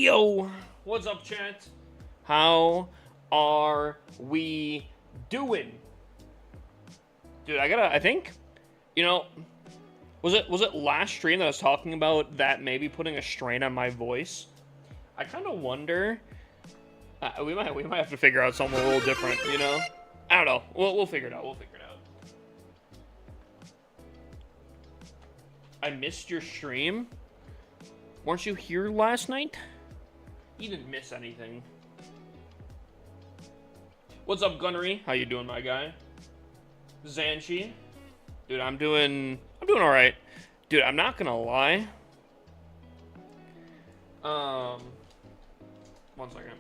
Yo, what's up, chat? How are we doing? Dude, I think, was it last stream that I was talking about that maybe putting a strain on my voice? I kind of wonder, we might have to figure out something a little different, you know? I don't know. We'll figure it out. We'll figure it out. I missed your stream. Weren't you here last night? You didn't miss anything. What's up, Gunnery? How you doing, my guy? Zanchi? Dude, I'm doing all right. Dude, I'm not gonna lie. 1 second.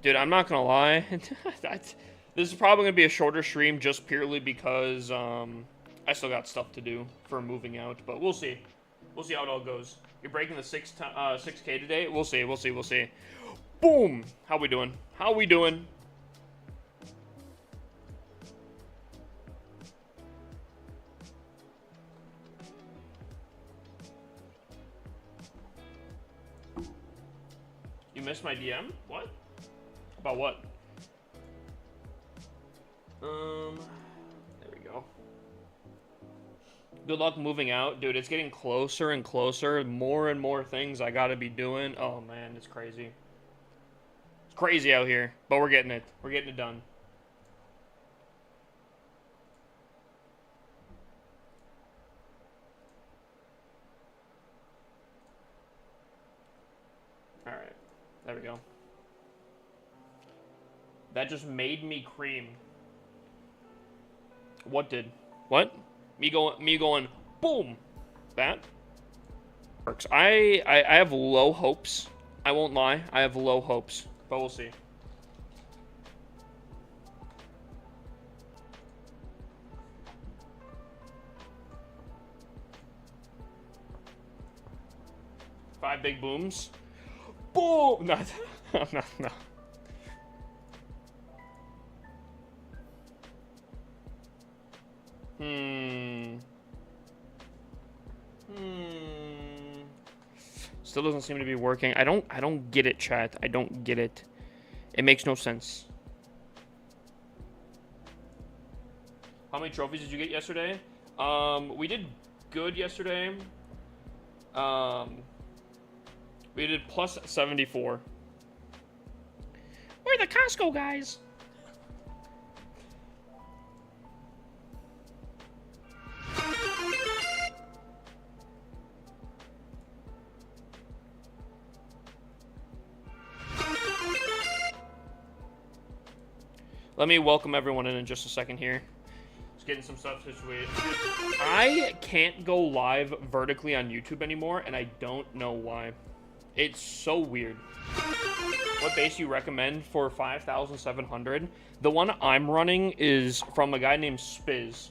Dude, I'm not gonna lie. This is probably gonna be a shorter stream just purely because I still got stuff to do for moving out, but we'll see. We'll see how it all goes. You're breaking the 6K today. We'll see. We'll see. We'll see. Boom. How we doing? How we doing? You missed my DM? What? About what? There we go. Good luck moving out. Dude, it's getting closer and closer. More and more things I gotta be doing. Oh, man, it's crazy. It's crazy out here, but we're getting it. We're getting it done. Alright. There we go. That just made me cream. What did? What? Me going, boom! That works. I have low hopes. I won't lie. I have low hopes. But we'll see. Five big booms. Boom! No, no. Still doesn't seem to be working. I don't get it, chat. I don't get it. It makes no sense. How many trophies did you get yesterday? We did good yesterday. We did plus 74. We're the Costco guys. Let me welcome everyone in just a second here. Just getting some stuff situated. I can't go live vertically on YouTube anymore, and I don't know why. It's so weird. What base do you recommend for 5,700? The one I'm running is from a guy named Spiz,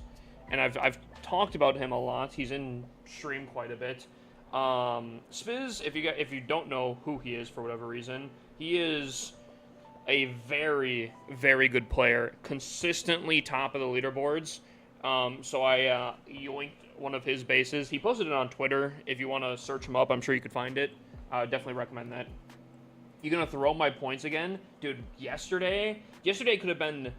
and I've talked about him a lot. He's in stream quite a bit. Spiz, if you don't know who he is for whatever reason, he is a very, very good player, consistently top of the leaderboards. So I yoinked one of his bases. He posted it on Twitter. If you want to search him up, I'm sure you could find it. Definitely recommend that. You gonna throw my points again? Dude, yesterday could have been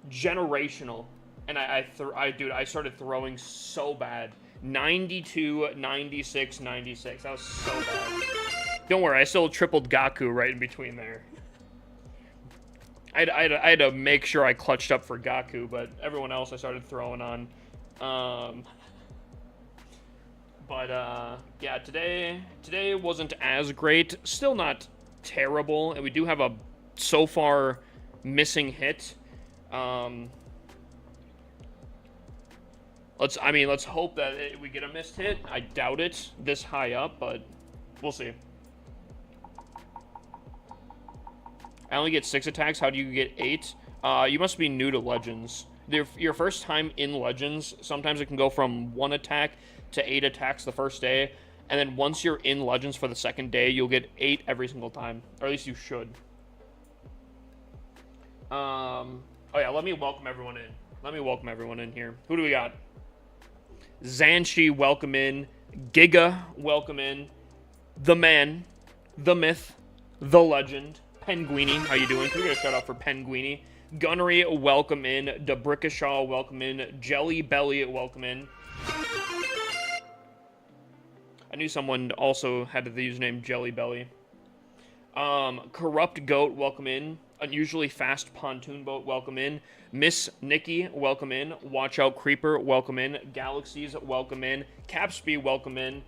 generational. And I started throwing so bad. 92, 96, 96. That was so bad. Don't worry, I still tripled Gaku right in between there. I had to make sure I clutched up for Gaku, but everyone else I started throwing on. Yeah, today wasn't as great. Still not terrible, and we do have a so far missing hit. Let's hope that we get a missed hit. I doubt it this high up, but we'll see. I only get 6 attacks. How do you get 8? You must be new to Legends. Your first time in Legends, sometimes it can go from 1 attack to 8 attacks the first day. And then once you're in Legends for the second day, you'll get 8 every single time. Or at least you should. Oh yeah, let me welcome everyone in. Let me welcome everyone in here. Who do we got? Zanshi, welcome in. Giga, welcome in. The man, the myth, the legend. Penguini, how you doing? Can we get a shout out for Penguini? Gunnery, welcome in. Debrickashaw, welcome in. Jelly Belly, welcome in. I knew someone also had the username Jelly Belly. Corrupt Goat, welcome in. Unusually Fast Pontoon Boat, welcome in. Miss Nikki, welcome in. Watch Out Creeper, welcome in. Galaxies, welcome in. Capsby, welcome in.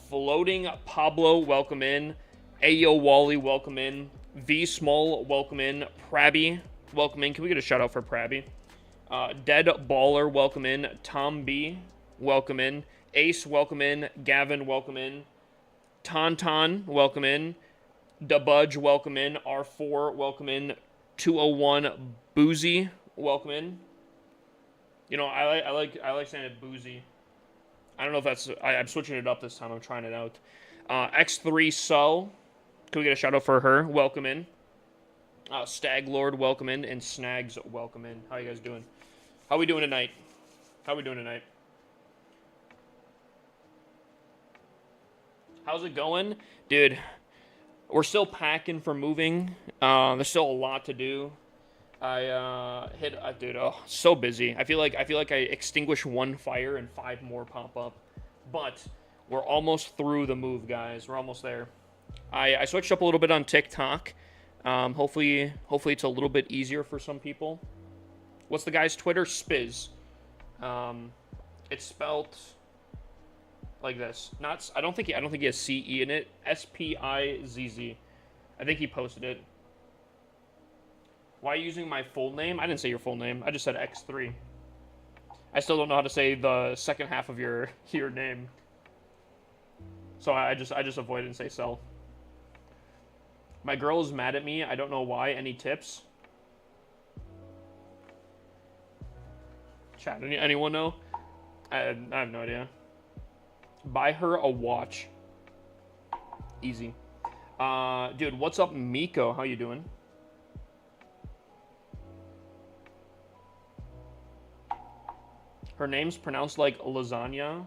Floating Pablo, welcome in. Ayo Wally, welcome in. V Small, welcome in. Prabby, welcome in. Can we get a shout out for Prabby? Dead Baller, welcome in. Tom B, welcome in. Ace, welcome in. Gavin, welcome in. Tauntaun, welcome in. Debudge, welcome in. R4, welcome in. 201 Boozy, welcome in. You know, I like saying it Boozy. I don't know if that's... I'm switching it up this time. I'm trying it out. X3 Sull. Can we get a shout out for her? Welcome in. Stag Lord, welcome in. And Snags, welcome in. How you guys doing? How we doing tonight? How we doing tonight? How's it going? Dude, we're still packing for moving. There's still a lot to do. Dude, oh, so busy. I feel like I extinguish one fire and 5 more pop up. But we're almost through the move, guys. We're almost there. I switched up a little bit on TikTok. Hopefully it's a little bit easier for some people. What's the guy's Twitter? Spiz. It's spelt like this. I don't think he has CE in it. SPIZZ. I think he posted it. Why are you using my full name? I didn't say your full name. I just said X3. I still don't know how to say the second half of your name. So I just avoid it and say Cell. My girl is mad at me. I don't know why. Any tips? Chat, anyone know? I have no idea. Buy her a watch. Easy. Dude, what's up, Miko? How you doing? Her name's pronounced like lasagna.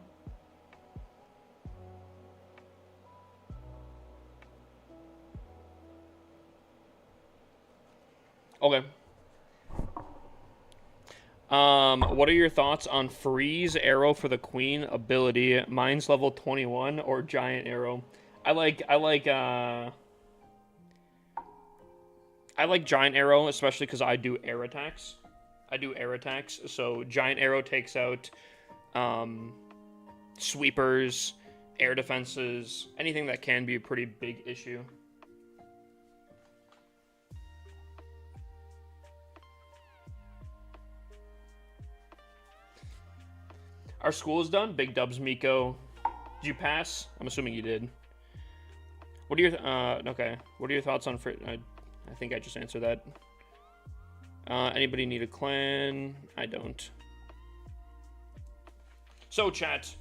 Okay. What are your thoughts on freeze arrow for the queen ability? Mine's level 21 or giant arrow. I like giant arrow, especially because I do air attacks. So giant arrow takes out sweepers, air defenses, anything that can be a pretty big issue. Our school is done. Big dubs, Miko. Did you pass? I'm assuming you did. What are your okay? What are your thoughts on I think I just answered that. Anybody need a clan? I don't. So chat.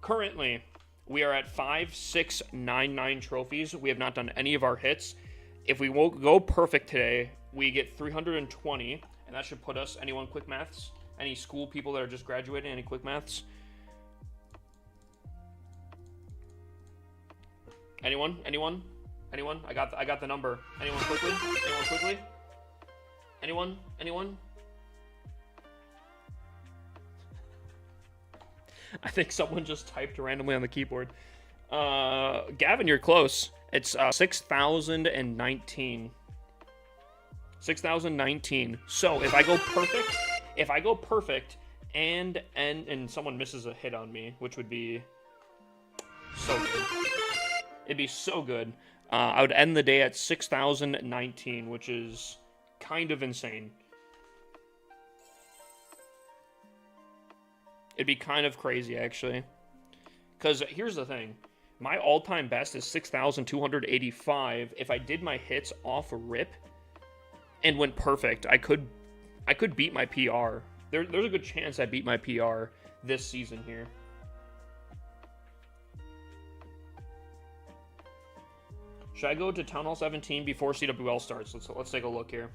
Currently, we are at 5,699 trophies. We have not done any of our hits. If we won't go perfect today, we get 320, and that should put us. Anyone quick maths? Any school people that are just graduating? Any quick maths? Anyone? Anyone? Anyone? I got the number. Anyone quickly? Anyone quickly? Anyone? Anyone? I think someone just typed randomly on the keyboard. Gavin, you're close. It's 6,019. 6,019. So if I go perfect, and someone misses a hit on me, which would be so good. It'd be so good. I would end the day at 6,019, which is kind of insane. It'd be kind of crazy, actually. Because here's the thing. My all-time best is 6,285. If I did my hits off rip and went perfect, I could beat my PR. There's a good chance I beat my PR this season here. Should I go to Town Hall 17 before CWL starts? Let's take a look here.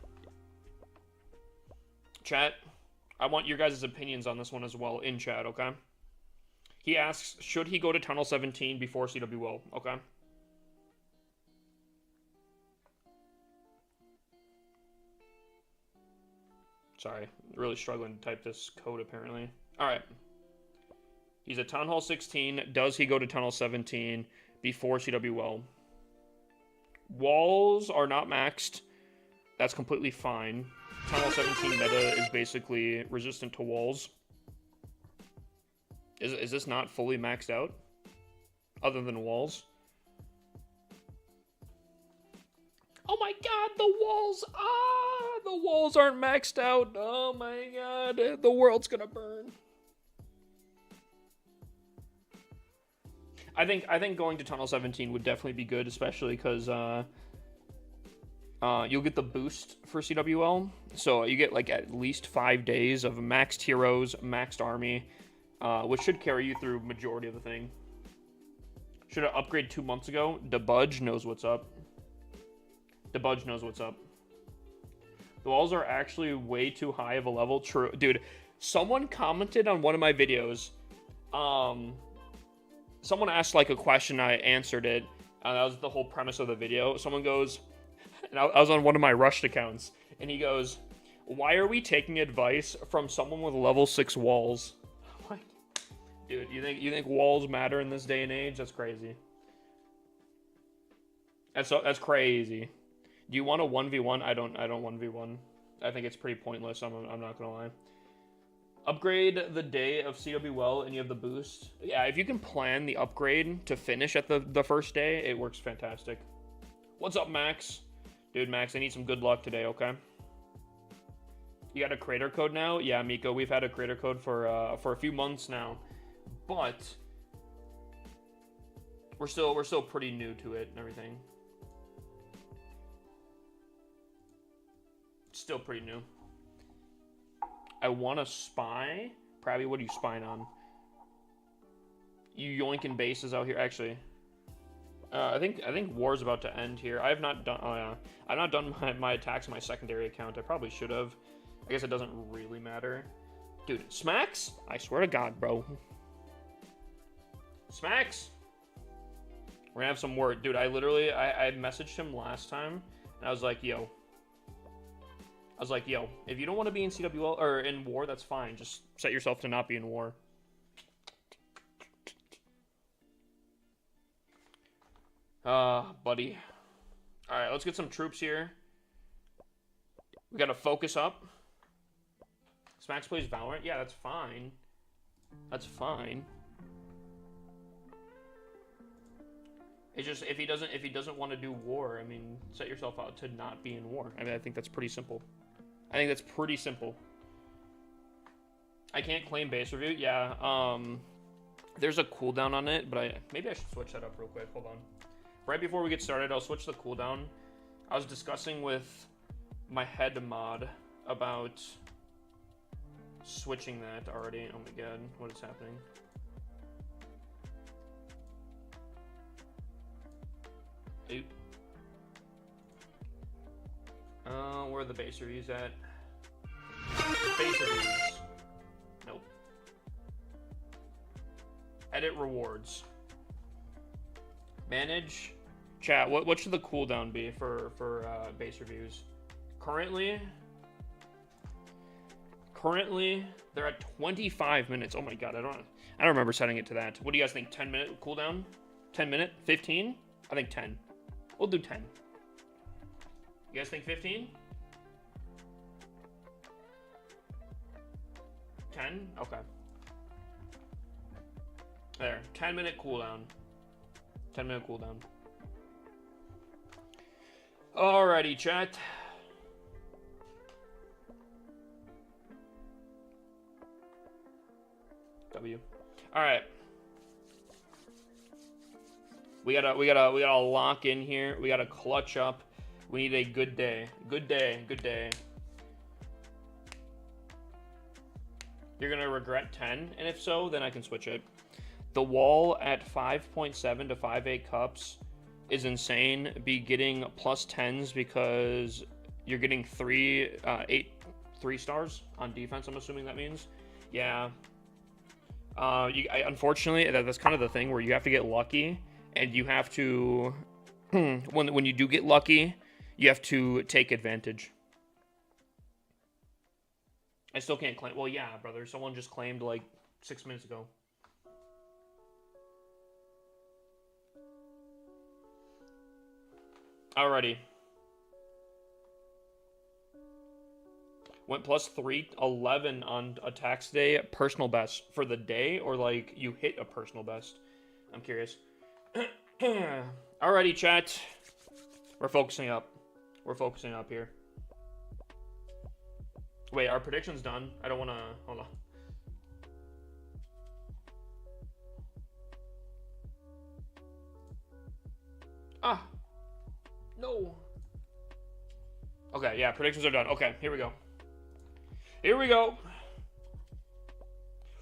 Chat, I want your guys' opinions on this one as well in chat, okay? He asks, should he go to Tunnel 17 before CWL, okay? Sorry, really struggling to type this code apparently. Alright. He's at Town Hall 16. Does he go to Tunnel 17 before CWL? Walls are not maxed. That's completely fine. Tunnel 17 meta is basically resistant to walls. Is this not fully maxed out? Other than walls? Oh my god, the walls! Ah! The walls aren't maxed out! Oh my god, the world's gonna burn. I think going to Tunnel 17 would definitely be good, especially because you'll get the boost for CWL. So you get like at least 5 days of maxed heroes, maxed army, which should carry you through majority of the thing. Should have upgraded 2 months ago. DeBudge knows what's up. DeBudge knows what's up. The walls are actually way too high of a level. True. Dude, someone commented on one of my videos. Someone asked like a question, I answered it. That was the whole premise of the video. Someone goes, and I was on one of my rushed accounts, and he goes, why are we taking advice from someone with level 6 walls? Like, dude, you think walls matter in this day and age? That's crazy. That's crazy. Do you want a 1v1? I don't 1v1. I think it's pretty pointless. I'm not gonna lie. Upgrade the day of CWL and you have the boost. Yeah, if you can plan the upgrade to finish at the first day, it works fantastic. What's up, Max? Dude, Max, I need some good luck today, okay? You got a creator code now? Yeah, Miko, we've had a creator code for a few months now, but we're still pretty new to it and everything. Still pretty new. I want to spy. Probably, what are you spying on? You yoinking bases out here. Actually, I think war's about to end here. I have not done. Oh yeah, I've not done my attacks on my secondary account. I probably should have. I guess it doesn't really matter. Dude, Smacks? I swear to God, bro. Smacks? We're gonna have some word. Dude, I messaged him last time, and I was like, yo, if you don't want to be in CWL or in war, that's fine. Just set yourself to not be in war. Buddy. Alright, let's get some troops here. We gotta focus up. Smacks plays Valorant? Yeah, that's fine. That's fine. It's just, if he doesn't want to do war, I mean, set yourself out to not be in war. I mean, I think that's pretty simple. I think that's pretty simple. I can't claim base review. Yeah, there's a cooldown on it, but maybe I should switch that up real quick. Hold on. Right before we get started, I'll switch the cooldown. I was discussing with my head mod about switching that already. Oh my god, what is happening? Oop. Where are the base reviews at? Base reviews. Nope. Edit rewards. Manage. Chat, what should the cooldown be for base reviews? Currently, they're at 25 minutes. Oh my god, I don't remember setting it to that. What do you guys think? 10-minute cooldown? 10 minute? 15? I think 10. We'll do 10. You guys think 15? 10? Okay. There. 10-minute cooldown. 10-minute cooldown. Alrighty, chat. W. Alright. We gotta lock in here. We gotta clutch up. We need a good day. Good day. Good day. You're gonna regret 10, and if so, then I can switch it. The wall at 5.7 to 5.8 cups is insane. Be getting plus 10s because you're getting 3 3 stars on defense, I'm assuming that means. Yeah. Unfortunately, that's kind of the thing where you have to get lucky, and you have to, when you do get lucky, you have to take advantage. I still can't claim. Well, yeah, brother. Someone just claimed like 6 minutes ago. Alrighty. Went plus 311 on a tax day. Personal best for the day, or like you hit a personal best? I'm curious. Alrighty, chat. We're focusing up. We're focusing up here. Wait, our prediction's done. I don't want to... Hold on. Ah! No! Okay, yeah, predictions are done. Okay, here we go. Here we go.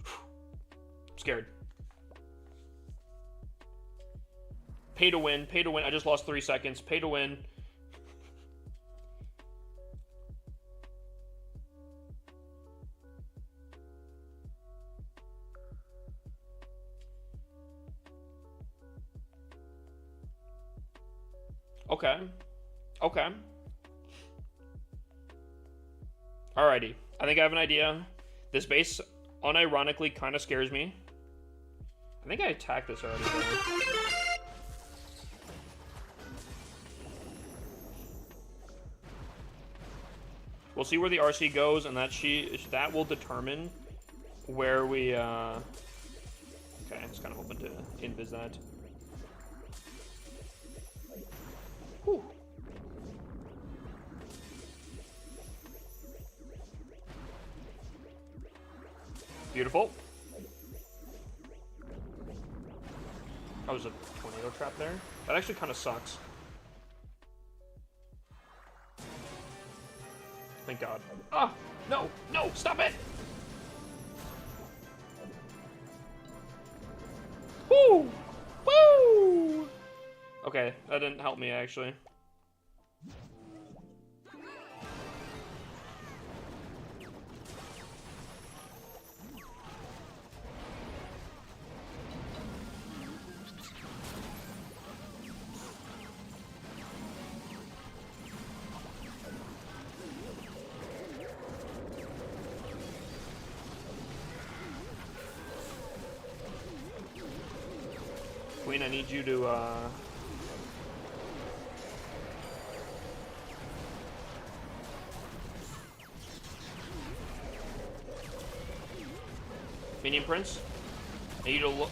I'm scared. Pay to win. Pay to win. I just lost 3 seconds. Pay to win. Okay. Okay. Alrighty. I think I have an idea. This base, unironically, kind of scares me. I think I attacked this already, though. We'll see where the RC goes, and that will determine where we, Okay, I was kind of hoping to invis that. Whew. Beautiful. That was a tornado trap there. That actually kind of sucks. Thank God. Ah! No! No! Stop it! Woo! Woo! Okay, that didn't help me, actually. Queen, I need you to, Minion Prince? I need you to look.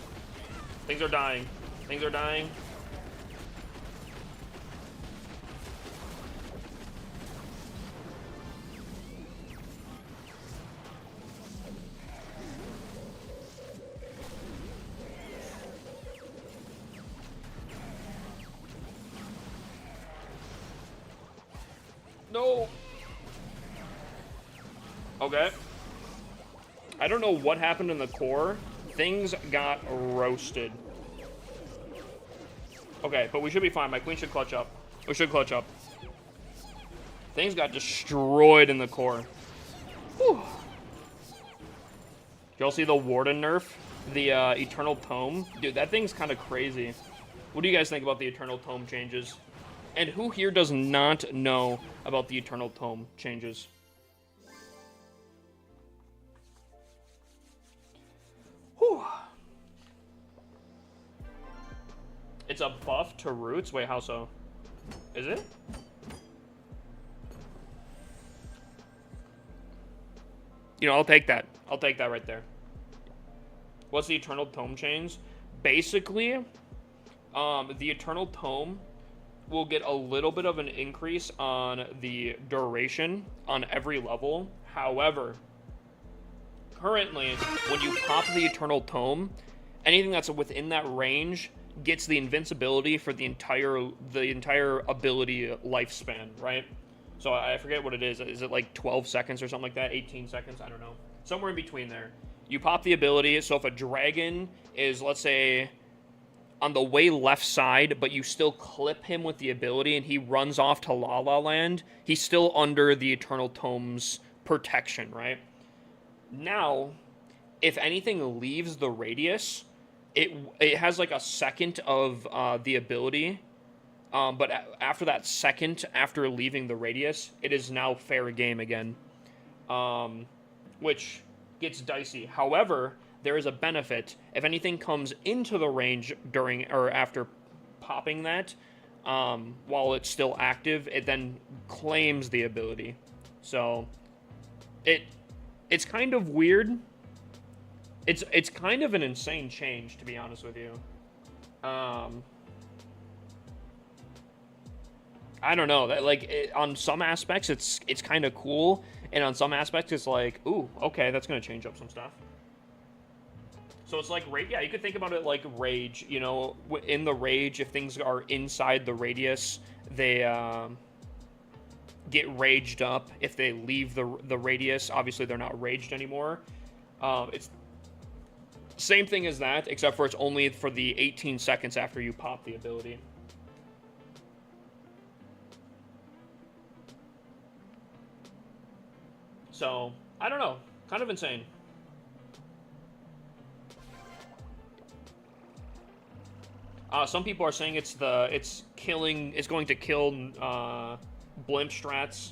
Things are dying. Things are dying. No. Okay. I don't know what happened in the core. Things got roasted. Okay, but we should be fine. My queen should clutch up. We should clutch up. Things got destroyed in the core. Whew. Did y'all see the Warden nerf? The Eternal Tome? Dude, that thing's kind of crazy. What do you guys think about the Eternal Tome changes? And who here does not know about the Eternal Tome changes? Whew. It's a buff to roots? Wait, how so? Is it? You know, I'll take that. I'll take that right there. What's the Eternal Tome change? Basically, the Eternal Tome will get a little bit of an increase on the duration on every level. However, currently, when you pop the Eternal Tome, anything that's within that range gets the invincibility for the entire ability lifespan, right? So I forget what it is. Is it like 12 seconds or something like that? 18 seconds? I don't know. Somewhere in between there. You pop the ability, so if a dragon is, let's say, on the way left side, but you still clip him with the ability and he runs off to La La Land, he's still under the Eternal Tome's protection, right? Now, if anything leaves the radius, it has like a second of the ability, but after that second, after leaving the radius, it is now fair game again, which gets dicey. However, there is a benefit. If anything comes into the range during or after popping that, while it's still active, it then claims the ability. So it's kind of weird. It's kind of an insane change, to be honest with you. I don't know, that like on some aspects it's kind of cool, and on some aspects it's like, ooh, okay, that's gonna change up some stuff. So it's like, yeah, you could think about it like rage. You know, in the rage, if things are inside the radius, they get raged up. If they leave the radius, obviously they're not raged anymore. It's same thing as that, except for it's only for the 18 seconds after you pop the ability. So, I don't know. Kind of insane. Some people are saying it's going to kill blimp strats.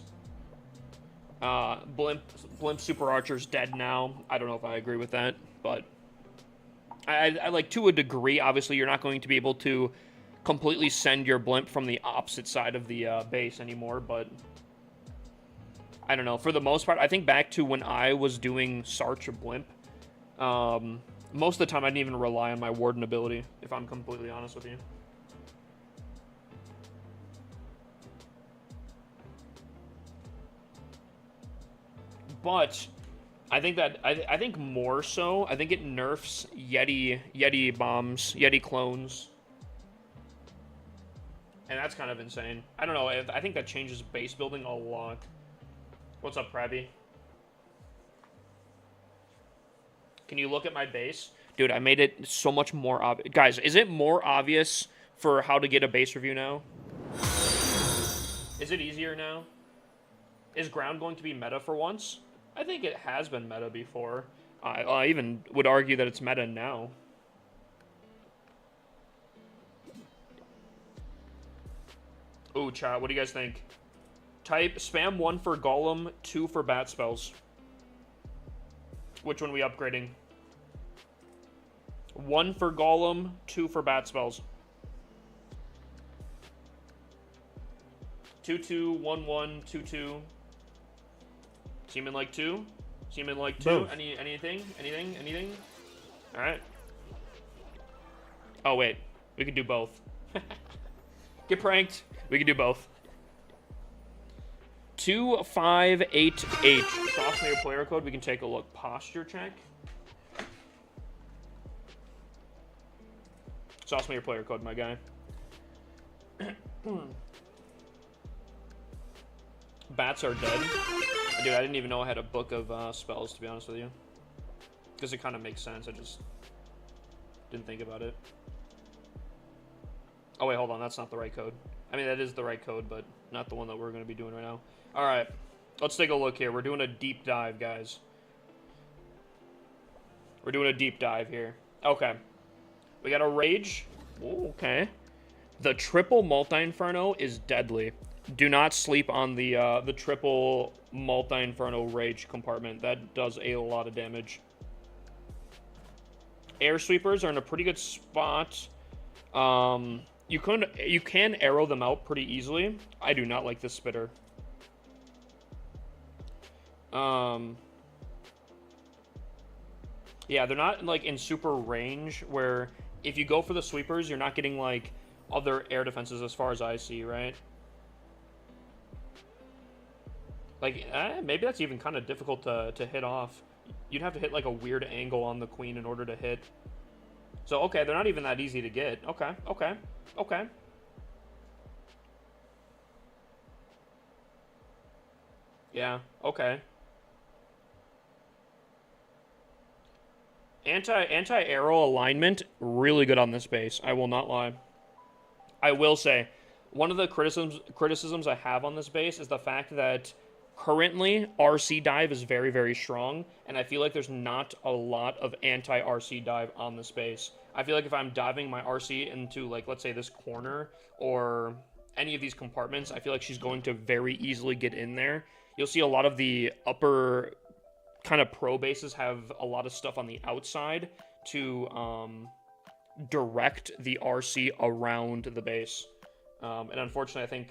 Blimp super archer's dead now. I don't know if I agree with that, but I like, to a degree. Obviously, you're not going to be able to completely send your blimp from the opposite side of the base anymore, but I don't know. For the most part, I think back to when I was doing Sarch or Blimp, most of the time I didn't even rely on my Warden ability, if I'm completely honest with you. But I think that I think more so, I think it nerfs Yeti bombs, Yeti clones. And that's kind of insane. I don't know, I think that changes base building a lot. What's up, Krabby? Can you look at my base? Dude, I made it so much more obvious. Guys, is it more obvious for how to get a base review now? Is it easier now? Is ground going to be meta for once? I think it has been meta before. I even would argue that it's meta now. Ooh, chat, what do you guys think? Type spam 1 for Golem, 2 for bat spells. Which one we upgrading? 1 for Golem, 2 for bat spells. 2-2, 1-1, 2-2. Seeming like 2? Seeming like 2? Both. Anything? Alright. Oh, wait. We can do both. Get pranked. We can do both. 2588. Sauce your player code. We can take a look. Posture check. Sauce your player code, my guy. Bats are dead. Dude, I didn't even know I had a book of spells, to be honest with you. Because it kind of makes sense. I just didn't think about it. Oh, wait, hold on. That's not the right code. I mean, that is the right code, but not the one that we're going to be doing right now. All right. Let's take a look here. We're doing a deep dive, guys. We're doing a deep dive here. Okay. We got a Rage. Ooh, okay. The triple Multi-Inferno is deadly. Do not sleep on the triple Multi-Inferno Rage compartment. That does a lot of damage. Air Sweepers are in a pretty good spot. You can arrow them out pretty easily. I do not like this spitter. Yeah, they're not like in super range where if you go for the sweepers, you're not getting like other air defenses as far as I see, right? Like, maybe that's even kind of difficult to hit off. You'd have to hit like a weird angle on the queen in order to hit. So, okay, they're not even that easy to get. Okay, okay, okay. Yeah, okay. Anti-arrow alignment, really good on this base. I will not lie. I will say, one of the criticisms I have on this base is the fact that Currently, RC dive is very, very strong, and I feel like there's not a lot of anti-RC dive on the space. I feel like if I'm diving my RC into, like, let's say this corner or any of these compartments, I feel like she's going to very easily get in there. You'll see a lot of the upper kind of pro bases have a lot of stuff on the outside to direct the RC around the base. And unfortunately, I think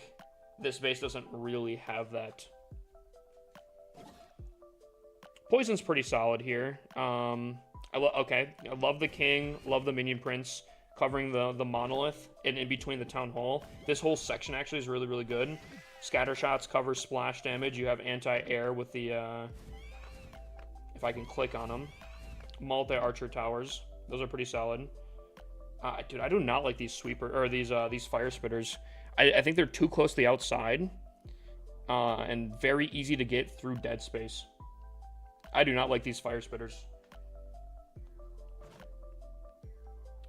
this base doesn't really have that. Poison's pretty solid here. Okay, I love the king, love the minion prince covering the monolith and in between the town hall. This whole section actually is really, really good. Scatter shots cover splash damage. You have anti-air with the if I can click on them. Multi-archer towers. Those are pretty solid. Dude, I do not like these sweeper or these fire spitters. I think they're too close to the outside, and very easy to get through dead space. I do not like these fire spitters.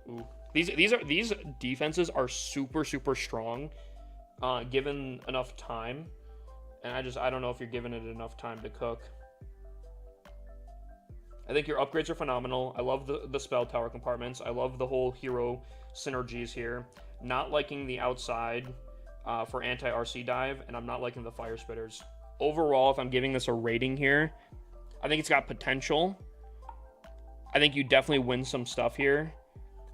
Ooh, these defenses are super, super strong, given enough time, and I don't know if you're giving it enough time to cook. I think your upgrades are phenomenal. I love the spell tower compartments. I love the whole hero synergies here. Not liking the outside for anti-RC dive, and I'm not liking the fire spitters. Overall, if I'm giving this a rating here, I think it's got potential. I think you definitely win some stuff here.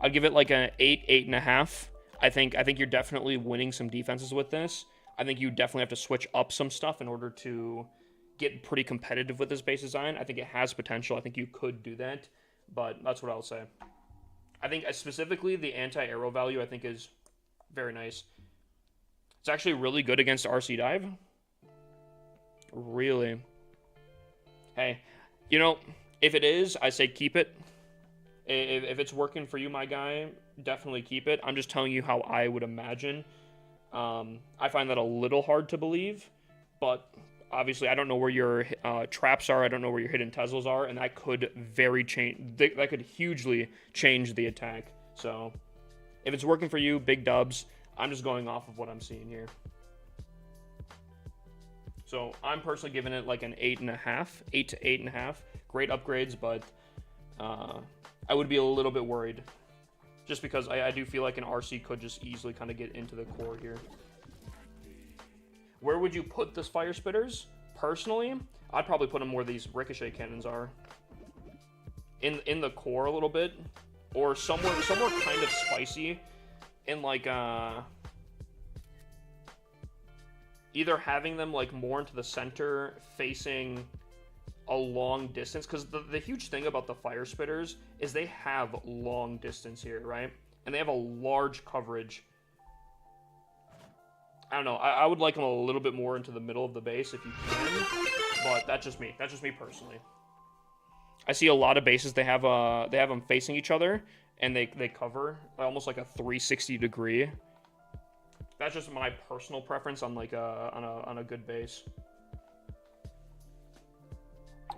I'll give it like an 8, 8.5. I think you're definitely winning some defenses with this. I think you definitely have to switch up some stuff in order to get pretty competitive with this base design. I think it has potential. I think you could do that, but that's what I'll say. I think specifically the anti-arrow value I think is very nice. It's actually really good against RC dive. Really. Hey, you know, if it is, I say keep it. If it's working for you, my guy, definitely keep it. I'm just telling you how I would imagine. I find that a little hard to believe, but obviously I don't know where your traps are. I don't know where your hidden Teslas are, and that could that could hugely change the attack. So if it's working for you, big dubs. I'm just going off of what I'm seeing here. So I'm personally giving it like an 8.5, 8 to 8.5. Great upgrades, but I would be a little bit worried, just because I do feel like an RC could just easily kind of get into the core here. Where would you put this fire spitters? Personally, I'd probably put them where these ricochet cannons are, in the core a little bit, or somewhere kind of spicy, in like either having them like more into the center, facing a long distance, because the huge thing about the fire spitters is they have long distance here, right? And they have a large coverage. I don't know. I would like them a little bit more into the middle of the base if you can, but that's just me. That's just me personally. I see a lot of bases they have them facing each other, and they cover almost like a 360 degree. That's just my personal preference on like on a good base.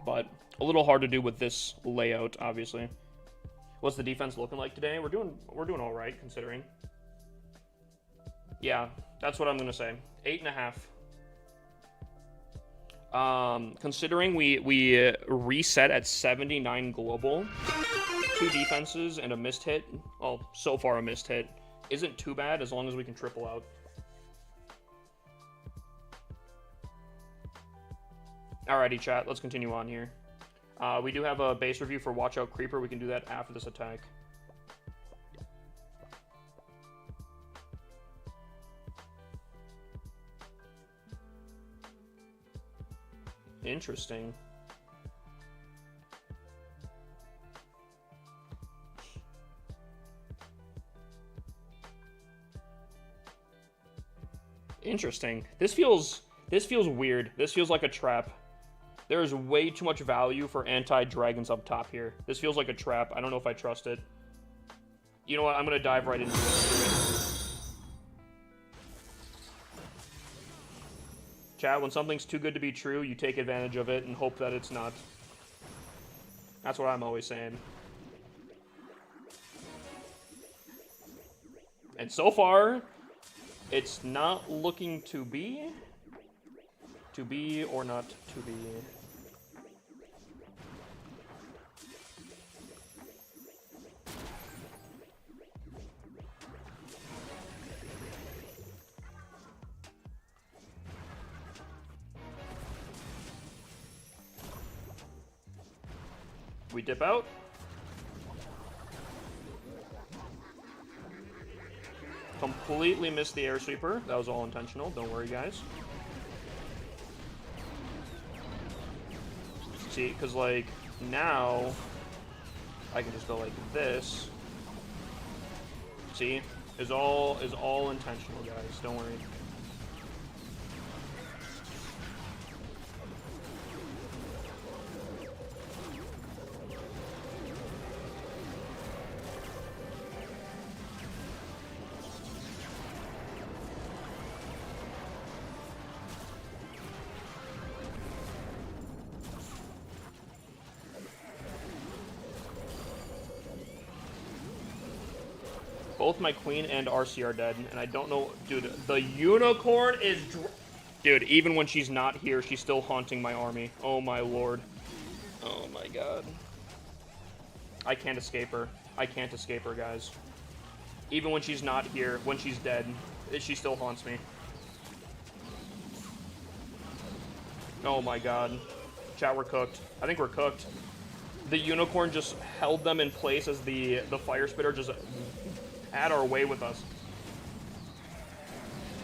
But a little hard to do with this layout, obviously. What's the defense looking like today? We're doing all right considering. Yeah, that's what I'm gonna say. 8.5. Considering we reset at 79 global, 2 defenses and a missed hit. Well, so far a missed hit isn't too bad as long as we can triple out. Alrighty, chat. Let's continue on here. We do have a base review for Watch Out Creeper. We can do that after this attack. Interesting. Interesting. This feels weird. This feels like a trap. There is way too much value for anti-dragons up top here. This feels like a trap. I don't know if I trust it. You know what? I'm going to dive right into it. Chat, when something's too good to be true, you take advantage of it and hope that it's not. That's what I'm always saying. And so far, it's not looking to be. To be or not to be. We dip out. Completely missed the air sweeper. That was all intentional. Don't worry, guys. See, because like now I can just go like this. See, is all intentional, guys. Don't worry. Both my queen and RC are dead, and I don't know, dude. The unicorn is, dude. Even when she's not here, she's still haunting my army. Oh my lord. Oh my god. I can't escape her. I can't escape her, guys. Even when she's not here, when she's dead, she still haunts me. Oh my god. Chat, we're cooked. I think we're cooked. The unicorn just held them in place as the fire spitter just had our way with us.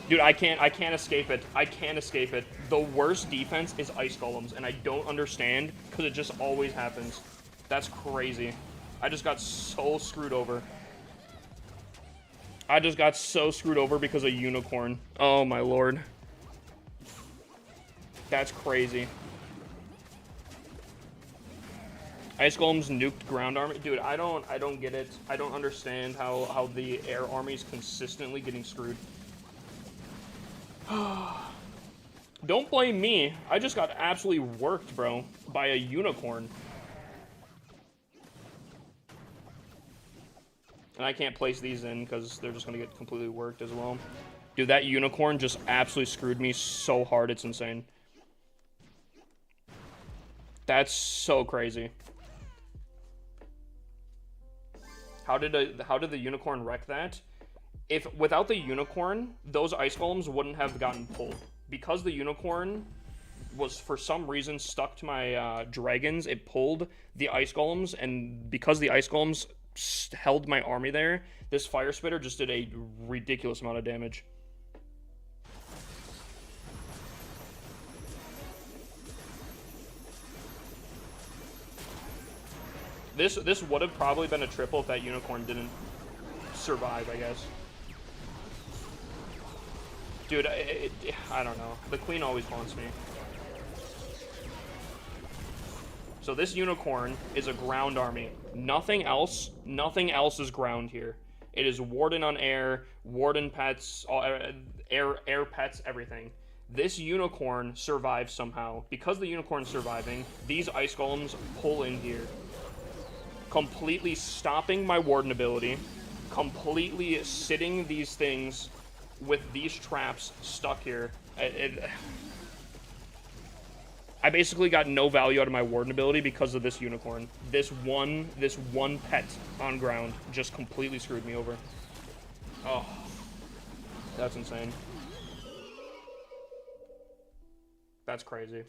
Dude, I can't escape it. I can't escape it. The worst defense is ice golems, and I don't understand because it just always happens. That's crazy. I just got so screwed over. I just got so screwed over because of unicorn. Oh my lord. That's crazy. Ice golems nuked ground army. Dude, I don't get it. I don't understand how the air army is consistently getting screwed. Don't blame me. I just got absolutely worked, bro, by a unicorn. And I can't place these in because they're just going to get completely worked as well. Dude, that unicorn just absolutely screwed me so hard. It's insane. That's so crazy. How did the unicorn wreck that? If without the unicorn, those ice golems wouldn't have gotten pulled. Because the unicorn was for some reason stuck to my dragons, it pulled the ice golems, and because the ice golems held my army there, this fire spitter just did a ridiculous amount of damage. This would have probably been a triple if that unicorn didn't survive, I guess. Dude, I don't know. The queen always haunts me. So this unicorn is a ground army. Nothing else is ground here. It is warden on air, warden pets, air pets, everything. This unicorn survives somehow. Because the unicorn's surviving, these ice golems pull in here. Completely stopping my warden ability. Completely sitting these things with these traps stuck here. I basically got no value out of my warden ability because of this unicorn. This one pet on ground just completely screwed me over. Oh, that's insane. That's crazy.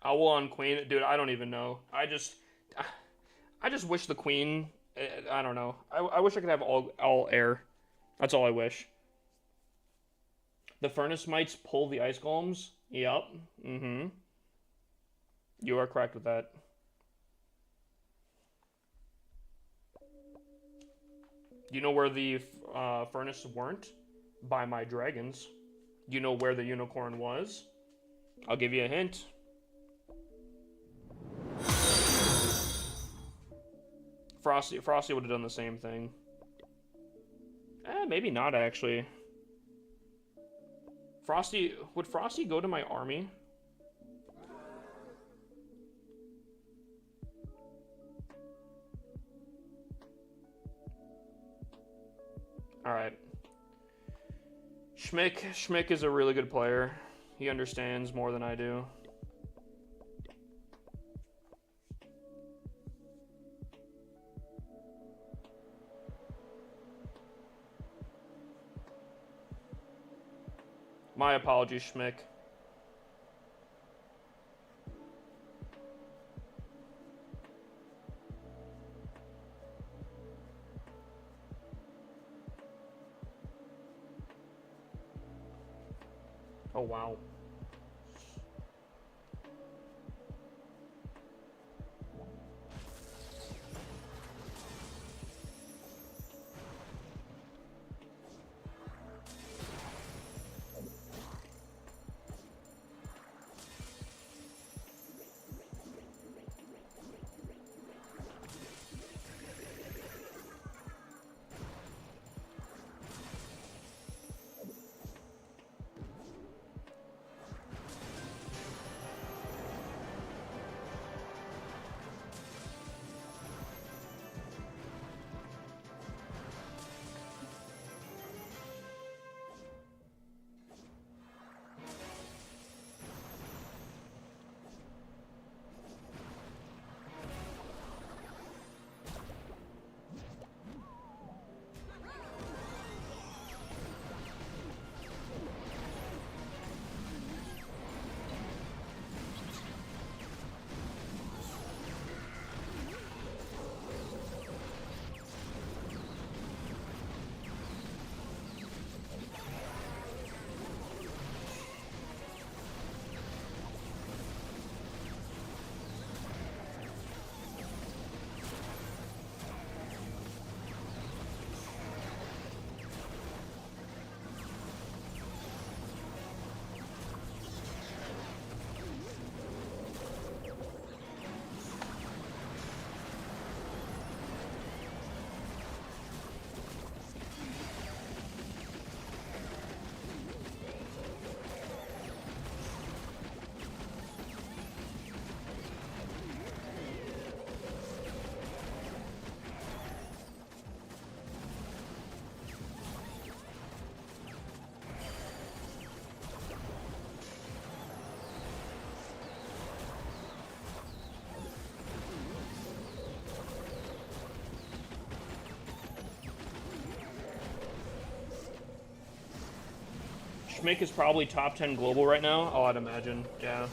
Owl on queen, dude. I don't even know. I just wish the queen. I don't know. I wish I could have all air. That's all I wish. The furnace mites pull the ice golems. Yep. Mm-hmm. You are correct with that. You know where the furnace weren't? By my dragons. You know where the unicorn was? I'll give you a hint. Frosty would have done the same thing. Maybe not, actually. Would Frosty go to my army? All right. Schmick is a really good player. He understands more than I do. My apologies, Schmick. Oh, wow. Schmick is probably top 10 global right now. Oh, I'd imagine. Yeah.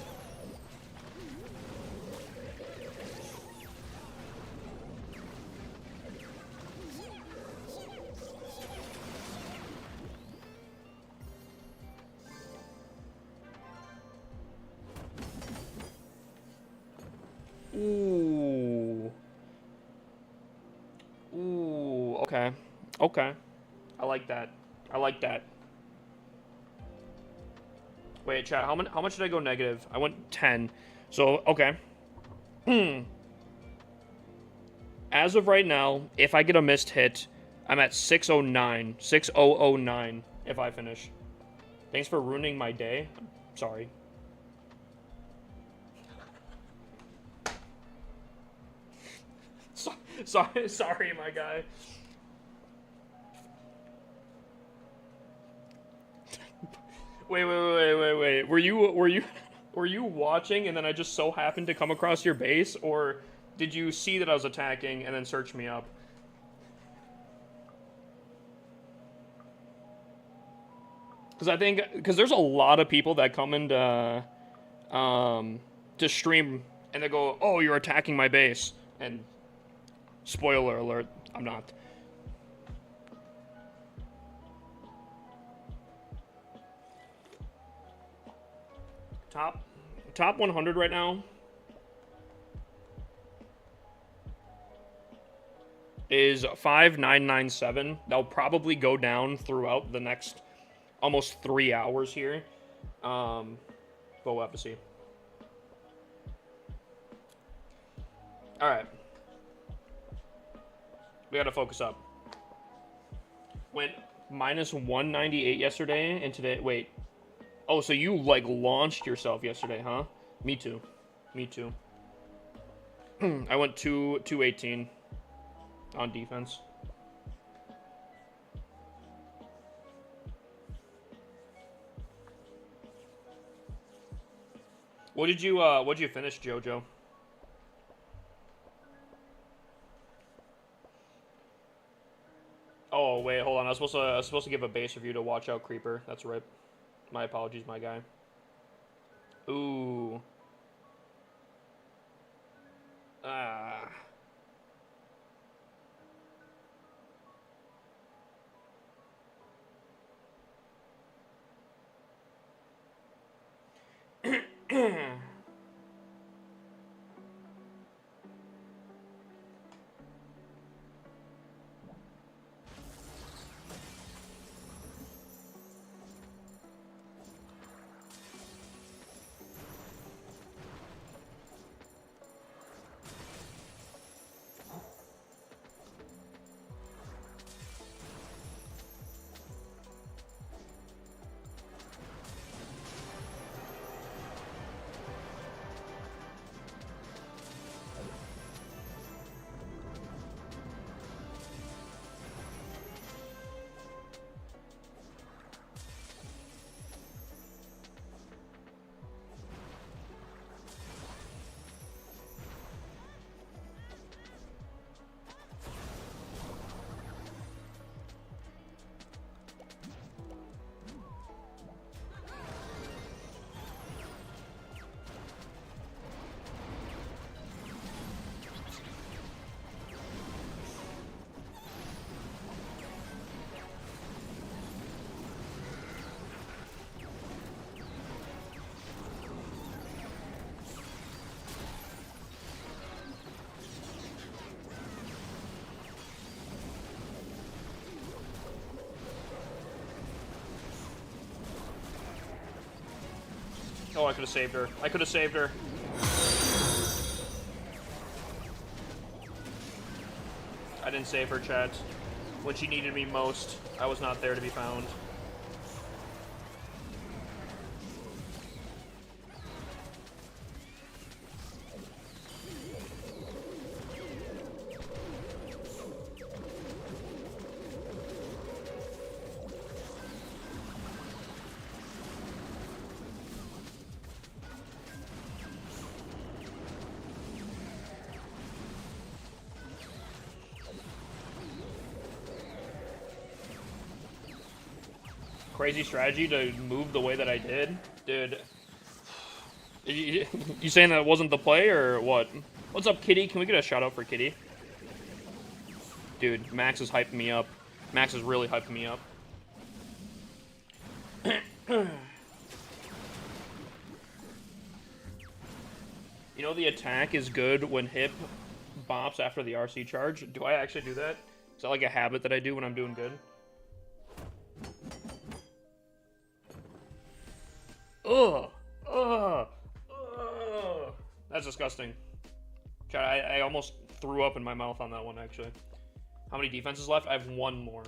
Ooh. Ooh. Okay. Okay. I like that. I like that. Wait, chat. How much did I go negative? I went 10. So okay. As of right now, if I get a missed hit, I'm at 609. 6009 if I finish. Thanks for ruining my day. I'm sorry. Sorry, my guy. Wait. Were you watching and then I just so happened to come across your base, or did you see that I was attacking and then search me up? Because there's a lot of people that come into to stream and they go, "Oh, you're attacking my base," and spoiler alert, I'm not. Top 100 right now is 5997. That'll probably go down throughout the next almost 3 hours here. But we'll have to see. All right. We gotta focus up. Went minus 198 yesterday, and today, wait. Oh, so you, like, launched yourself yesterday, huh? Me too. Me too. I went 218 on defense. What did you finish, Jojo? Oh wait, hold on. I was supposed to give a base review to Watch Out Creeper. That's right. My apologies, my guy. Ooh. Ah. Oh, I could have saved her. I could have saved her. I didn't save her, chat. When she needed me most, I was not there to be found. Crazy strategy to move the way that I did? Dude. You saying that wasn't the play, or what? What's up, Kitty? Can we get a shout out for Kitty? Dude, Max is hyping me up. Max is really hyping me up. You know the attack is good when hip bops after the RC charge? Do I actually do that? Is that like a habit that I do when I'm doing good? Ugh. Ugh. Ugh. That's disgusting. I almost threw up in my mouth on that one, actually. How many defenses left? I have one more.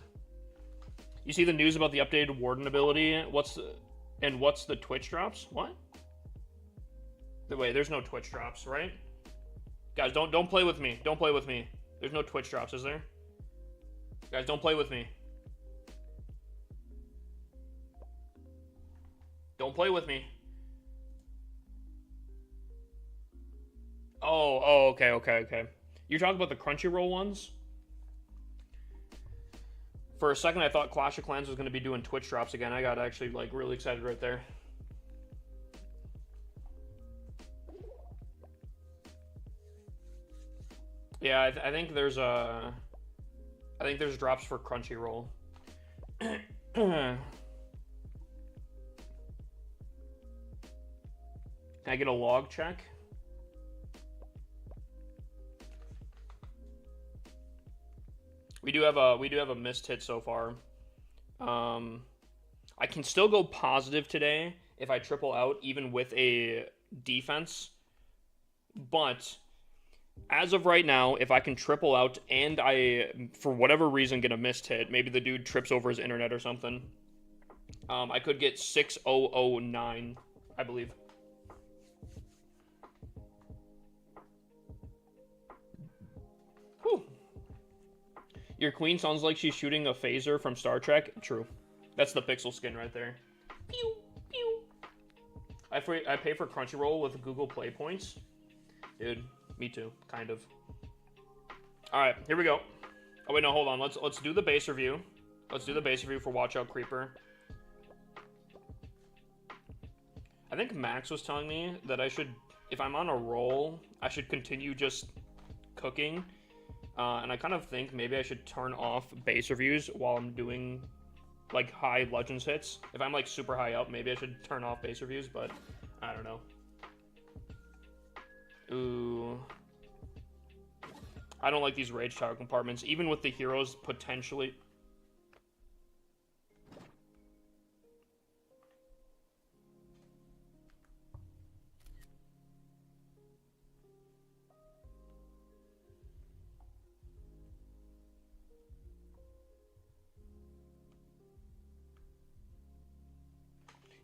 You see the news about the updated Warden ability? What's the Twitch drops? What? Wait, there's no Twitch drops, right? Guys, don't play with me. Don't play with me. There's no Twitch drops, is there? Guys, don't play with me. Don't play with me. Oh, okay. You're talking about the Crunchyroll ones? For a second, I thought Clash of Clans was going to be doing Twitch drops again. I got actually, like, really excited right there. Yeah, I think there's drops for Crunchyroll. Can I get a log check? We do have a missed hit so far. I can still go positive today if I triple out even with a defense. But as of right now, if I can triple out and I, for whatever reason, get a missed hit, maybe the dude trips over his internet or something, I could get 6009, I believe. Whew. Your queen sounds like she's shooting a phaser from Star Trek. True. That's the pixel skin right there. Pew, pew. I pay for Crunchyroll with Google Play points. Dude, me too, kind of. All right, here we go. Oh wait, no, hold on. Let's do the base review. Let's do the base review for Watch Out Creeper. I think Max was telling me that I should, if I'm on a roll, I should continue just cooking. And I kind of think maybe I should turn off base reviews while I'm doing like high Legends hits. If I'm like super high up, maybe I should turn off base reviews, but I don't know. Ooh. I don't like these Rage Tower compartments, even with the heroes potentially.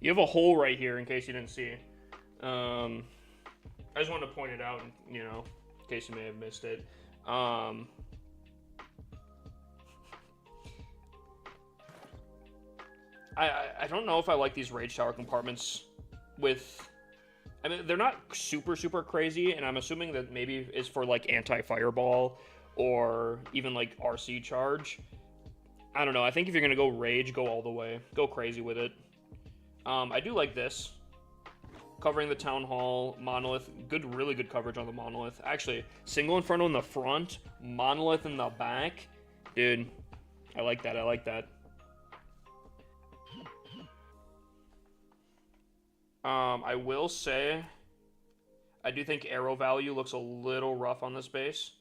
You have a hole right here, in case you didn't see. I just wanted to point it out, you know, in case you may have missed it. I don't know if I like these Rage Tower compartments with... I mean, they're not super, super crazy, and I'm assuming that maybe it's for, like, anti-fireball or even, like, RC charge. I don't know. I think if you're going to go Rage, go all the way. Go crazy with it. I do like this. Covering the Town Hall, Monolith. Really good coverage on the Monolith. Actually, Single Inferno in the front, Monolith in the back. Dude, I like that. I like that. I will say, I do think arrow value looks a little rough on this base.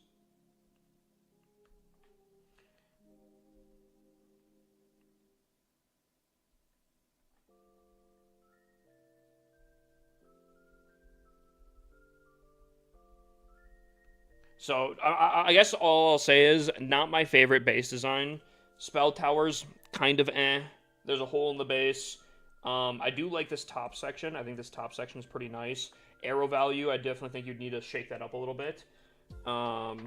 So, I guess all I'll say is, not my favorite base design. Spell Towers, kind of eh. There's a hole in the base. I do like this top section. I think this top section is pretty nice. Arrow value, I definitely think you'd need to shake that up a little bit. Upgrades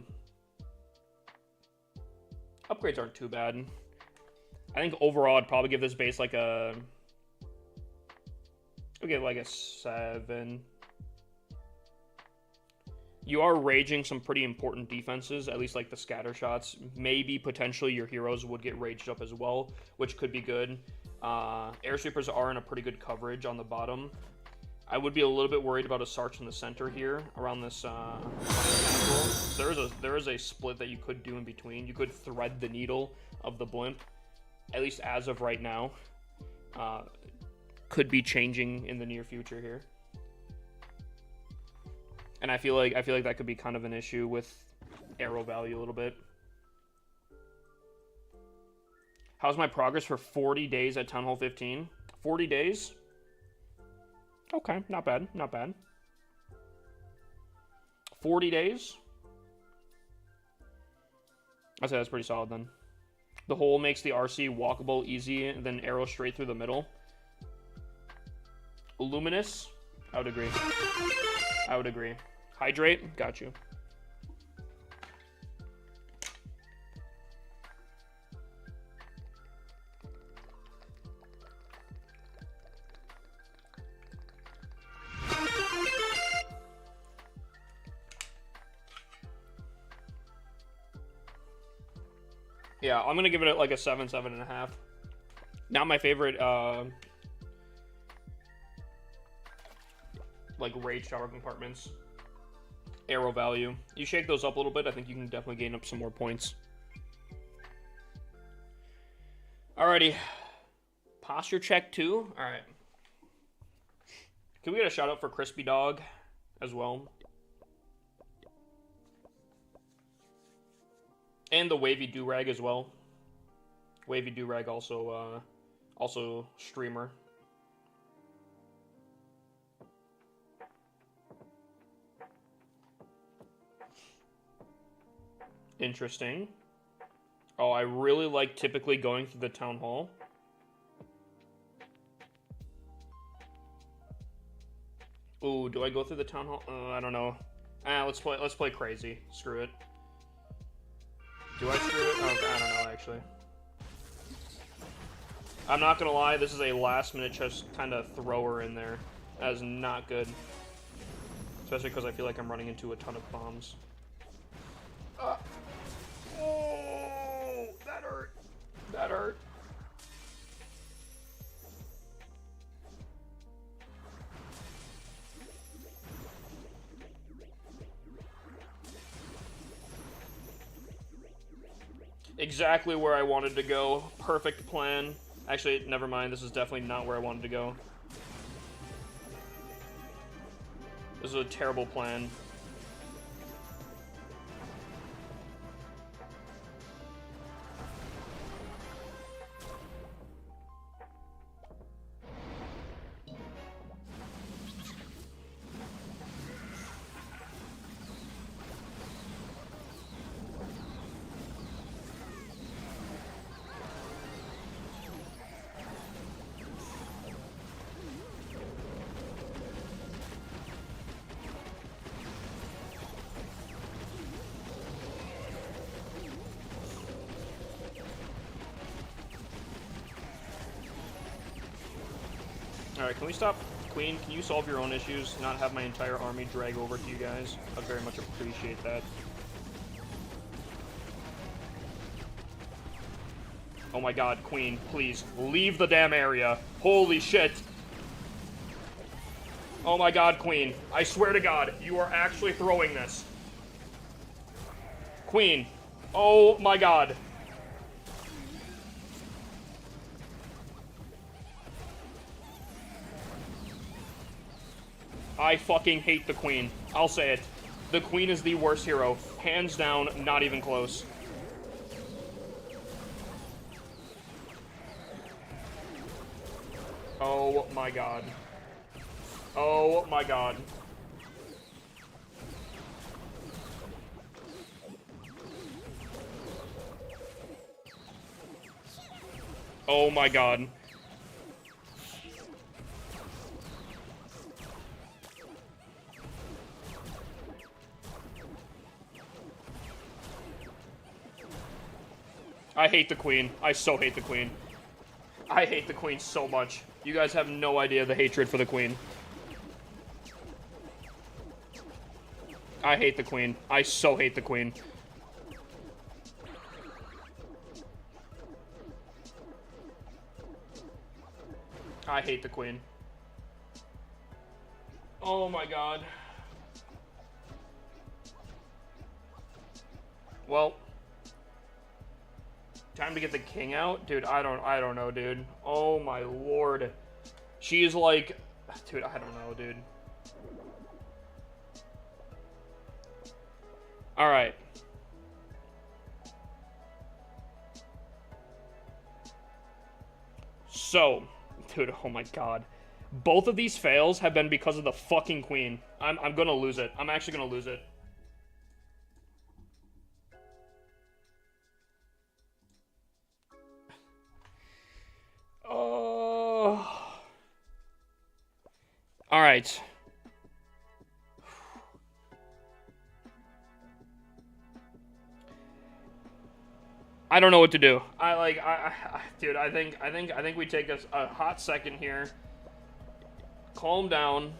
aren't too bad. I think overall, I'd probably give this base like a... I'll give it like a 7. You are raging some pretty important defenses, at least like the scatter shots. Maybe potentially your heroes would get raged up as well, which could be good. Air sweepers are in a pretty good coverage on the bottom. I would be a little bit worried about a Sarch in the center here around this there is a split that you could do in between. You could thread the needle of the blimp, at least as of right now. Could be changing in the near future here. And I feel like that could be kind of an issue with arrow value a little bit. How's my progress for 40 days at Town Hall 15? 40 days? Okay, not bad, not bad. 40 days? I'd say that's pretty solid then. The hole makes the RC walkable, easy, and then arrow straight through the middle. Luminous? I would agree. I would agree. Hydrate? Got you. Yeah, I'm gonna give it like a 7, 7.5. Not my favorite, like Rage Tower compartments. Arrow value. You shake those up a little bit, I think you can definitely gain up some more points. Alrighty. Posture check 2. Alright. Can we get a shout out for Crispy Dog as well? And the Wavy Durag as well. Wavy Durag also, also streamer. Interesting. Oh, I really like typically going through the Town Hall. Ooh, do I go through the Town Hall? I don't know. Let's play crazy. Screw it. Do I screw it? Oh, I don't know, actually. I'm not gonna lie, this is a last minute just kind of thrower in there. That is not good. Especially because I feel like I'm running into a ton of bombs. Oh, that hurt. That hurt. Exactly where I wanted to go. Perfect plan. Actually, never mind. This is definitely not where I wanted to go. This is a terrible plan. Alright, can we stop? Queen, can you solve your own issues? Not have my entire army drag over to you guys? I'd very much appreciate that. Oh my god, Queen, please, leave the damn area. Holy shit. Oh my god, Queen. I swear to God, you are actually throwing this. Queen. Oh my god. I fucking hate the Queen. I'll say it. The Queen is the worst hero. Hands down, not even close. Oh my god. Oh my god. Oh my god. I hate the Queen. I so hate the Queen. I hate the Queen so much. You guys have no idea the hatred for the Queen. I hate the Queen. I so hate the Queen. I hate the Queen. Oh my god. Well, time to get the king out? Dude, I don't know, dude. Oh my lord. She is like, dude, I don't know, dude. All right. So, dude, oh my god. Both of these fails have been because of the fucking Queen. I'm gonna lose it. I'm actually gonna lose it. Oh. All right. I don't know what to do. Dude, I think we take a hot second here. Calm down,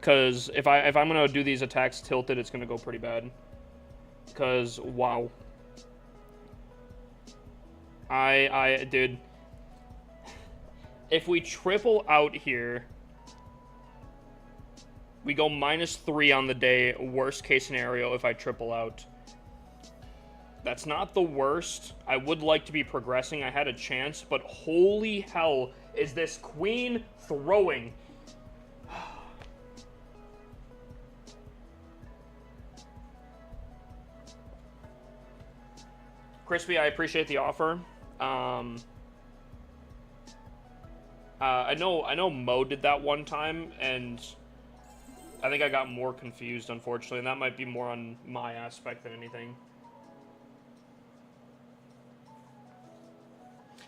cause if I'm gonna do these attacks tilted, it's gonna go pretty bad. Cause wow. Dude. If we triple out here, we go -3 on the day. Worst case scenario if I triple out. That's not the worst. I would like to be progressing. I had a chance, but holy hell is this Queen throwing. Crispy, I appreciate the offer. I know Mo did that one time, and I think I got more confused, unfortunately, and that might be more on my aspect than anything.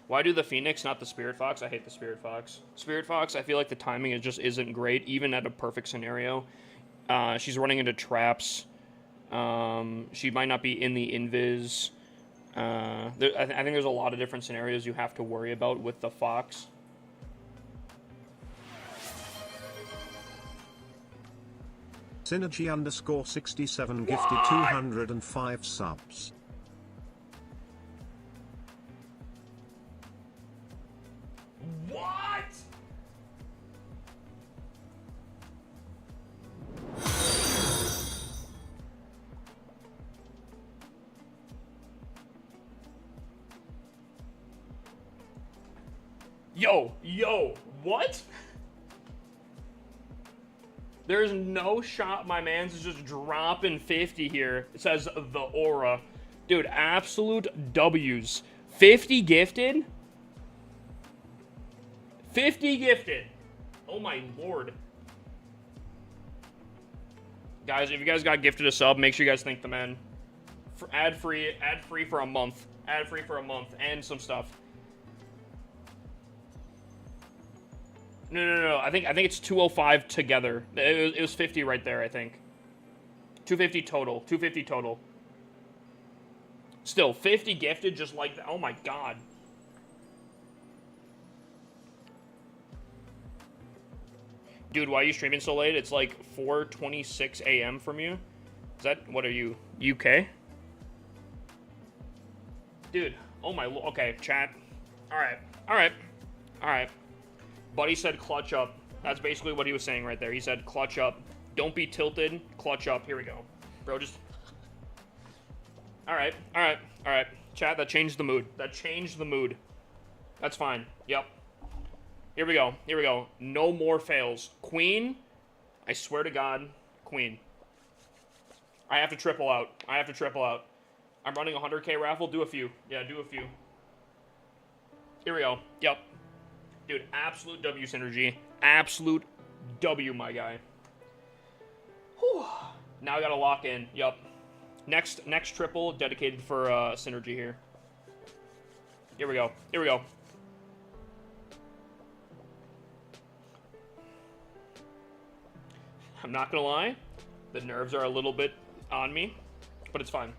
Why do the Phoenix, not the Spirit Fox? I hate the Spirit Fox. Spirit Fox, I feel like the timing just isn't great, even at a perfect scenario. She's running into traps. She might not be in the invis. I think there's a lot of different scenarios you have to worry about with the Fox. Synergy_67 gifted 205 subs. What? Yo, what? There's no shot my man's is just dropping 50 here. It says the aura. Dude, absolute W's. 50 gifted? 50 gifted. Oh my lord. Guys, if you guys got gifted a sub, make sure you guys thank the man. For ad free for a month. Ad free for a month and some stuff. No. I think it's 205 together. It was 50 right there, I think. 250 total. 250 total. Still, 50 gifted just like that. Oh my god. Dude, why are you streaming so late? It's like 4:26 a.m. from you. Is that, what are you, UK? Dude, oh my, okay, chat. Alright. Buddy said clutch up. That's basically what he was saying right there. He said clutch up. Don't be tilted, clutch up. Here we go. Bro, just... Alright. Chat, that changed the mood. That's fine. Yep. Here we go. No more fails. Queen. I swear to God. Queen. I have to triple out. I'm running a 100K raffle. Do a few. Yeah, do a few. Here we go. Yep. Dude, absolute W synergy. Absolute W, my guy. Whew. Now I gotta lock in. Yep. Next triple dedicated for synergy here. Here we go. I'm not gonna lie, the nerves are a little bit on me, but it's fine.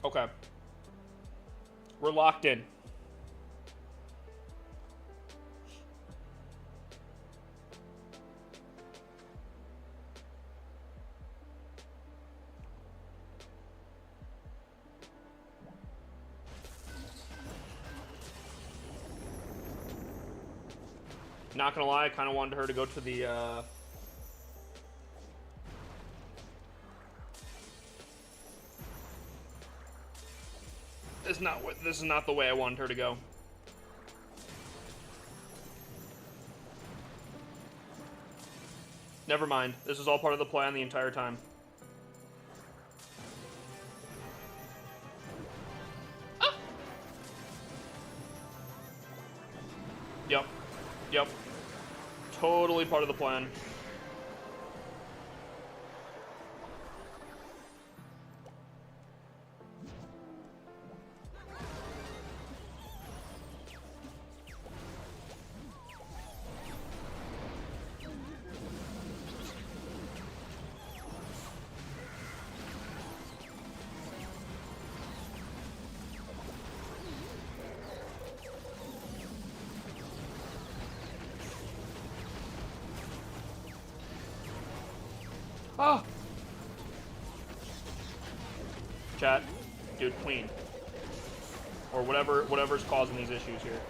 Okay. We're locked in. Not gonna lie, I kind of wanted her to go to the, This is not the way I wanted her to go. Never mind. This is all part of the plan the entire time. Ah! Yep. Totally part of the plan. Ah! Chat, dude, queen. Or whatever's causing these issues here.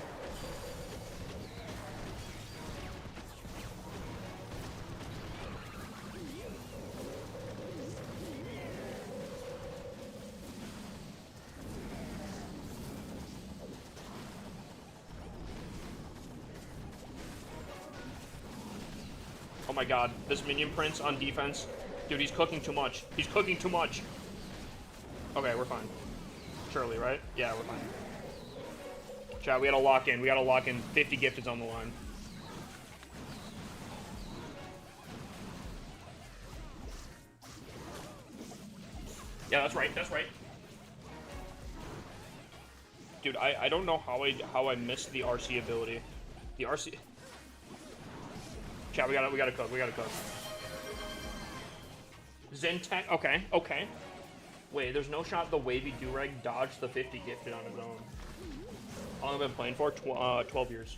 Oh my god, this minion prince on defense. Dude, he's cooking too much. Okay, we're fine. Surely, right? Yeah, we're fine. Chat, we gotta lock in. 50 gifteds on the line. Yeah, that's right. Dude, I don't know how I missed the RC ability. The RC... Chat, we gotta cook. Zintek. Okay, okay. Wait, there's no shot the Wavy Durag dodged the 50 gifted on his own. How long have I been playing for? 12 years.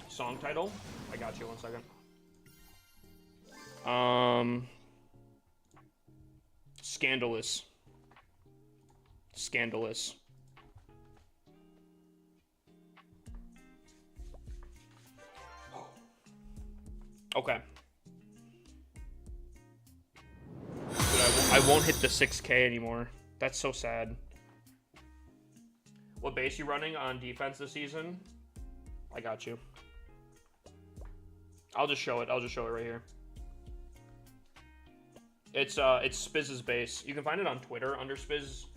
Song title? I got you, 1 second. Scandalous. Scandalous. Okay. Dude, I won't hit the 6K anymore. That's so sad. What base you running on defense this season? I got you. I'll just show it. I'll just show it right here. It's Spizz's base. You can find it on Twitter under Spizz's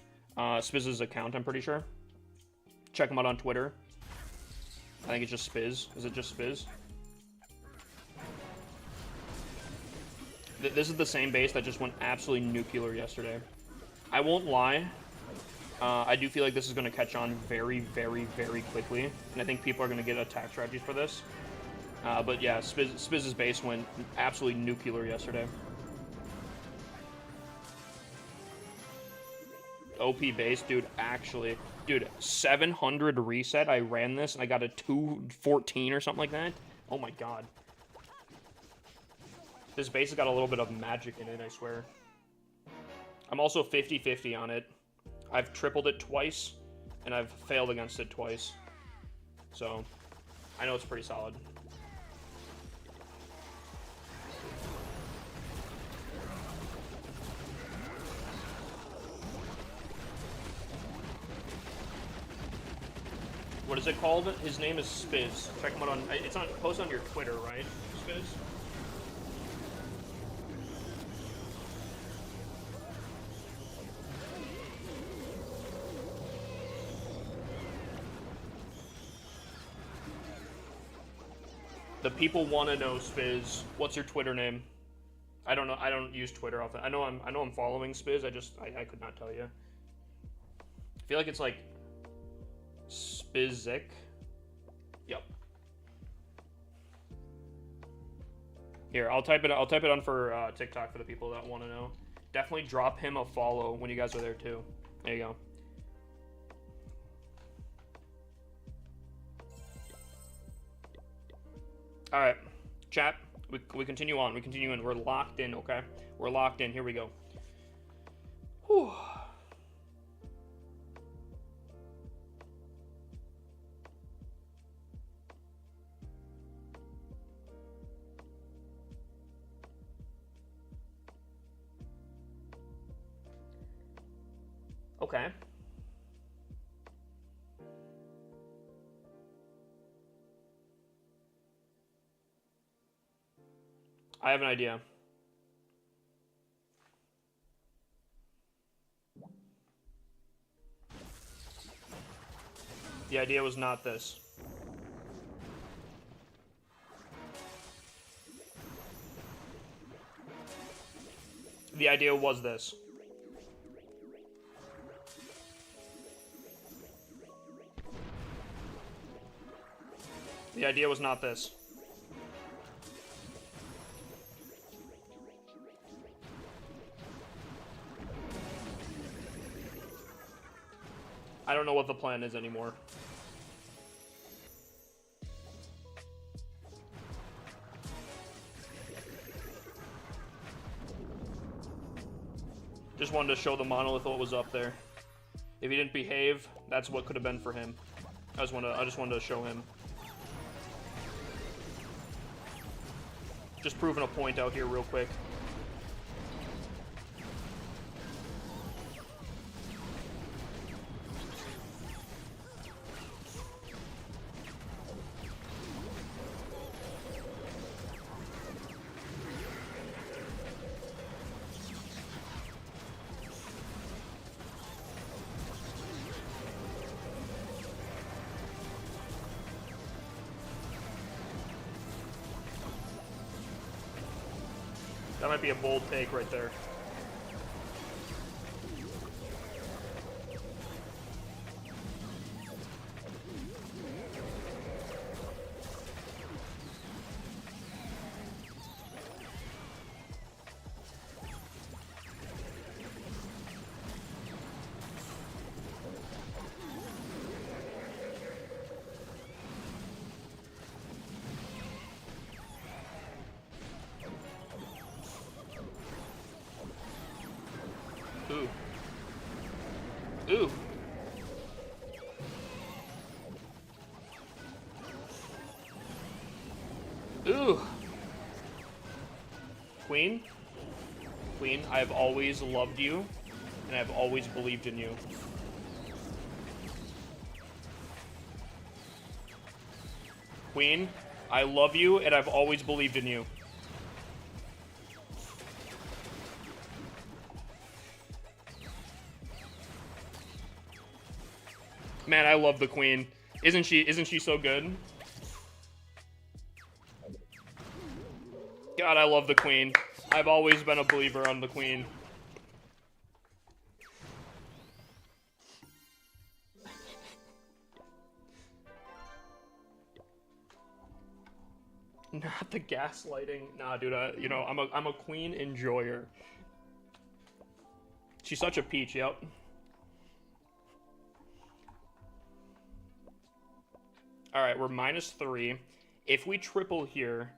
account, I'm pretty sure. Check him out on Twitter. I think it's just Spizz. Is it just Spizz? This is the same base that just went absolutely nuclear yesterday. I won't lie. I do feel like this is going to catch on very, very, very quickly. And I think people are going to get attack strategies for this. But yeah, Spizz's base went absolutely nuclear yesterday. OP base, dude, actually. Dude, 700 reset. I ran this and I got a 214 or something like that. Oh my god. This base has got a little bit of magic in it, I swear. I'm also 50-50 on it. I've tripled it twice, and I've failed against it twice. So, I know it's pretty solid. What is it called? His name is Spizz. Check him out on... It's on posted on your Twitter, right? Spizz? The people want to know, Spizz. What's your Twitter name? I don't know. I don't use Twitter often. I know I'm following Spizz. I could not tell you. I feel like it's like Spizzic. Yep. Here, I'll type it on for TikTok for the people that want to know. Definitely drop him a follow when you guys are there too. There you go. All right, chat. We continue on. We continue in. We're locked in. Okay, we're locked in. Here we go. Whew. Okay. I have an idea. The idea was not this. The idea was this. The idea was not this. I don't know what the plan is anymore. Just wanted to show the monolith what was up there. If he didn't behave, that's what could have been for him. I just wanted to show him. Just proving a point out here real quick. That might be a bold take right there. Ooh. Ooh. Ooh. Queen? Queen, I've always loved you, and I've always believed in you. Queen, I love you, and I've always believed in you. Man, I love the Queen. Isn't she so good? God, I love the Queen. I've always been a believer on the Queen. Not the gaslighting. Nah, dude, you know, I'm a Queen enjoyer. She's such a peach, yep. Alright, we're -3. If we triple here,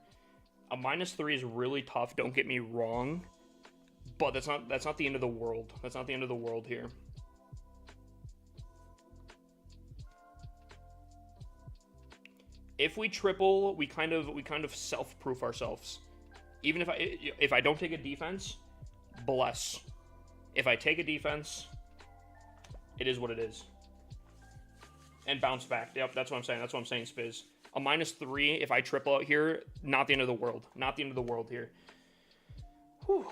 a -3 is really tough, don't get me wrong. But that's not the end of the world. That's not the end of the world here. If we triple, we kind of self-proof ourselves. Even if I don't take a defense, bless. If I take a defense, it is what it is. And bounce back. Yep, that's what I'm saying. That's what I'm saying, Spiz. A -3, if I triple out here, not the end of the world. Not the end of the world here. Whew.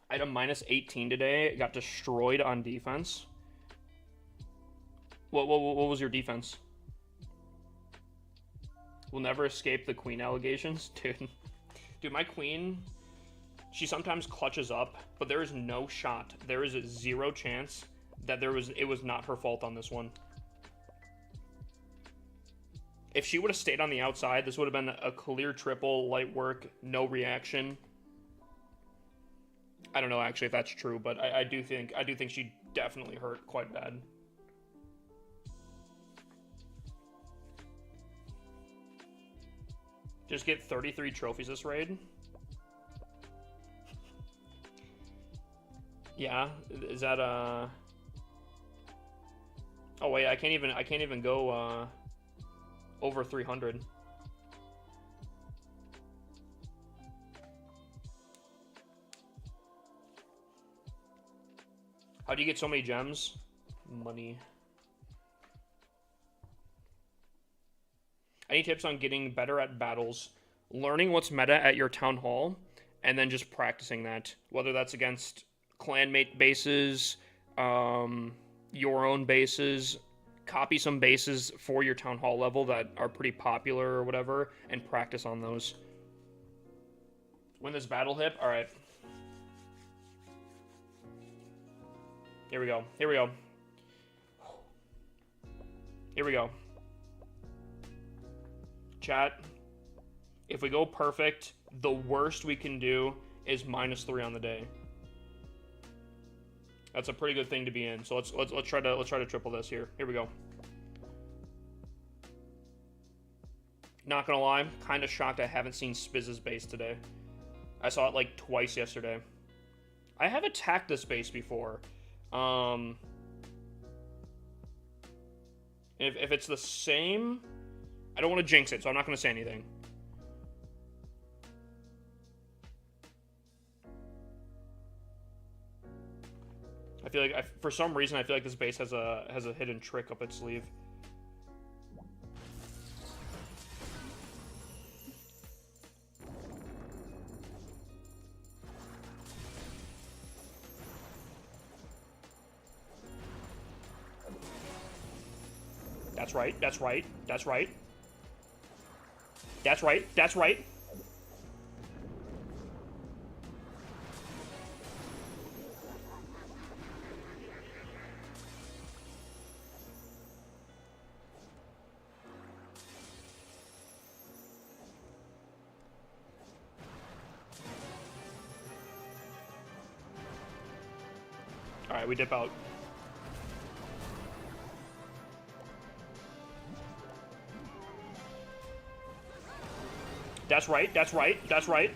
I had a -18 today. Got destroyed on defense. What was your defense? Will never escape the Queen allegations? Dude, my Queen, she sometimes clutches up, but there is no shot. There is a 0 chance that it was not her fault on this one. If she would have stayed on the outside, this would have been a clear triple, light work, no reaction. I don't know actually if that's true, but I do think she definitely hurt quite bad. Just get 33 trophies this raid. Yeah, is that oh wait, I can't even go over 300. How do you get so many gems? Money. Any tips on getting better at battles? Learning what's meta at your town hall, and then just practicing that. Whether that's against clanmate bases, your own bases, copy some bases for your town hall level that are pretty popular or whatever, and practice on those. Win this battle hip? Alright. Here we go. Here we go. Here we go. Chat. If we go perfect, the worst we can do is -3 on the day. That's a pretty good thing to be in. So let's try to triple this here. Here we go. Not gonna lie, I'm kind of shocked I haven't seen Spiz's base today. I saw it like twice yesterday. I have attacked this base before. If it's the same, I don't want to jinx it, so I'm not gonna say anything. I feel like for some reason I feel like this base has a hidden trick up its sleeve. That's right. That's right. That's right. That's right. That's right. All right, we dip out. That's right, that's right, that's right.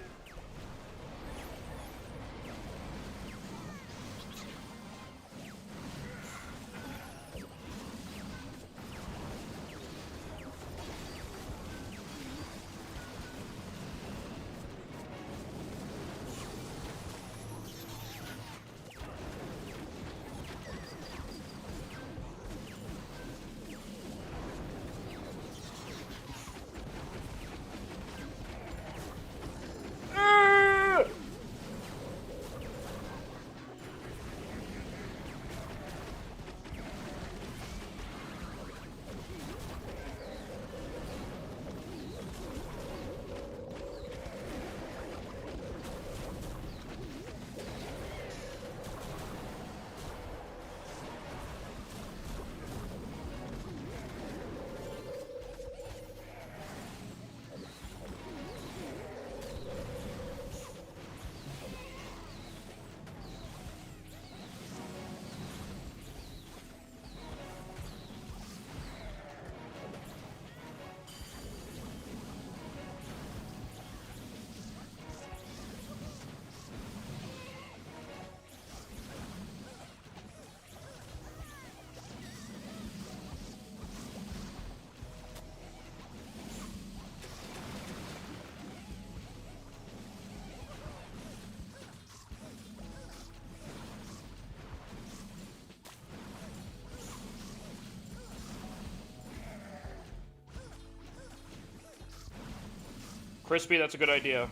Crispy, that's a good idea.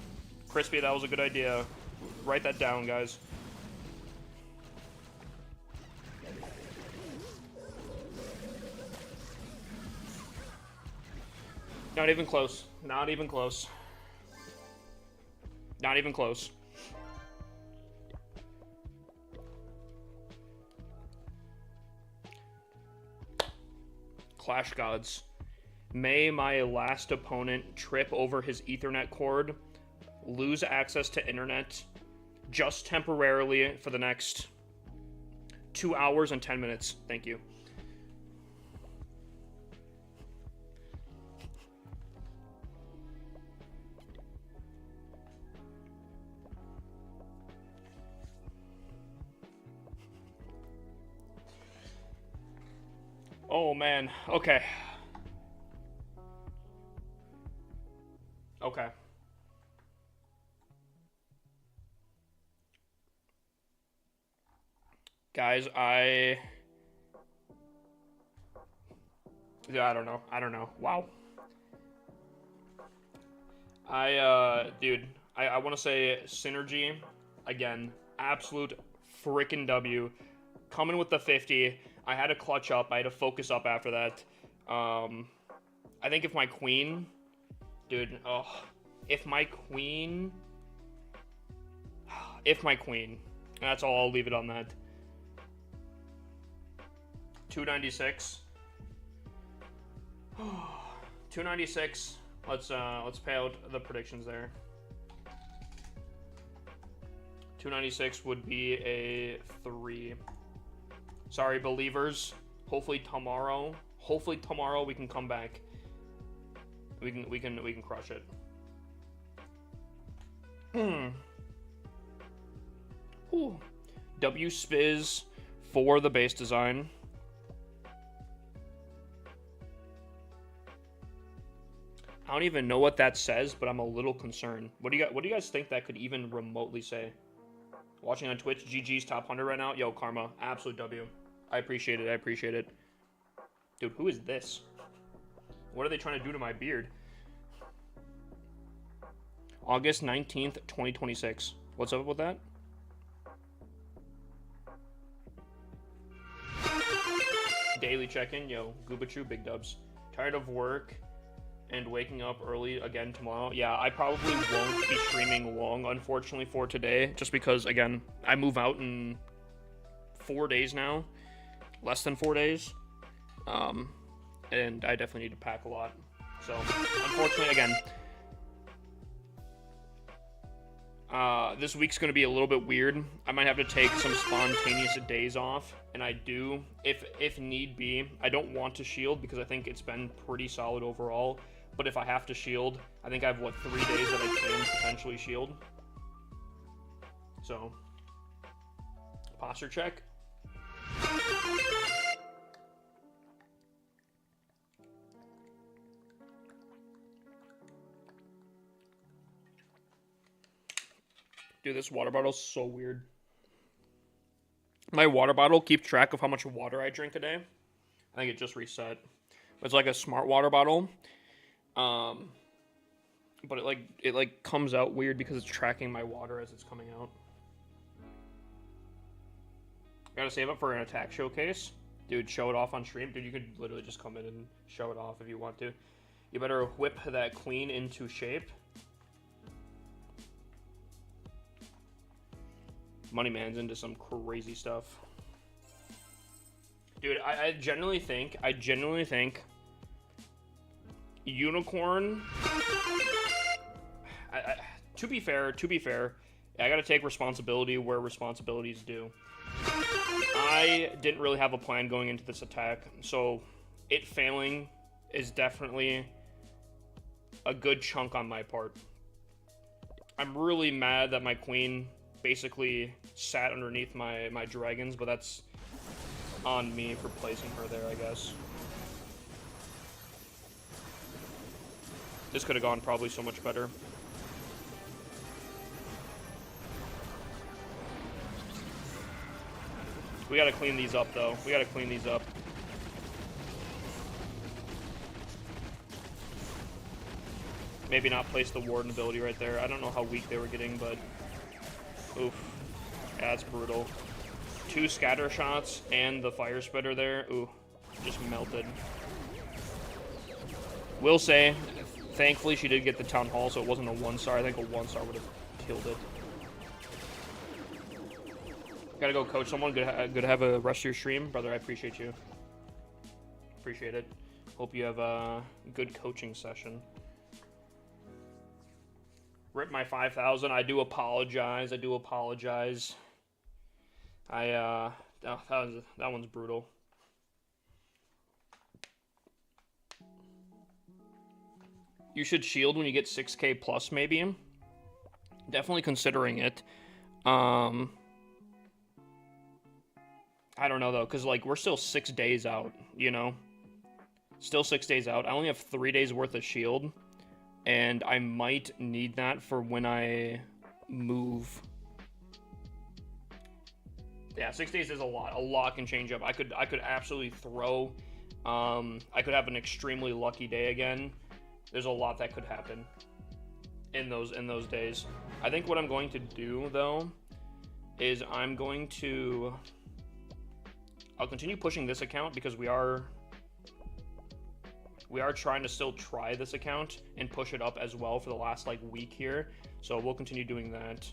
Crispy, that was a good idea. Write that down, guys. Not even close. Not even close. Not even close. Clash Gods. May my last opponent trip over his Ethernet cord, lose access to internet, just temporarily for the next 2 hours and 10 minutes. Thank you. Oh man, okay. Okay. Guys, I don't know. I don't know. Wow. Dude, I want to say Synergy, again, absolute freaking W. Coming with the 50. I had to clutch up. I had to focus up after that. I think if my queen... Dude, if my queen... That's all, I'll leave it on that. 296. 296. Let's pay out the predictions there. 296 would be a 3. Sorry, believers. Hopefully tomorrow we can come back. We can crush it. Ooh. W Spiz for the base design. I don't even know what that says, but I'm a little concerned. What do you guys think that could even remotely say? Watching on Twitch, GG's top 100 right now. Yo, Karma, absolute W. I appreciate it. I appreciate it. Dude, who is this? What are they trying to do to my beard? August 19th, 2026. What's up with that? Daily check-in. Yo, Goobachu, big dubs. Tired of work and waking up early again tomorrow. Yeah, I probably won't be streaming long, unfortunately, for today. Just because, again, I move out in 4 days now. Less than 4 days. And I definitely need to pack a lot. So, unfortunately, again... this week's going to be a little bit weird. I might have to take some spontaneous days off, and I do, if need be. I don't want to shield because I think it's been pretty solid overall, but if I have to shield, I think I have, 3 days that I can potentially shield. So, posture check. Dude, this water bottle's so weird. My water bottle keeps track of how much water I drink a day. I think it just reset. It's like a smart water bottle. But it comes out weird because it's tracking my water as it's coming out. Gotta save up for an attack showcase. Dude, show it off on stream. Dude, you could literally just come in and show it off if you want to. You better whip that queen into shape. Money Man's into some crazy stuff. Dude, I genuinely think Unicorn... To be fair, I gotta take responsibility where responsibility is due. I didn't really have a plan going into this attack, so it failing is definitely a good chunk on my part. I'm really mad that my queen basically sat underneath my dragons, but that's on me for placing her there, I guess. This could have gone probably so much better. We gotta clean these up, though. We gotta clean these up. Maybe not place the Warden ability right there. I don't know how weak they were getting, but... Oof. Yeah, that's brutal. 2 scatter shots and the fire spreader there. Ooh, just melted. Will say, thankfully she did get the Town Hall, so it wasn't a 1-star. I think a 1-star would have killed it. Gotta go coach someone. Good to have a rest of your stream. Brother, I appreciate you. Appreciate it. Hope you have a good coaching session. Rip my 5,000. I do apologize. I do apologize. Oh, that one's brutal. You should shield when you get 6K plus, maybe. Definitely considering it. I don't know, though, because, like, we're still 6 days out, you know? Still 6 days out. I only have 3 days worth of shield, and I might need that for when I move. Yeah, 6 days is a lot. A lot can change up. I could absolutely throw. I could have an extremely lucky day again. There's a lot that could happen in those days. I think what I'm going to do, though, is I'll continue pushing this account because we are trying to still try this account and push it up as well for the last like week here. So we'll continue doing that.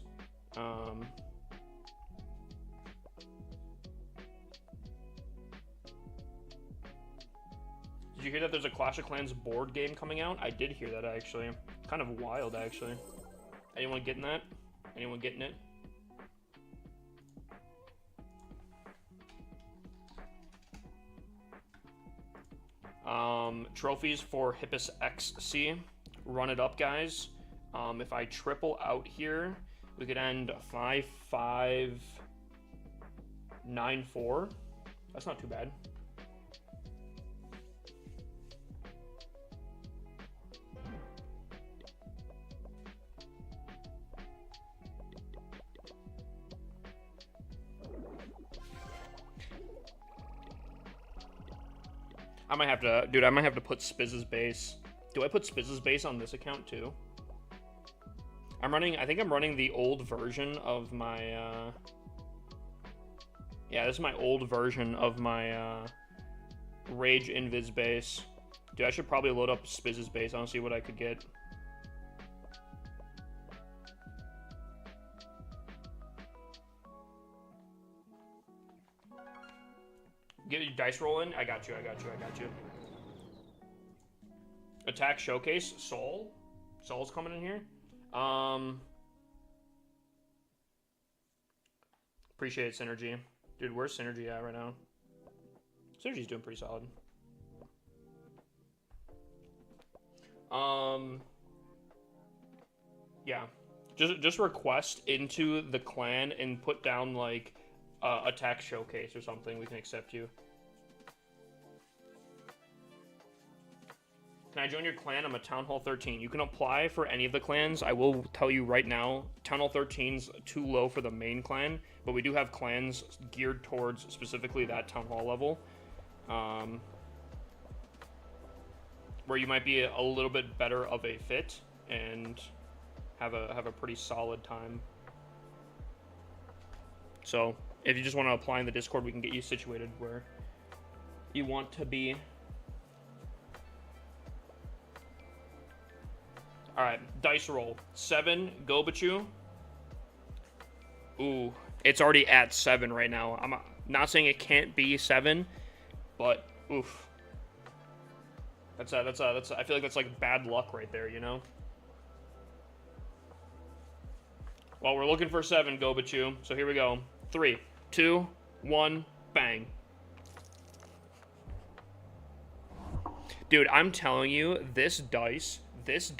Did you hear that there's a Clash of Clans board game coming out? I did hear that, actually. Kind of wild, actually. Anyone getting that? Anyone getting it? Trophies for Hippus XC. Run it up, guys. If I triple out here, we could end 5-5-9-4. That's not too bad. I might have to, dude, I might have to put Spizz's base. Do I put Spizz's base on this account too? I think I'm running the old version of my, yeah, this is my old version of my, Rage Invis base. Dude, I should probably load up Spizz's base. I don't see what I could get. Get your dice rolling. I got you. Attack Showcase. Soul. Soul's coming in here. Appreciate it, Synergy. Dude, where's Synergy at right now? Synergy's doing pretty solid. Yeah. Just request into the clan and put down, like, Attack Showcase or something. We can accept you. Can I join your clan? I'm a Town Hall 13. You can apply for any of the clans. I will tell you right now, Town Hall 13's too low for the main clan, but we do have clans geared towards specifically that Town Hall level, where you might be a little bit better of a fit and have a pretty solid time. So if you just want to apply in the Discord, we can get you situated where you want to be. Alright, dice roll. 7, Gobachu. Ooh, it's already at 7 right now. I'm not saying it can't be 7, but oof. I feel like that's like bad luck right there, you know? Well, we're looking for 7, Gobachu. So here we go. 3, 2, 1, bang. Dude, I'm telling you, this dice, it's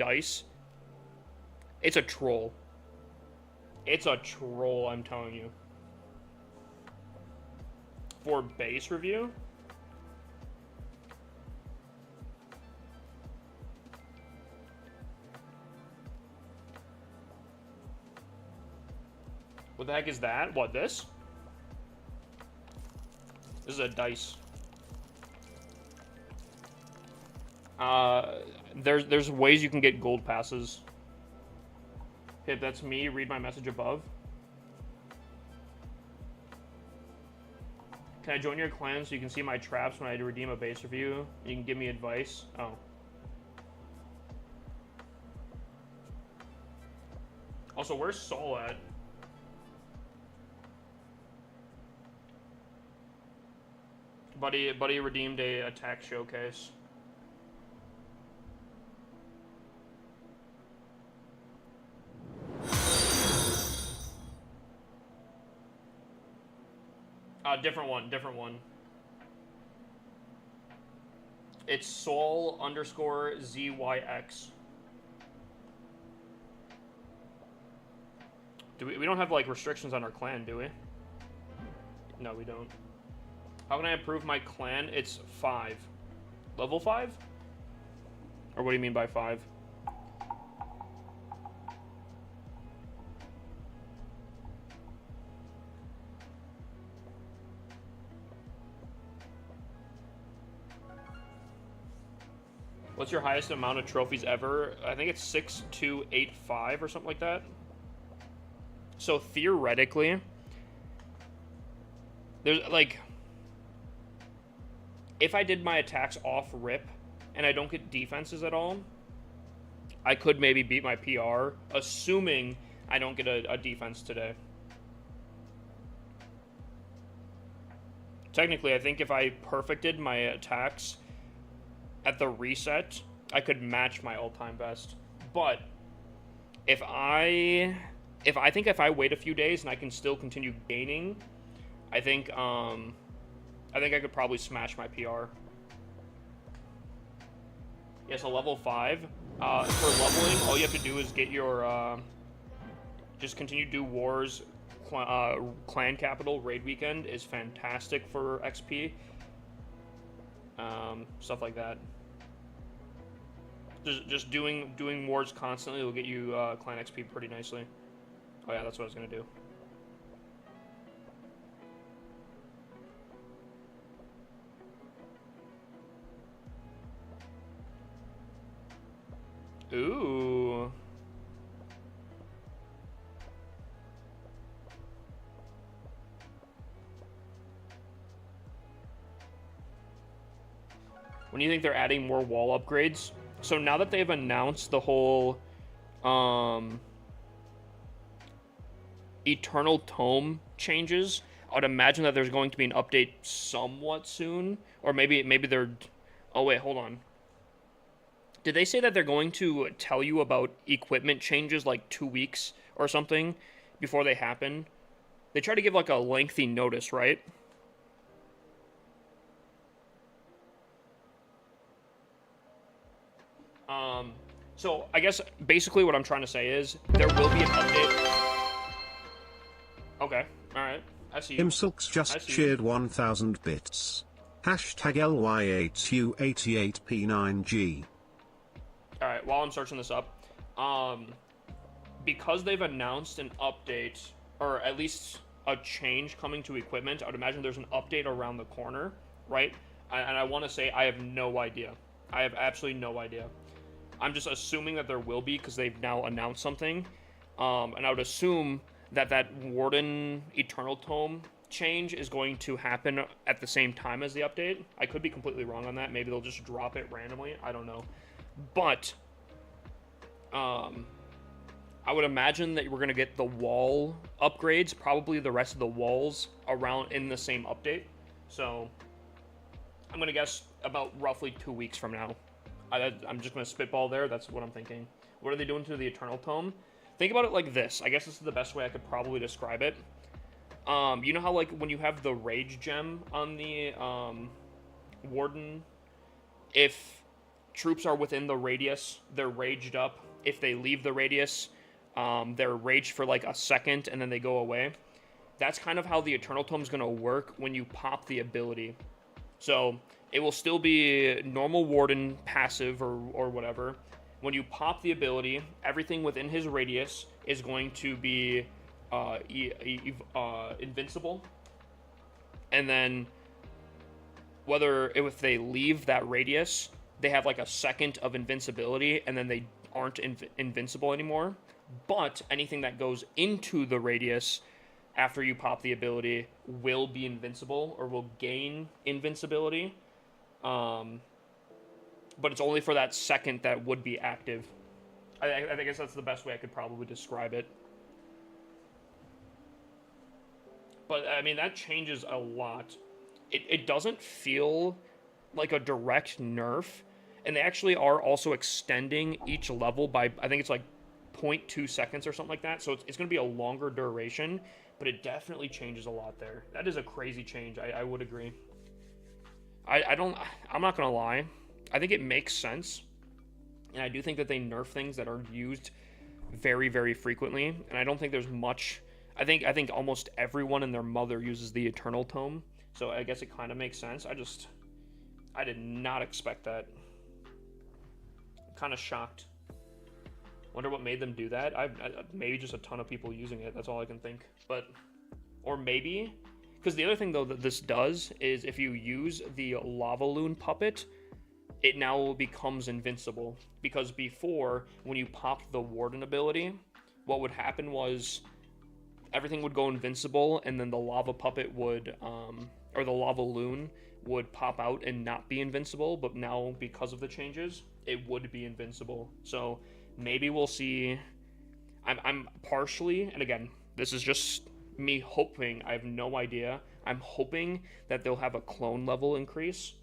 a troll. It's a troll, I'm telling you. For base review? What the heck is that? What, this? This is a dice. There's ways you can get gold passes. Hit, that's me. Read my message above. Can I join your clan so you can see my traps when I redeem a base review? And you can give me advice. Oh. Also, where's Saul at? Buddy redeemed a attack showcase. Different one. It's Saul _ ZYX. We don't have like restrictions on our clan, do we? No, we don't. How can I improve my clan? It's 5. Level 5? Or what do you mean by 5? What's your highest amount of trophies ever? I think it's 6285 or something like that. So theoretically, there's like, if I did my attacks off rip and I don't get defenses at all, I could maybe beat my PR, assuming I don't get a defense today. Technically, I think if I perfected my attacks at the reset, I could match my all-time best. But if I wait a few days and I can still continue gaining, I think I could probably smash my PR. Yeah, so level 5. For leveling, all you have to do is get your just continue to do wars. Clan capital raid weekend is fantastic for XP. Stuff like that. Just doing wars constantly will get you clan XP pretty nicely. Oh yeah, that's what I was gonna do. Ooh. When do you think they're adding more wall upgrades? So now that they've announced the whole Eternal Tome changes, I would imagine that there's going to be an update somewhat soon. Or maybe they're... Oh wait, hold on. Did they say that they're going to tell you about equipment changes like 2 weeks or something before they happen? They try to give like a lengthy notice, right? So I guess basically what I'm trying to say is there will be an update. Okay, alright. I see you. Himsilks just cheered 1,000 bits. Hashtag LY8U88P9G. Alright, while I'm searching this up, because they've announced an update, or at least a change coming to equipment, I would imagine there's an update around the corner, right? And I want to say I have no idea. I have absolutely no idea. I'm just assuming that there will be because they've now announced something. And I would assume that that Warden Eternal Tome change is going to happen at the same time as the update. I could be completely wrong on that. Maybe they'll just drop it randomly. I don't know. But I would imagine that we're going to get the wall upgrades, probably the rest of the walls around in the same update. So I'm going to guess about roughly 2 weeks from now. I'm just going to spitball there. That's what I'm thinking. What are they doing to the Eternal Tome? Think about it like this. I guess this is the best way I could probably describe it. You know how, like, when you have the Rage Gem on the Warden, if troops are within the radius, they're raged up. If they leave the radius, they're raged for, like, a second, and then they go away. That's kind of how the Eternal Tome is going to work when you pop the ability. So it will still be normal Warden passive or whatever. When you pop the ability, everything within his radius is going to be invincible. And then if they leave that radius, they have like a second of invincibility, and then they aren't invincible anymore. But anything that goes into the radius after you pop the ability will be invincible or will gain invincibility. But it's only for that second that would be active. I guess that's the best way I could probably describe it. But, I mean, that changes a lot. It doesn't feel like a direct nerf. And they actually are also extending each level by, I think it's like 0.2 seconds or something like that. So it's going to be a longer duration. But it definitely changes a lot there. That is a crazy change. I would agree. I'm not going to lie. I think it makes sense. And I do think that they nerf things that are used very, very frequently. And I don't think there's much. I think almost everyone and their mother uses the Eternal Tome. So I guess it kind of makes sense. I did not expect that. I'm kind of shocked. Wonder what made them do that. Maybe just a ton of people using it. That's all I can think. But, or maybe, because the other thing though that this does is if you use the Lavaloon puppet, it now becomes invincible. Because before, when you popped the Warden ability, what would happen was everything would go invincible, and then the lava puppet would, or the Lavaloon would pop out and not be invincible. But now, because of the changes, it would be invincible. So maybe we'll see. I'm partially, and again, this is just me hoping. I have no idea. I'm hoping that they'll have a clone level increase.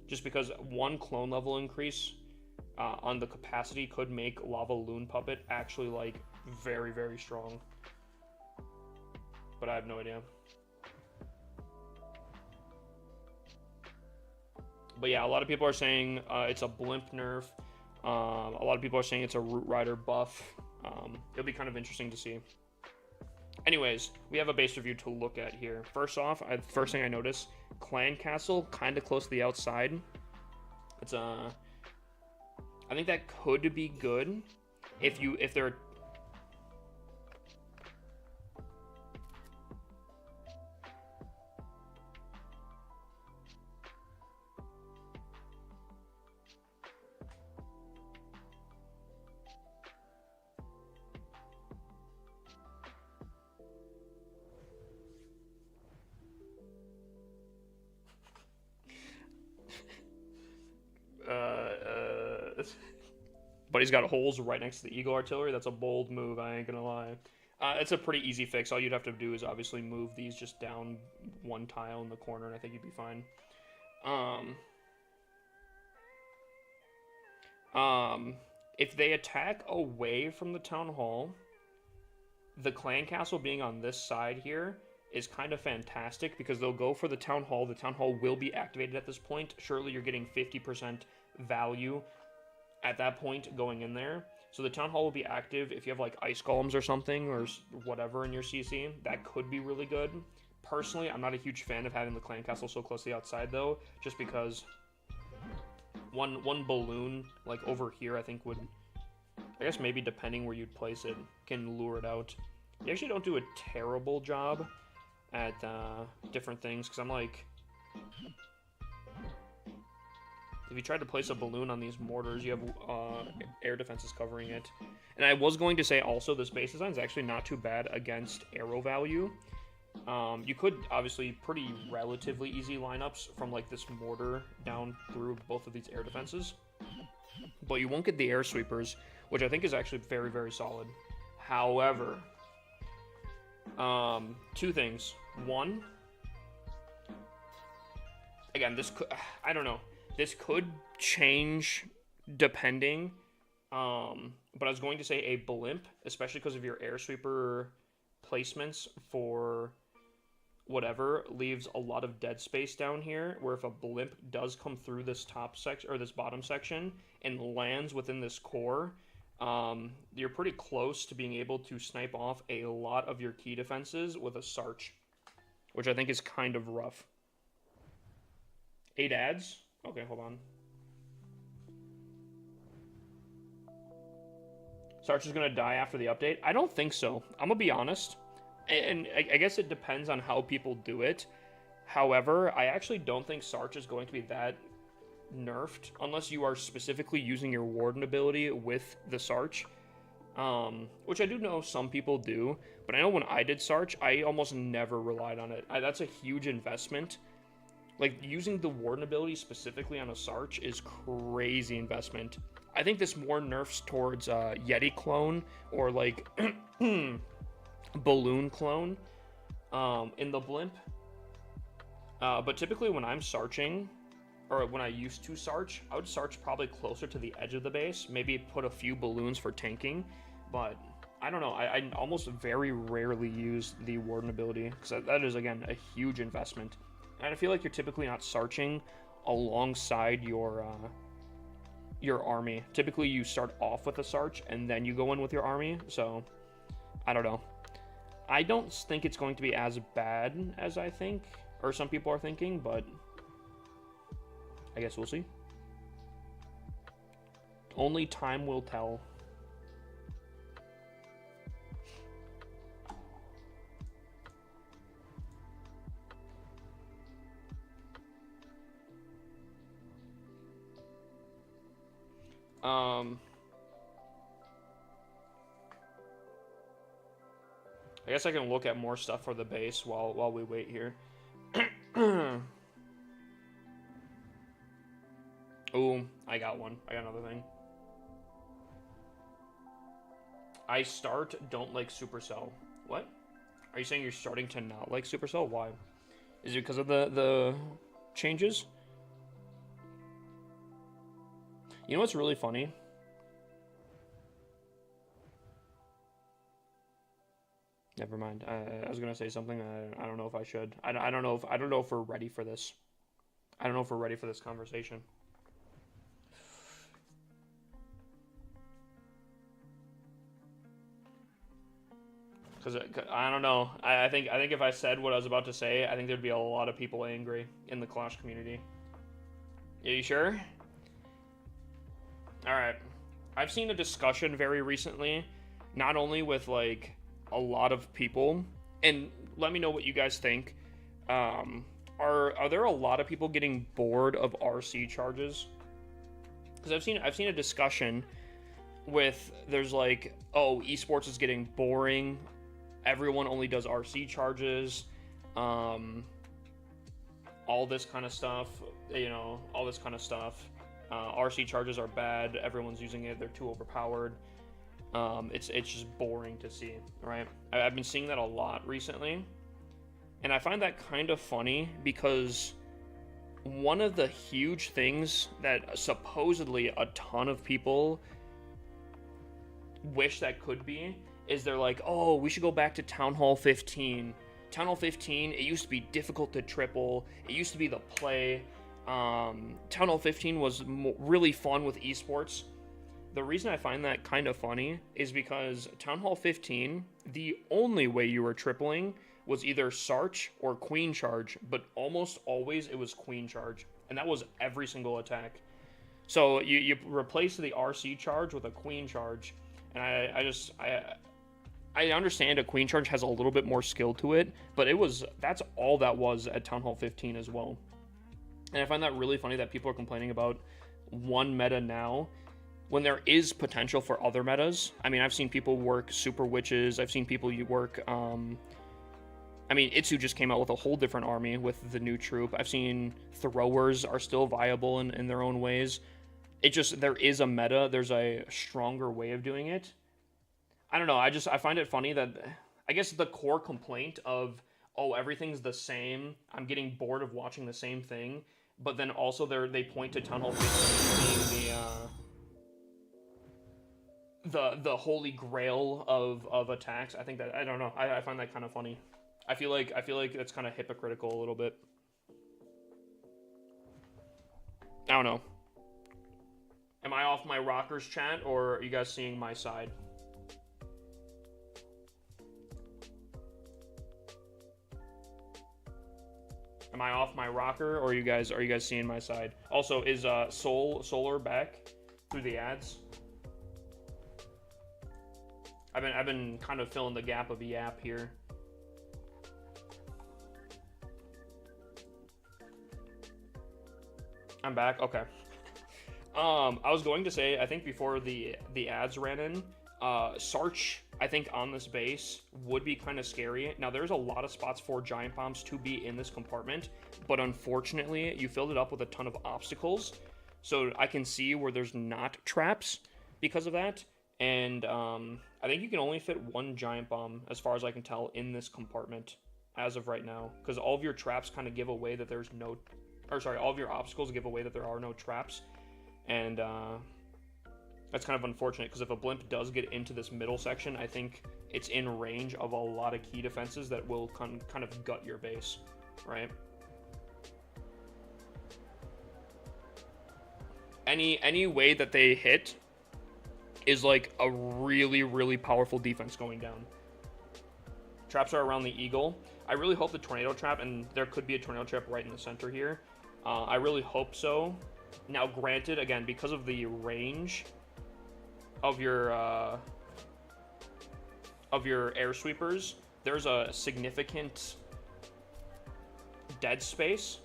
Just because one clone level increase on the capacity could make Lavaloon puppet actually like very, very strong. But I have no idea. But yeah, a lot of people are saying it's a blimp nerf. A lot of people are saying it's a Root Rider buff. It'll be kind of interesting to see. Anyways, we have a base review to look at here. First off, first thing I noticed, Clan Castle kind of close to the outside. It's I think that could be good if they're but he's got holes right next to the Eagle Artillery. That's a bold move, I ain't gonna lie. It's a pretty easy fix. All you'd have to do is obviously move these just down one tile in the corner, and I think you'd be fine. If they attack away from the Town Hall, the Clan Castle being on this side here is kind of fantastic because they'll go for the Town Hall. The Town Hall will be activated at this point. Surely you're getting 50% value at that point going in there. So the Town Hall will be active. If you have like Ice Golems or something or whatever in your CC, that could be really good. Personally, I'm not a huge fan of having the Clan Castle so close to the outside though, just because one balloon like over here I think would, I guess maybe depending where you'd place it, can lure it out. You actually don't do a terrible job at different things, because I'm like, if you try to place a balloon on these mortars, you have air defenses covering it. And I was going to say also, this base design is actually not too bad against arrow value. You could obviously pretty relatively easy lineups from like this mortar down through both of these air defenses, but you won't get the air sweepers, which I think is actually very, very solid. However, two things. One, again, this could, I don't know, this could change depending, but I was going to say a blimp, especially because of your air sweeper placements for whatever, leaves a lot of dead space down here, where if a blimp does come through this top section or this bottom section and lands within this core, you're pretty close to being able to snipe off a lot of your key defenses with a Sarch, which I think is kind of rough. 8 ads? Okay, hold on. Sarch is going to die after the update? I don't think so. I'm going to be honest. And I guess it depends on how people do it. However, I actually don't think Sarch is going to be that nerfed unless you are specifically using your Warden ability with the Sarch. Which I do know some people do, but I know when I did Sarch, I almost never relied on it. That's a huge investment. Like, using the Warden ability specifically on a Sarch is crazy investment. I think this more nerfs towards Yeti clone or like balloon clone in the blimp. But typically when I'm Sarching, or when I used to Sarch, I would Sarch probably closer to the edge of the base, maybe put a few balloons for tanking, but I don't know, I almost very rarely use the Warden ability, because that is, again, a huge investment. And I feel like you're typically not Sarching alongside your army. Typically you start off with a Sarch, and then you go in with your army, so I don't know. I don't think it's going to be as bad as I think, or some people are thinking, but I guess we'll see. Only time will tell. I guess I can look at more stuff for the base while we wait here. Ooh, I got one. I got another thing. I don't like Supercell. What? Are you saying you're starting to not like Supercell? Why? Is it because of the changes? You know what's really funny? Never mind. I was gonna say something. I don't know if I should. I don't know if we're ready for this. I don't know if we're ready for this conversation. Because I don't know. I think if I said what I was about to say, I think there'd be a lot of people angry in the Clash community. Are you sure? All right. I've seen a discussion very recently, not only with like a lot of people, and let me know what you guys think. Are there a lot of people getting bored of RC charges? Because I've seen a discussion with there's like, oh, esports is getting boring. Everyone only does RC charges. All this kind of stuff. You know, all this kind of stuff. RC charges are bad. Everyone's using it. They're too overpowered. It's just boring to see, right? I've been seeing that a lot recently, and I find that kind of funny because one of the huge things that supposedly a ton of people wish that could be is they're like, oh, we should go back to Town Hall 15. Town Hall 15, it used to be difficult to triple. It used to be the play. Town Hall 15 was really fun with esports. The reason I find that kind of funny is because Town Hall 15, the only way you were tripling was either Sarch or Queen Charge, but almost always it was Queen Charge, and that was every single attack. So you replace the RC Charge with a Queen Charge, and I understand a Queen Charge has a little bit more skill to it, but that's all that was at Town Hall 15 as well. And I find that really funny that people are complaining about one meta now when there is potential for other metas. I mean, I've seen people work Super Witches. I've seen people work, I mean, Itsu just came out with a whole different army with the new troop. I've seen throwers are still viable in their own ways. There is a meta. There's a stronger way of doing it. I don't know. I find it funny that, I guess the core complaint of, oh, everything's the same. I'm getting bored of watching the same thing. But then also they point to Town Hall 15 being the holy grail of attacks. I think that, I don't know. I find that kind of funny. I feel like that's kind of hypocritical a little bit. I don't know. Am I off my rockers chat, or are you guys seeing my side? Am I off my rocker, or are you guys seeing my side? Also, is Solar back through the ads? I've been kind of filling the gap of Yap here. I'm back. Okay. I was going to say, I think before the ads ran in, Sarch, I think on this base would be kind of scary. Now, there's a lot of spots for giant bombs to be in this compartment, but unfortunately, you filled it up with a ton of obstacles. So I can see where there's not traps because of that. And I think you can only fit one giant bomb, as far as I can tell, in this compartment as of right now. Because all of your traps kind of give away that there's no... Or sorry, all of your obstacles give away that there are no traps. And that's kind of unfortunate, because if a blimp does get into this middle section, I think it's in range of a lot of key defenses that will kind of gut your base, right? Any way that they hit is like a really, really powerful defense going down. Traps are around the eagle. I really hope the tornado trap, and there could be a tornado trap right in the center here. I really hope so. Now, granted, again, because of the range of your air sweepers, there's a significant dead space.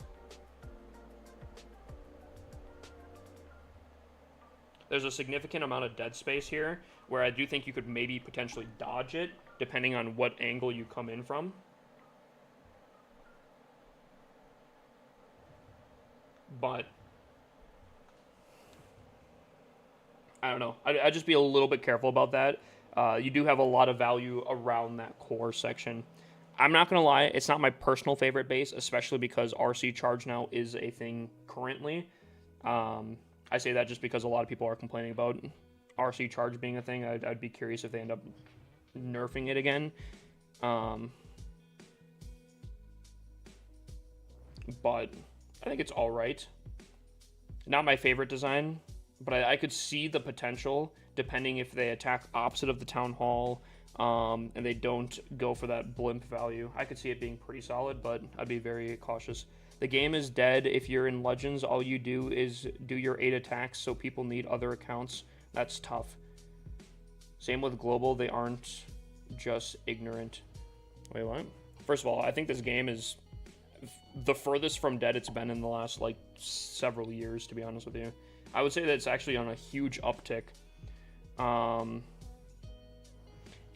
There's a significant amount of dead space here, where I do think you could maybe potentially dodge it, depending on what angle you come in from. But I don't know. I'd just be a little bit careful about that. You do have a lot of value around that core section. I'm not going to lie, it's not my personal favorite base, especially because RC Charge now is a thing currently. I say that just because a lot of people are complaining about RC Charge being a thing. I'd be curious if they end up nerfing it again. But I think it's alright. Not my favorite design, but I could see the potential, depending if they attack opposite of the Town Hall, and they don't go for that blimp value. I could see it being pretty solid, but I'd be very cautious. The game is dead. If you're in Legends, all you do is do your 8 attacks, so people need other accounts. That's tough. Same with Global. They aren't just ignorant. Wait, what? First of all, I think this game is the furthest from dead it's been in the last, like, several years, to be honest with you. I would say that it's actually on a huge uptick.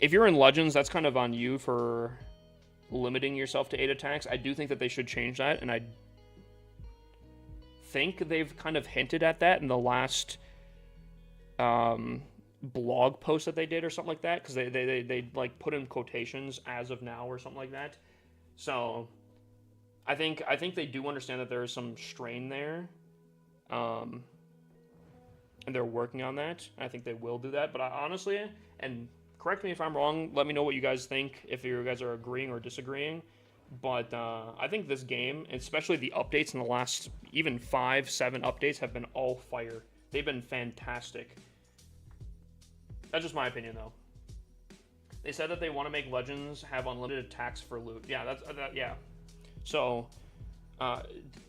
If you're in Legends, that's kind of on you for limiting yourself to 8 attacks. I do think that they should change that, and I think they've kind of hinted at that in the last blog post that they did or something like that, because they like put in quotations as of now or something like that. So I think they do understand that there is some strain there, and they're working on that. I think they will do that, but honestly, and correct me if I'm wrong, let me know what you guys think, if you guys are agreeing or disagreeing. But I think this game, especially the updates in the last even 5-7 updates, have been all fire. They've been fantastic. That's just my opinion, though. They said that they want to make Legends have unlimited attacks for loot. Yeah, yeah. So,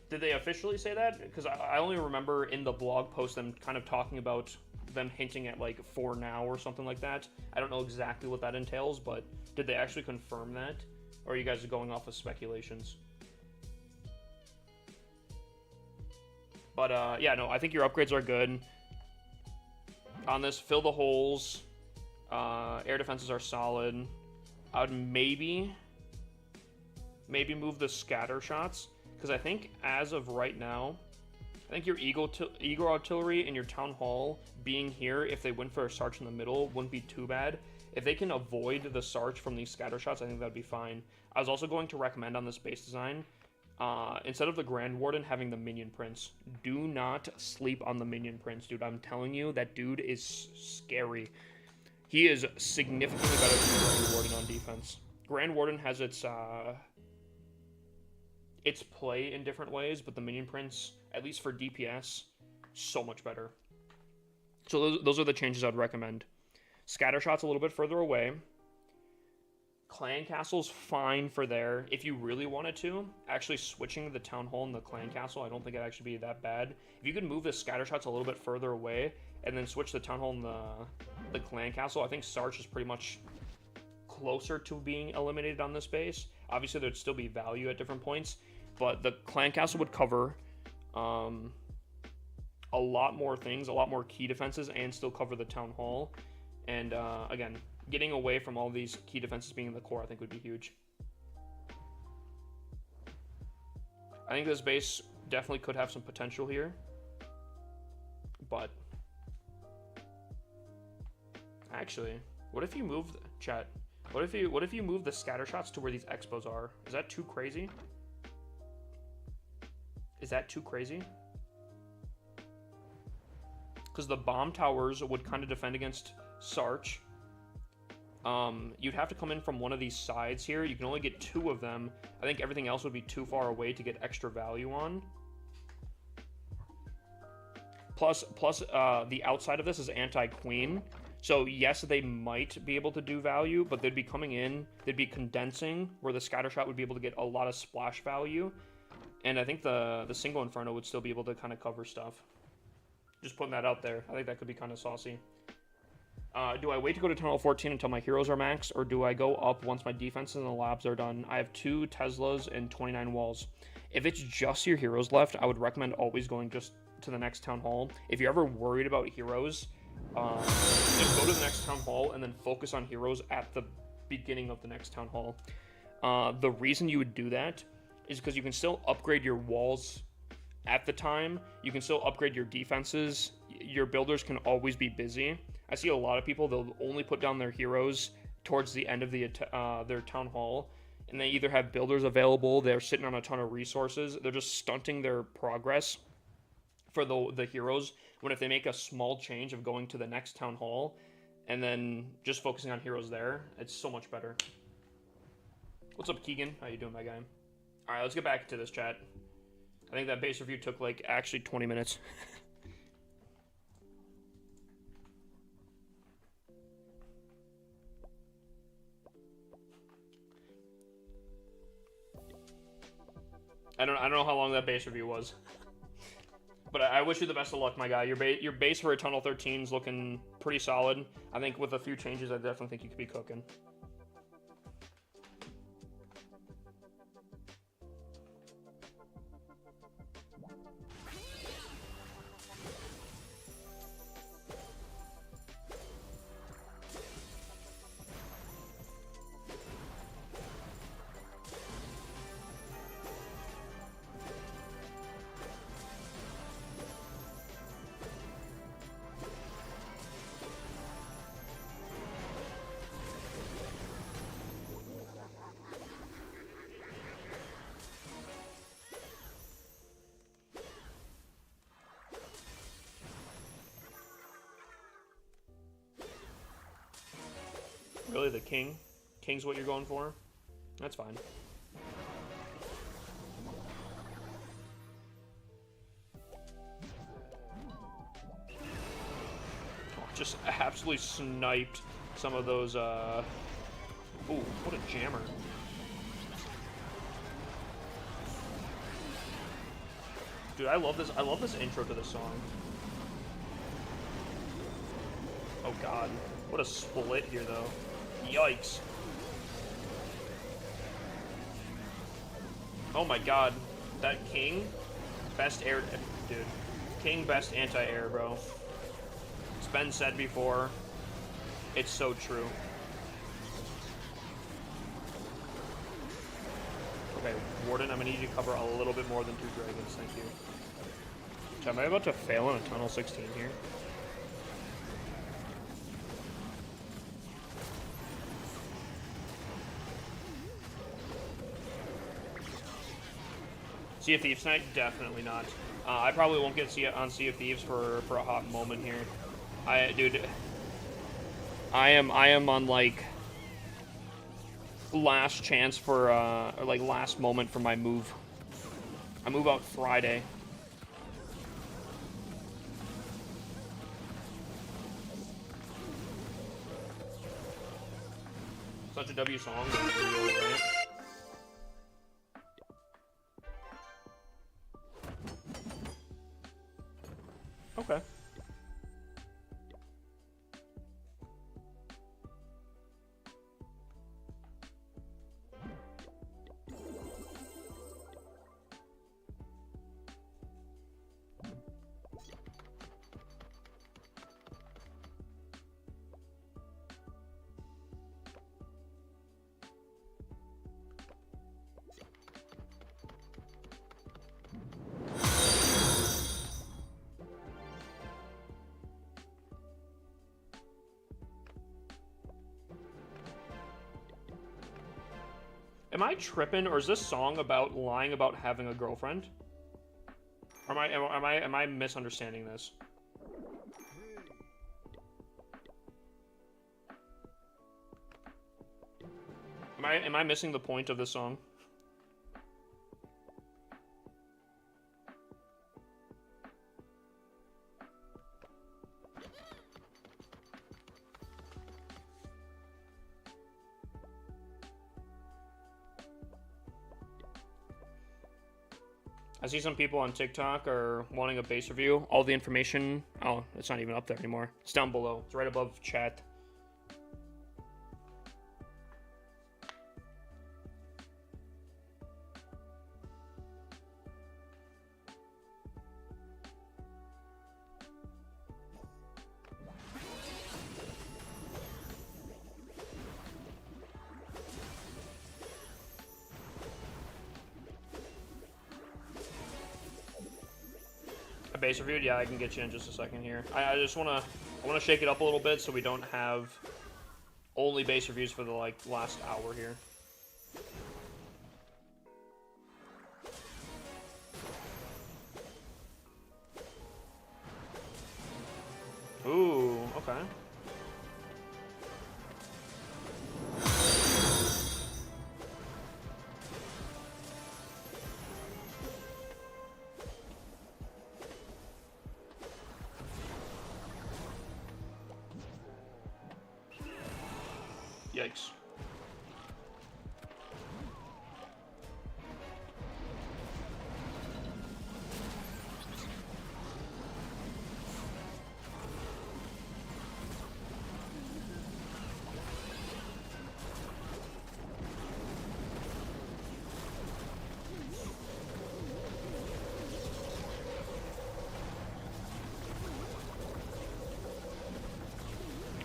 did they officially say that? Because I only remember in the blog post them kind of talking about them hinting at like for now or something like that. I don't know exactly what that entails, but did they actually confirm that? Or are you guys going off of speculations? But yeah, no, I think your upgrades are good. On this, fill the holes. Air defenses are solid. I would maybe move the scatter shots, because I think as of right now, I think your Eagle Artillery and your Town Hall being here, if they went for a Sarch in the middle, wouldn't be too bad. If they can avoid the Sarch from these scatter shots, I think that'd be fine. I was also going to recommend on this base design, instead of the Grand Warden having the Minion Prince, do not sleep on the Minion Prince, dude. I'm telling you, that dude is scary. He is significantly better than the Grand Warden on defense. Grand Warden has its play in different ways, but the Minion Prince, at least for DPS, so much better. So those are the changes I'd recommend. Scatter shots a little bit further away. Clan Castle's fine for there. If you really wanted to, actually switching the Town Hall and the Clan Castle, I don't think it'd actually be that bad. If you could move the scatter shots a little bit further away, and then switch the Town Hall and the Clan Castle, I think Sarch is pretty much closer to being eliminated on this base. Obviously, there'd still be value at different points, but the Clan Castle would cover. a lot more things, a lot more key defenses, and still cover the town hall. And again, getting away from all these key defenses being in the core, I think would be huge. I think this base definitely could have some potential here, but actually, what if you move chat? What if you move the scatter shots to where these expos are? Is that too crazy? Is that too crazy? Because the bomb towers would kind of defend against Sarch. You'd have to come in from one of these sides here. You can only get 2 of them. I think everything else would be too far away to get extra value on. Plus, the outside of this is anti-queen. So yes, they might be able to do value, but they'd be coming in, they'd be condensing, where the scatter shot would be able to get a lot of splash value. And I think the single Inferno would still be able to kind of cover stuff. Just putting that out there. I think that could be kind of saucy. Do I wait to go to Tunnel 14 until my heroes are maxed, or do I go up once my defenses and the labs are done? I have 2 Teslas and 29 walls. If it's just your heroes left, I would recommend always going just to the next town hall. If you're ever worried about heroes, just go to the next town hall and then focus on heroes at the beginning of the next town hall. The reason you would do that is because you can still upgrade your walls at the time. You can still upgrade your defenses. Your builders can always be busy. I see a lot of people, they'll only put down their heroes towards the end of their town hall, and they either have builders available, they're sitting on a ton of resources, they're just stunting their progress for the heroes, when if they make a small change of going to the next town hall and then just focusing on heroes there, it's so much better. What's up, Keegan? How you doing, my guy? All right, let's get back to this, chat. I think that base review took like actually 20 minutes. I don't know how long that base review was. But I wish you the best of luck, my guy. Your base for a Tunnel 13 is looking pretty solid. I think with a few changes, I definitely think you could be cooking. Really, the king? King's what you're going for? That's fine. Oh, just absolutely sniped some of those, Ooh, what a jammer. Dude, I love this intro to this song. Oh god. What a split here, though. Yikes. Oh my god. That King, best air... Dude. King, best anti-air, bro. It's been said before. It's so true. Okay, Warden, I'm gonna need you to cover a little bit more than 2 dragons, thank you. So am I about to fail in a Tunnel 16 here? Sea of Thieves tonight? Definitely not. I probably won't get on Sea of Thieves for a hot moment here. Dude, I am on like last chance for or like last moment for my move. I move out Friday. Such a W song, right? Okay. Am I tripping, or is this song about lying about having a girlfriend? Or am I misunderstanding this? Am I missing the point of this song? I see some people on TikTok are wanting a base review. All the information... Oh, it's not even up there anymore. It's down below. It's right above chat. Base reviewed? Yeah, I can get you in just a second here. I just wanna shake it up a little bit so we don't have only base reviews for the like last hour here. Ooh, okay. Yikes.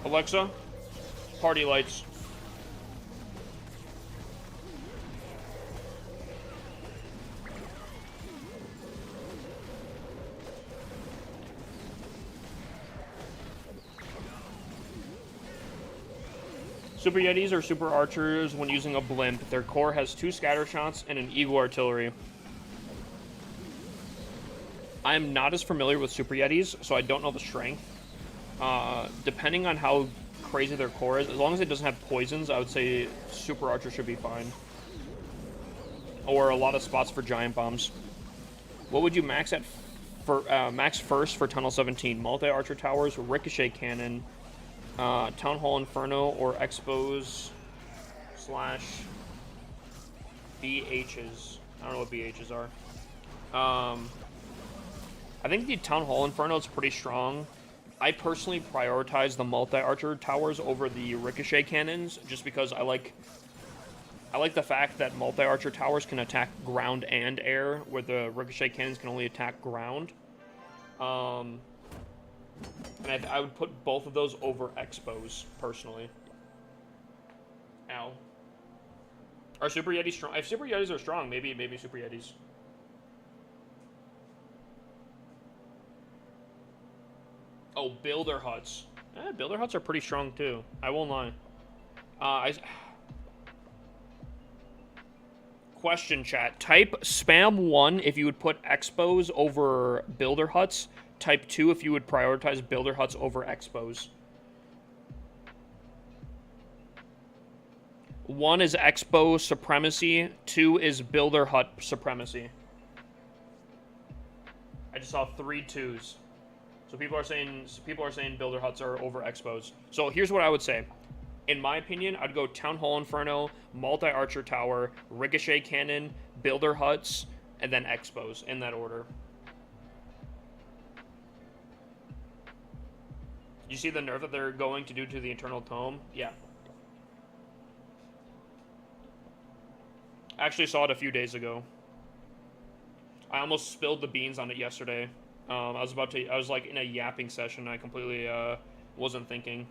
Alexa, party lights. Super Yetis are super archers when using a blimp. Their core has 2 scatter shots and an eagle artillery. I am not as familiar with Super Yetis, so I don't know the strength. Depending on how crazy their core is, as long as it doesn't have poisons, I would say Super Archer should be fine. Or a lot of spots for giant bombs. What would you max at for max first for Tunnel 17? Multi-archer towers, ricochet cannon, Town Hall Inferno, or Expos / BHs. I don't know what BHs are. I think the Town Hall Inferno is pretty strong. I personally prioritize the multi-archer towers over the ricochet cannons, just because I like the fact that multi-archer towers can attack ground and air, where the ricochet cannons can only attack ground. And I would put both of those over Expos, personally. Ow. Are Super Yetis strong? If Super Yetis are strong, maybe Super Yetis. Oh, Builder Huts. Builder Huts are pretty strong, too. I won't lie. Question, chat. Type spam 1 if you would put Expos over Builder Huts. Type 2 if you would prioritize Builder Huts over Expos. 1 is Expo Supremacy. 2 is Builder Hut Supremacy. I just saw 3 2s. So people are saying Builder Huts are over Expos. So here's what I would say. In my opinion, I'd go Town Hall Inferno, Multi-Archer Tower, Ricochet Cannon, Builder Huts, and then Expos, in that order. You see the nerf that they're going to do to the Eternal Tome? Yeah. I actually saw it a few days ago. I almost spilled the beans on it yesterday. I was like in a yapping session, and I completely wasn't thinking.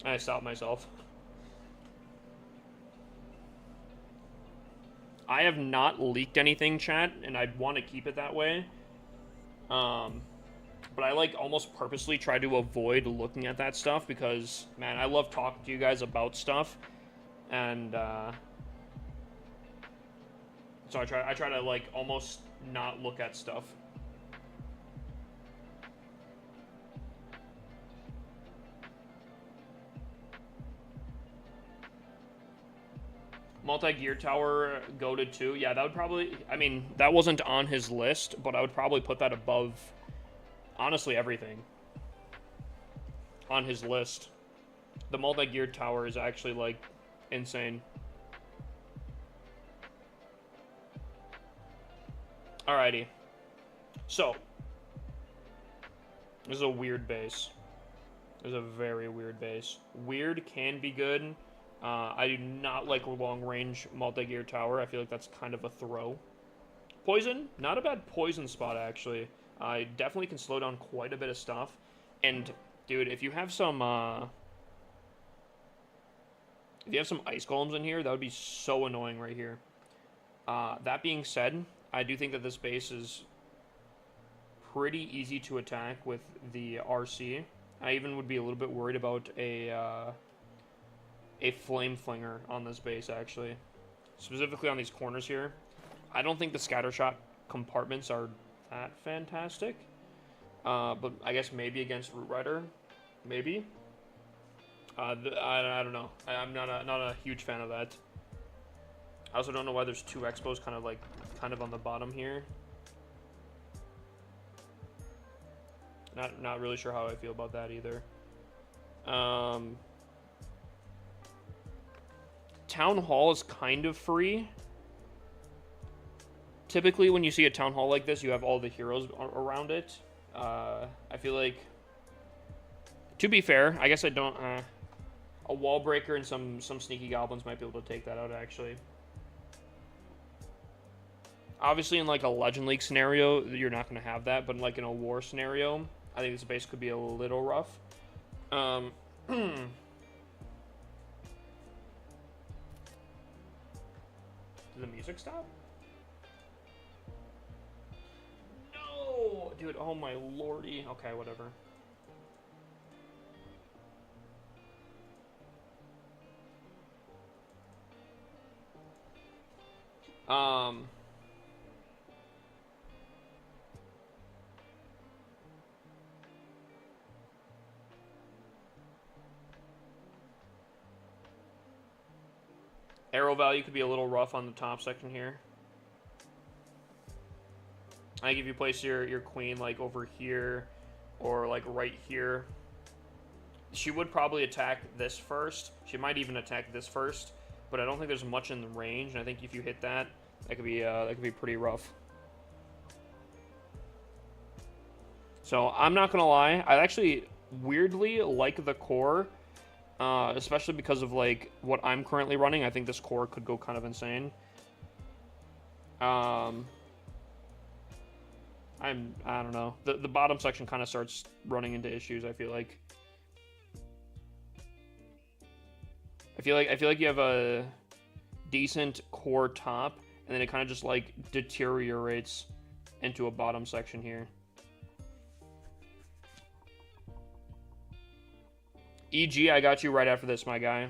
And I stopped myself. I have not leaked anything, chat, and I want to keep it that way. But I like almost purposely try to avoid looking at that stuff because, man, I love talking to you guys about stuff. And So I try to like almost not look at stuff. Multi-gear tower goated too. Yeah, that would probably, I mean, that wasn't on his list, but I would probably put that above, honestly, everything on his list. The multi-gear tower is actually, like, insane. Alrighty. So, this is a weird base. This is a very weird base. Weird can be good. I do not like long-range multi-gear tower. I feel like that's kind of a throw. Poison, not a bad poison spot, actually. I definitely can slow down quite a bit of stuff. And, dude, if you have some ice golems in here, that would be so annoying right here. That being said, I do think that this base is pretty easy to attack with the RC. I even would be a little bit worried about a flame flinger on this base, actually. Specifically on these corners here. I don't think the scattershot compartments are that fantastic. But I guess maybe against Root Rider. Maybe. I don't know. I'm not a huge fan of that. I also don't know why there's two expos kind of on the bottom here. Not really sure how I feel about that either. Town Hall is kind of free. Typically, when you see a Town Hall like this, you have all the heroes around it. I feel like, to be fair, I guess I don't. A wall breaker and some sneaky goblins might be able to take that out, actually. Obviously, in like a Legend League scenario, you're not going to have that, but like in a war scenario, I think this base could be a little rough. Did the music stop? No! Dude, oh my lordy. Okay, whatever. Arrow value could be a little rough on the top section here. I think if you place your queen like over here or like right here, she would probably attack this first. She might even attack this first, but I don't think there's much in the range. And I think if you hit that, that could be pretty rough. So I'm not gonna lie, I actually weirdly like the core. Especially because of like what I'm currently running. I think this core could go kind of insane. I don't know. The bottom section kind of starts running into issues, I feel like. I feel like you have a decent core top, and then it kind of just like deteriorates into a bottom section here. EG, I got you right after this, my guy.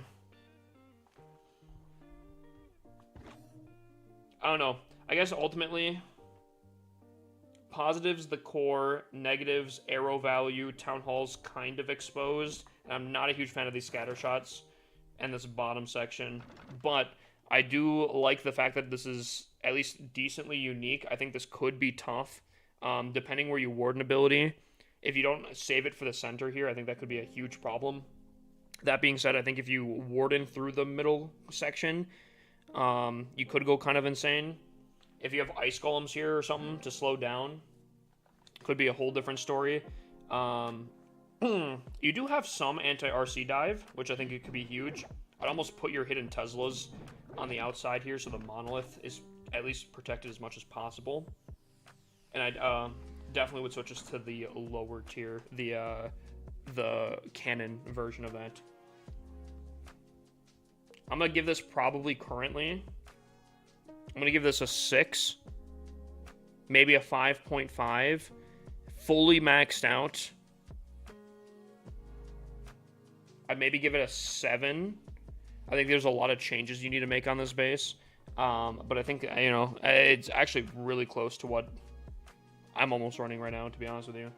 I don't know. I guess ultimately, positives, the core, negatives, arrow value, Town Hall's kind of exposed. And I'm not a huge fan of these scatter shots and this bottom section. But I do like the fact that this is at least decently unique. I think this could be tough, depending where you ward an ability. If you don't save it for the center here, I think that could be a huge problem. That being said, I think if you warden through the middle section, you could go kind of insane. If you have ice golems here or something to slow down, could be a whole different story. You do have some anti-RC dive, which I think it could be huge. I'd almost put your hidden Teslas on the outside here so the monolith is at least protected as much as possible. And I'd definitely would switch us to the lower tier, the cannon version of that. I'm going to give this probably currently, I'm going to give this a 6, maybe a 5.5, fully maxed out. I'd maybe give it a 7. I think there's a lot of changes you need to make on this base. But I think, you know, it's actually really close to what I'm almost running right now, to be honest with you.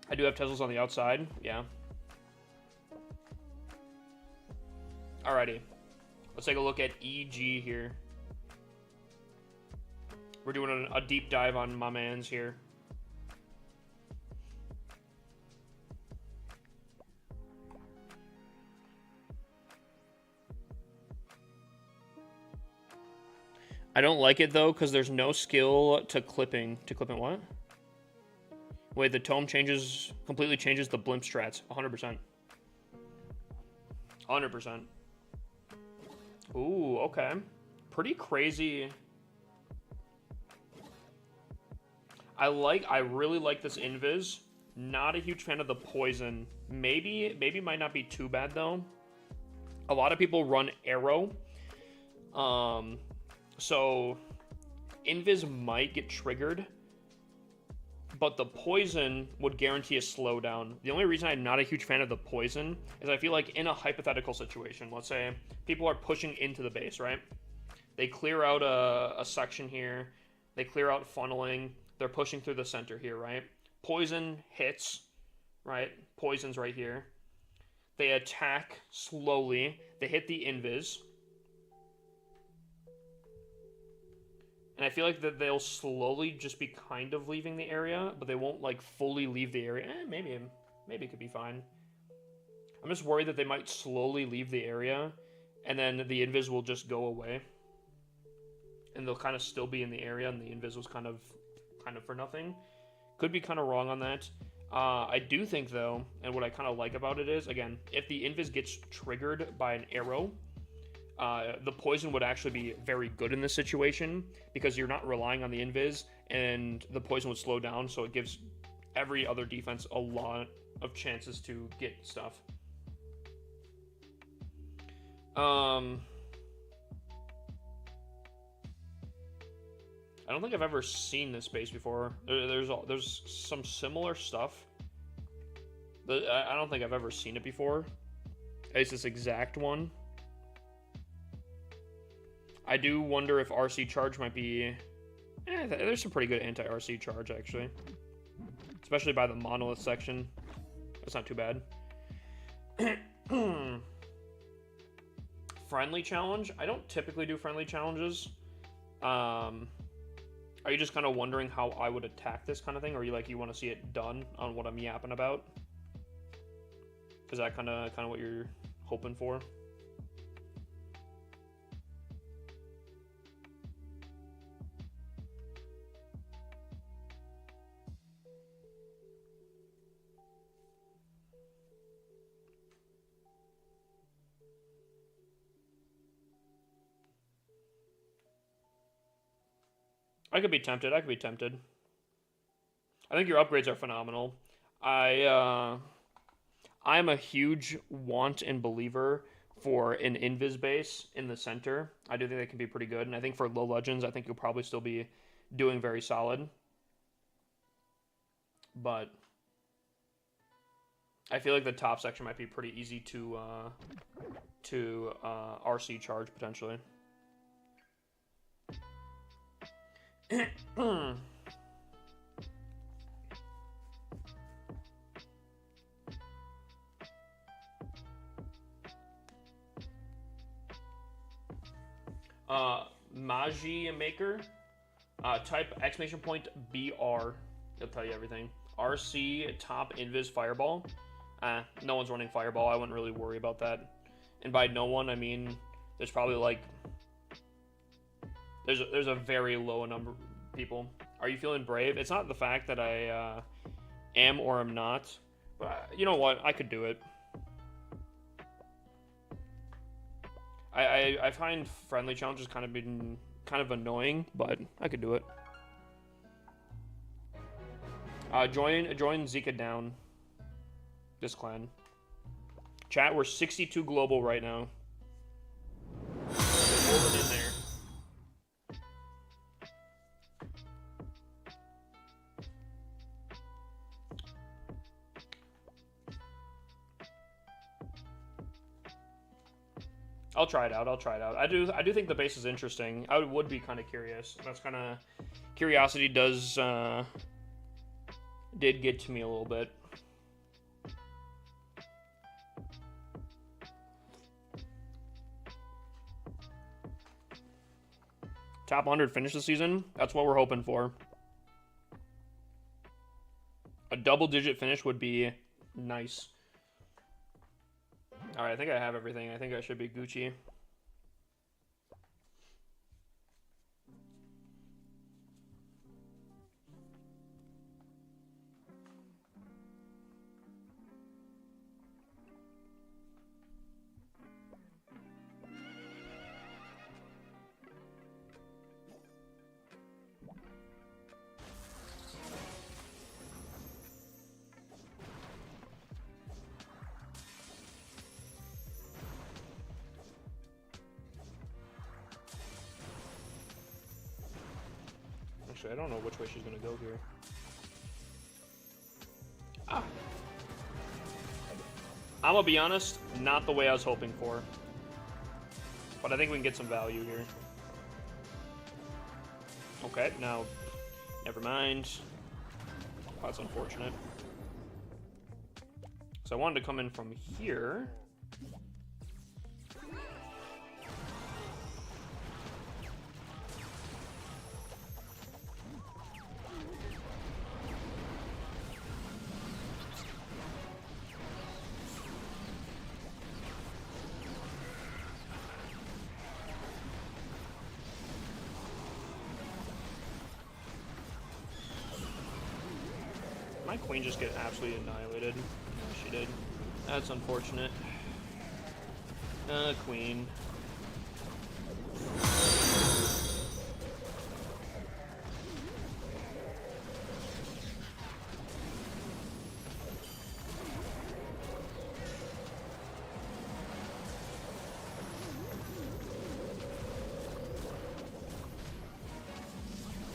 I do have Teslas on the outside, yeah. Alrighty. Let's take a look at EG here. We're doing a deep dive on my mans here. I don't like it though, because there's no skill to clipping. To clipping what? Wait, the tome completely changes the blimp strats. 100%. 100%. Ooh, okay. Pretty crazy. I really like this invis. Not a huge fan of the poison. Maybe might not be too bad though. A lot of people run arrow. So invis might get triggered, but the poison would guarantee a slowdown. The only reason I'm not a huge fan of the poison is I feel like in a hypothetical situation, let's say people are pushing into the base, right? They clear out a section here. They clear out funneling. They're pushing through the center here, right? Poison hits, right? Poison's right here. They attack slowly. They hit the invis. And I feel like that they'll slowly just be kind of leaving the area, but they won't like fully leave the area. Maybe it could be fine. I'm just worried that they might slowly leave the area, and then the invis will just go away, and they'll kind of still be in the area, and the invis was kind of for nothing. Could be kind of wrong on that. I do think though, and what I kind of like about it is, again, if the invis gets triggered by an arrow, the poison would actually be very good in this situation because you're not relying on the invis, and the poison would slow down, so it gives every other defense a lot of chances to get stuff. I don't think I've ever seen this base before. There's some similar stuff, but I don't think I've ever seen it before. It's this exact one. I do wonder if RC charge might be... there's some pretty good anti-RC charge, actually. Especially by the monolith section. That's not too bad. Friendly challenge? I don't typically do friendly challenges. Are you just kind of wondering how I would attack this kind of thing? Or you want to see it done on what I'm yapping about? Is that kind of what you're hoping for? I could be tempted. I think your upgrades are phenomenal. I'm a huge want and believer for an invis base in the center. I do think they can be pretty good, and I think for low legends, I think you'll probably still be doing very solid. But I feel like the top section might be pretty easy to RC charge potentially. Magi Maker, type exclamation point BR. It'll tell you everything. RC top invis fireball. No one's running fireball. I wouldn't really worry about that. And by no one, I mean there's probably like there's a very low number of people. Are you feeling brave? It's not the fact that I am or am not, but you know what? I could do it. I find friendly challenges kind of annoying, but I could do it. Join Zika down. This clan. Chat, we're 62 global right now. Hold it in there. I'll try it out. I'll try it out. I do think the base is interesting. I would be kind of curious. That's kind of curiosity did get to me a little bit. Top 100 finish the season. That's what we're hoping for. A double-digit finish would be nice. All right, I think I have everything. I think I should be Gucci. Actually, I don't know which way she's gonna go here. Ah. I'm gonna be honest, not the way I was hoping for. But I think we can get some value here. Okay, now, never mind. That's unfortunate. So I wanted to come in from here. My queen just get absolutely annihilated. Yeah, she did. That's unfortunate. Queen.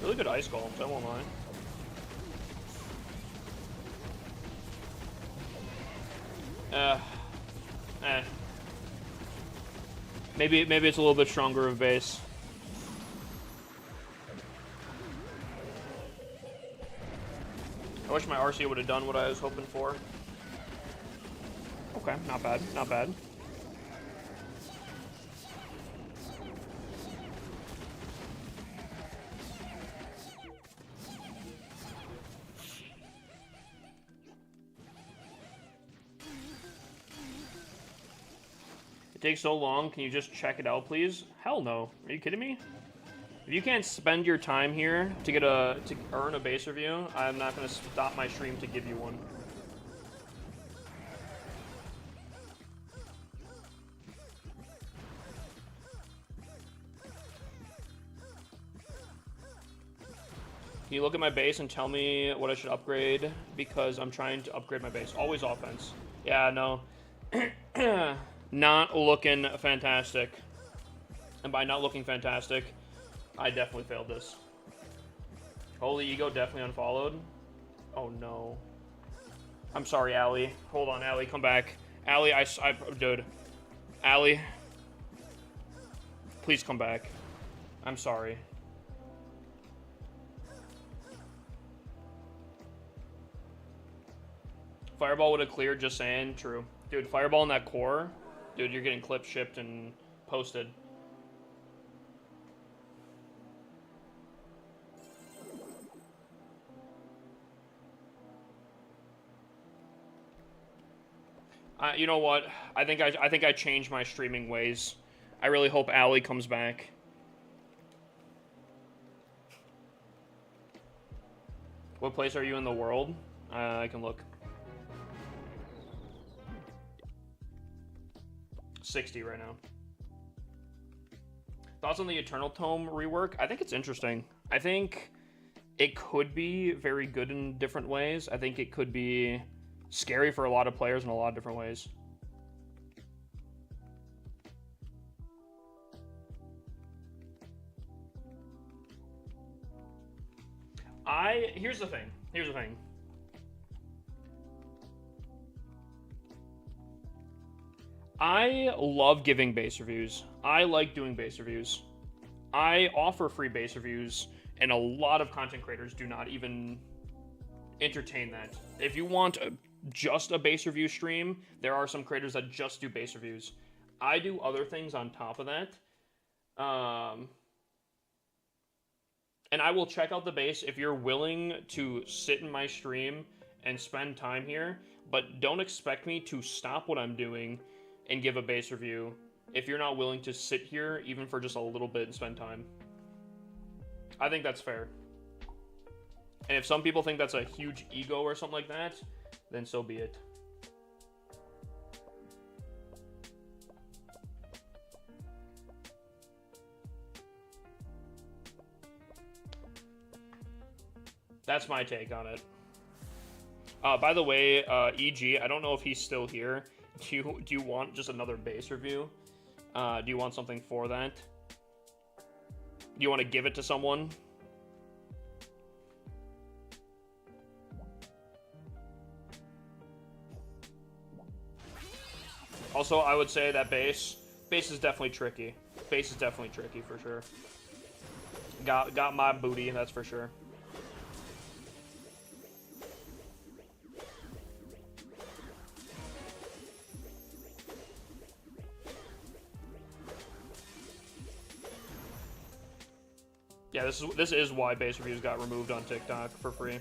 Really good ice golems, I won't lie. Maybe it's a little bit stronger of base. I wish my RC would have done what I was hoping for. Okay, not bad, not bad. Takes so long, can you just check it out, please? Hell no. Are you kidding me? If you can't spend your time here to earn a base review, I'm not gonna stop my stream to give you one. Can you look at my base and tell me what I should upgrade? Because I'm trying to upgrade my base. Always offense. Yeah, no. Not looking fantastic. And by not looking fantastic, I definitely failed this. Holy Ego definitely unfollowed. Oh no. I'm sorry, Allie. Hold on, Allie, come back. Allie, dude. Allie. Please come back. I'm sorry. Fireball would have cleared, just saying. True. Dude, Fireball in that core. Dude, you're getting clip shipped and posted. You know what? I think I changed my streaming ways. I really hope Allie comes back. What place are you in the world? I can look. 60 right now. Thoughts on the Eternal Tome rework? I think it's interesting. I think it could be very good in different ways. I think it could be scary for a lot of players in a lot of different ways. Here's the thing. I love giving base reviews. I like doing base reviews. I offer free base reviews, and a lot of content creators do not even entertain that. If you want just a base review stream, there are some creators that just do base reviews. I do other things on top of that. And I will check out the base if you're willing to sit in my stream and spend time here, but don't expect me to stop what I'm doing and give a base review if you're not willing to sit here even for just a little bit and spend time. I think that's fair. And if some people think that's a huge ego or something like that, then so be it. That's my take on it. By the way, EG, I don't know if he's still here. Do you want just another base review? Do you want something for that? Do you want to give it to someone? Also, I would say that base is definitely tricky. Base is definitely tricky for sure. Got my booty, that's for sure. Yeah, this is why base reviews got removed on TikTok for free.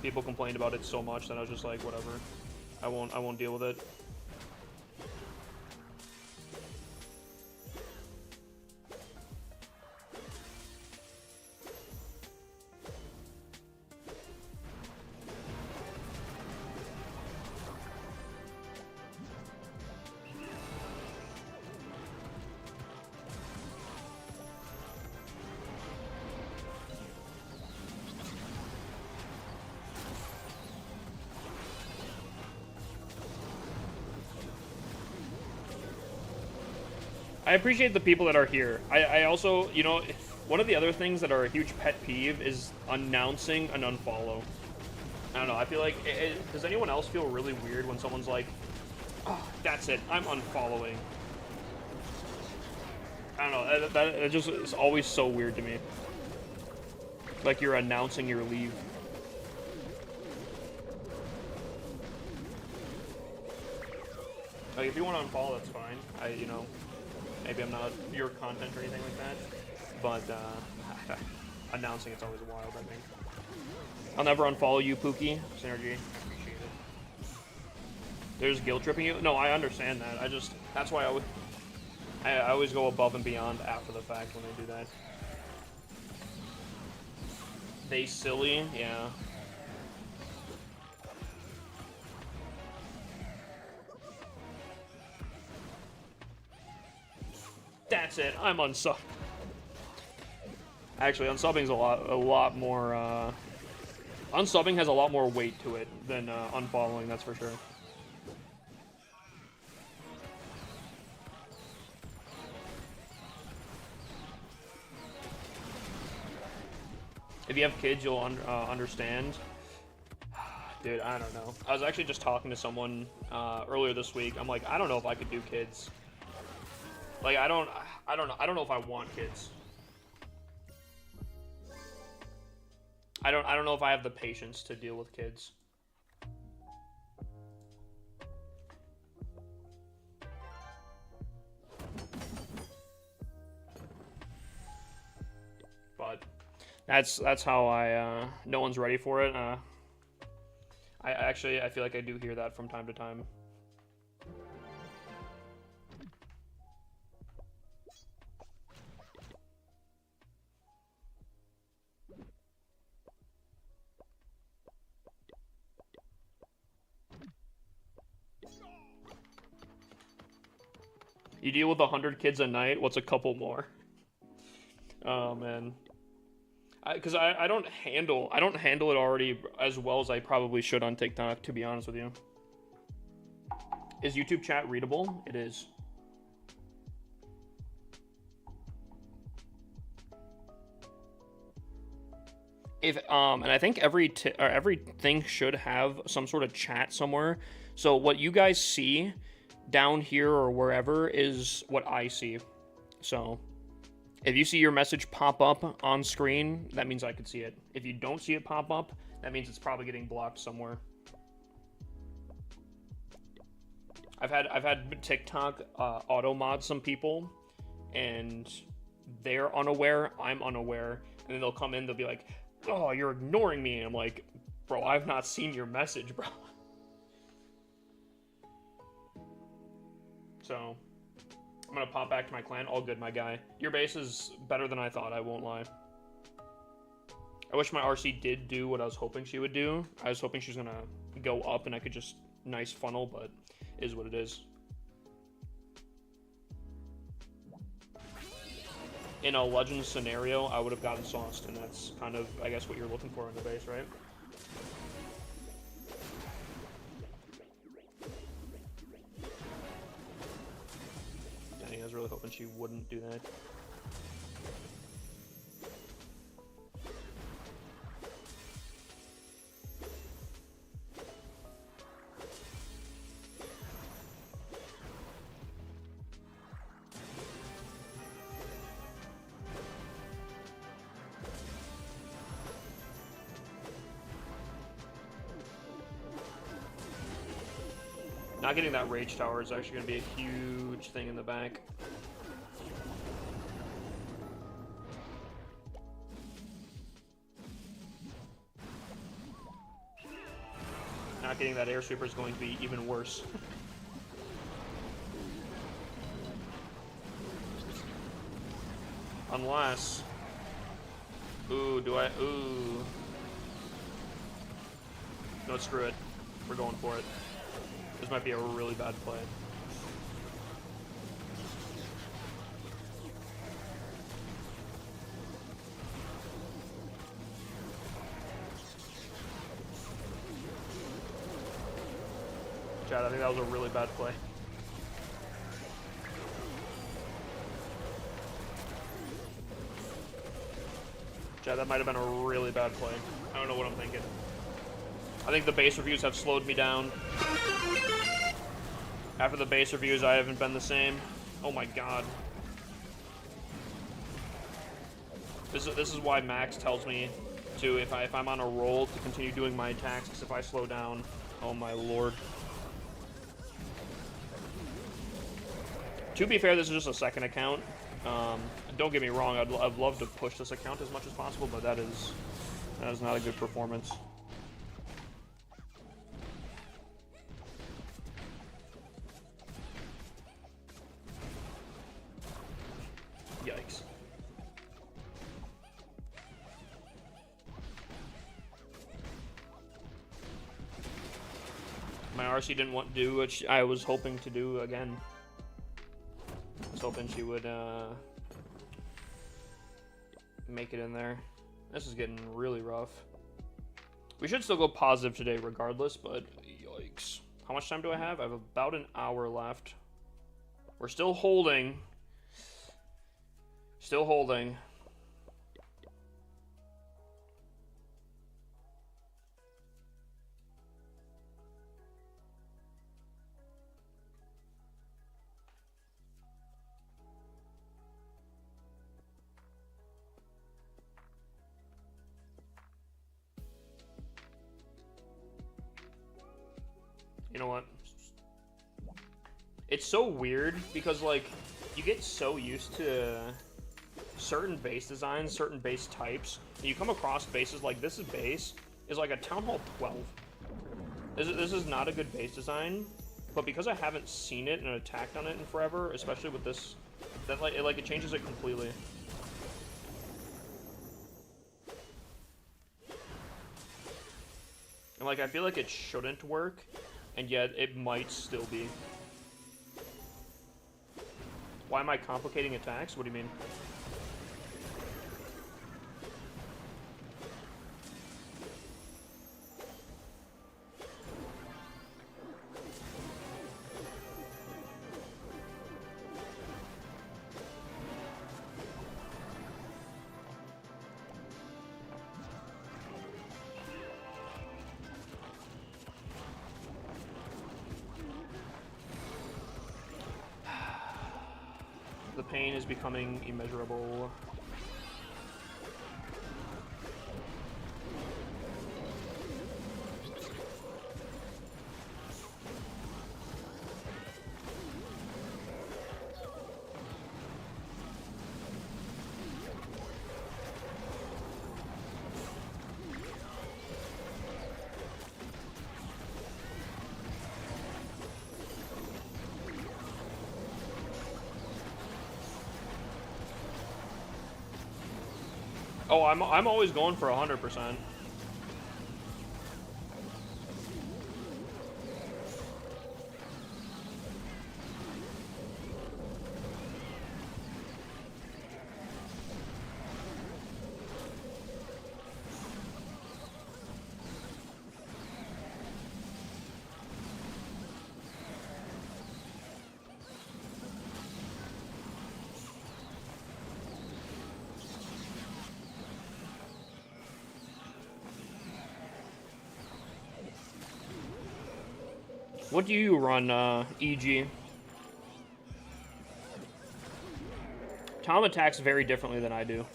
People complained about it so much that I was just like, whatever. I won't deal with it. I appreciate the people that are here. I also, you know, one of the other things that are a huge pet peeve is announcing an unfollow. I don't know, I feel like, does anyone else feel really weird when someone's like, oh, that's it, I'm unfollowing? I don't know, that just is always so weird to me. Like you're announcing your leave. Like, if you want to unfollow, that's fine. You know, maybe I'm not your content or anything like that, but announcing it's always wild, I think. I'll never unfollow you, Pookie. Synergy, appreciate it. There's guilt tripping you? No, I understand that. That's why I always go above and beyond after the fact when they do that. They silly? Yeah. That's it. I'm unsub. Actually, unsubbing is a lot more. Unsubbing has a lot more weight to it than unfollowing. That's for sure. If you have kids, you'll understand. Dude, I don't know. I was actually just talking to someone earlier this week. I'm like, I don't know if I could do kids. Like, I don't know if I want kids. I don't know if I have the patience to deal with kids. But that's how no one's ready for it. I feel like I do hear that from time to time. You deal with 100 kids a night. What's a couple more? Oh man. Because I don't handle it already as well as I probably should on TikTok, to be honest with you. Is YouTube chat readable? It is. And I think everything should have some sort of chat somewhere. So what you guys see down here or wherever is what I see. So if you see your message pop up on screen, that means I could see it. If you don't see it pop up, that means it's probably getting blocked somewhere. I've had TikTok auto mod some people, and they're unaware, I'm unaware, and then they'll come in, they'll be like, "Oh, you're ignoring me." And I'm like, "Bro, I've not seen your message, bro." So I'm gonna pop back to my clan. All good, my guy. Your base is better than I thought, I won't lie. I wish my RC did do what I was hoping she would do. I was hoping she was gonna go up and I could just nice funnel, but it is what it is. In a Legends scenario, I would have gotten sauced, and that's kind of, I guess, what you're looking for in the base, right? Dang, I was really hoping she wouldn't do that. Not getting that Rage Tower is actually going to be a huge thing in the back. Not getting that Air Sweeper is going to be even worse. Unless... Ooh, do I... Ooh. No, screw it. We're going for it. This might be a really bad play. Chad, I think that was a really bad play. Chad, that might have been a really bad play. I don't know what I'm thinking. I think the base reviews have slowed me down. After the base reviews, I haven't been the same. Oh my god. This is why Max tells me to, if I'm on a roll, to continue doing my attacks, because if I slow down, oh my lord. To be fair, this is just a second account. Don't get me wrong, I'd love to push this account as much as possible, but that is not a good performance. Yikes. My RC didn't want to do what I was hoping to do again. I was hoping she would make it in there. This is getting really rough. We should still go positive today regardless, but yikes. How much time do I have? I have about an hour left. We're still holding. Still holding. You know what? It's so weird because, like, you get so used to certain base designs, certain base types, and you come across bases like this base is like a Town Hall 12. This is not a good base design, but because I haven't seen it and attacked on it in forever, especially with this, that it changes it completely. And like I feel like it shouldn't work, and yet it might still be. Why am I complicating attacks? What do you mean? pain is becoming immeasurable. Oh, I'm always going for 100%. What do you run, EG? Tom attacks very differently than I do.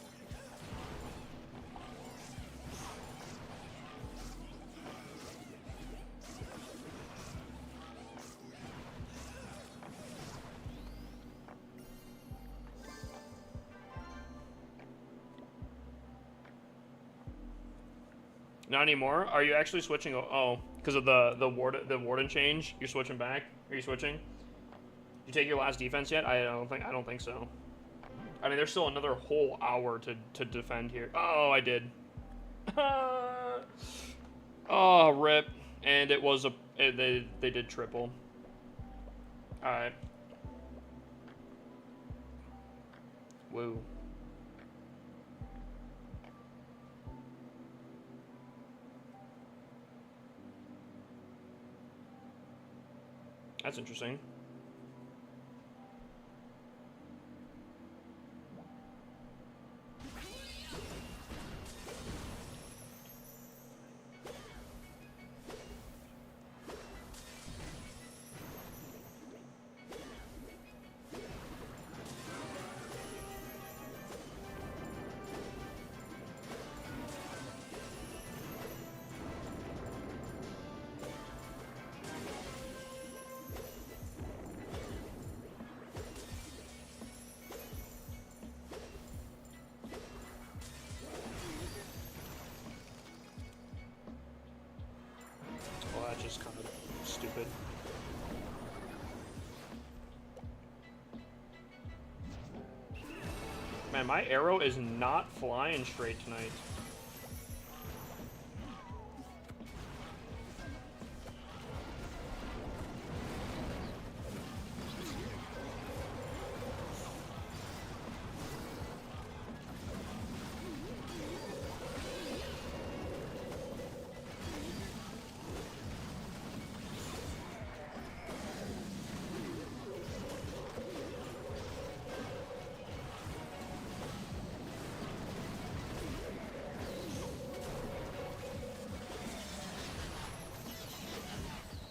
Not anymore? Are you actually switching? Oh, because of the warden change, you're switching back? Are you switching? Did you take your last defense yet? I don't think so. I mean, there's still another whole hour to defend here. Oh, I did. Oh, rip. And it was they did triple. All right. Woo. That's interesting. Just kind of stupid. Man, my arrow is not flying straight tonight.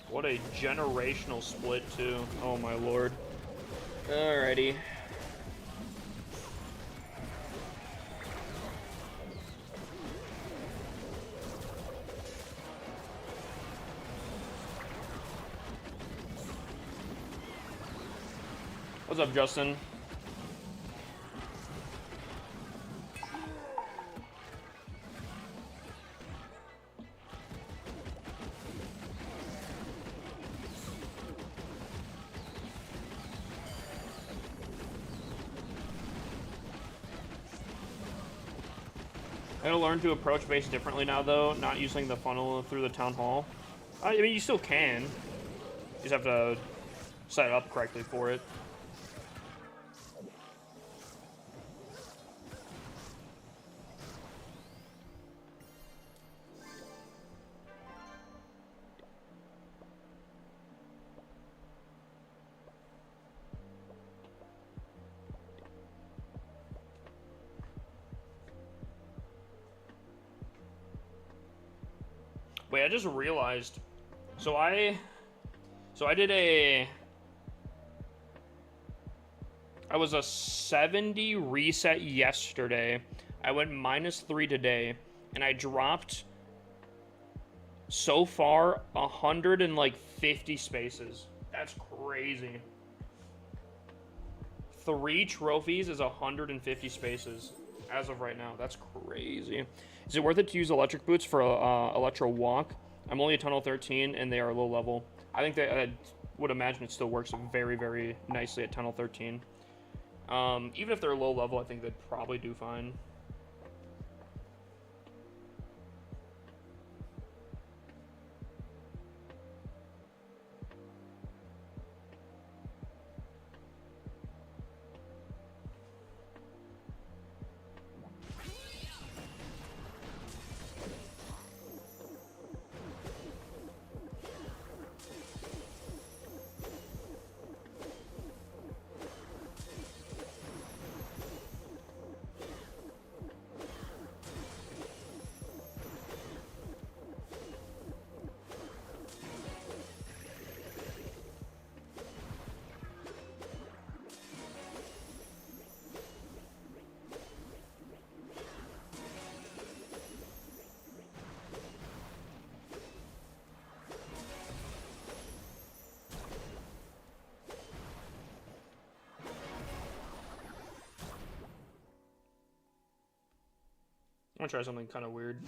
What a generational split, too. Oh, my lord. Alrighty. What's up, Justin? I gotta learn to approach base differently now, though, not using the funnel through the town hall. I mean, you still can. You just have to set it up correctly for it. Wait, I just realized. So I did a I was a 70 reset yesterday. I went -3 today, and I dropped so far 150 spaces. That's crazy. 3 trophies is 150 spaces as of right now. That's crazy. Is it worth it to use electric boots for Electro Walk? I'm only a Tunnel 13 and they are low level. I think that I would imagine it still works very, very nicely at Tunnel 13. Even if they're low level, I think they'd probably do fine. I'm gonna try something kind of weird.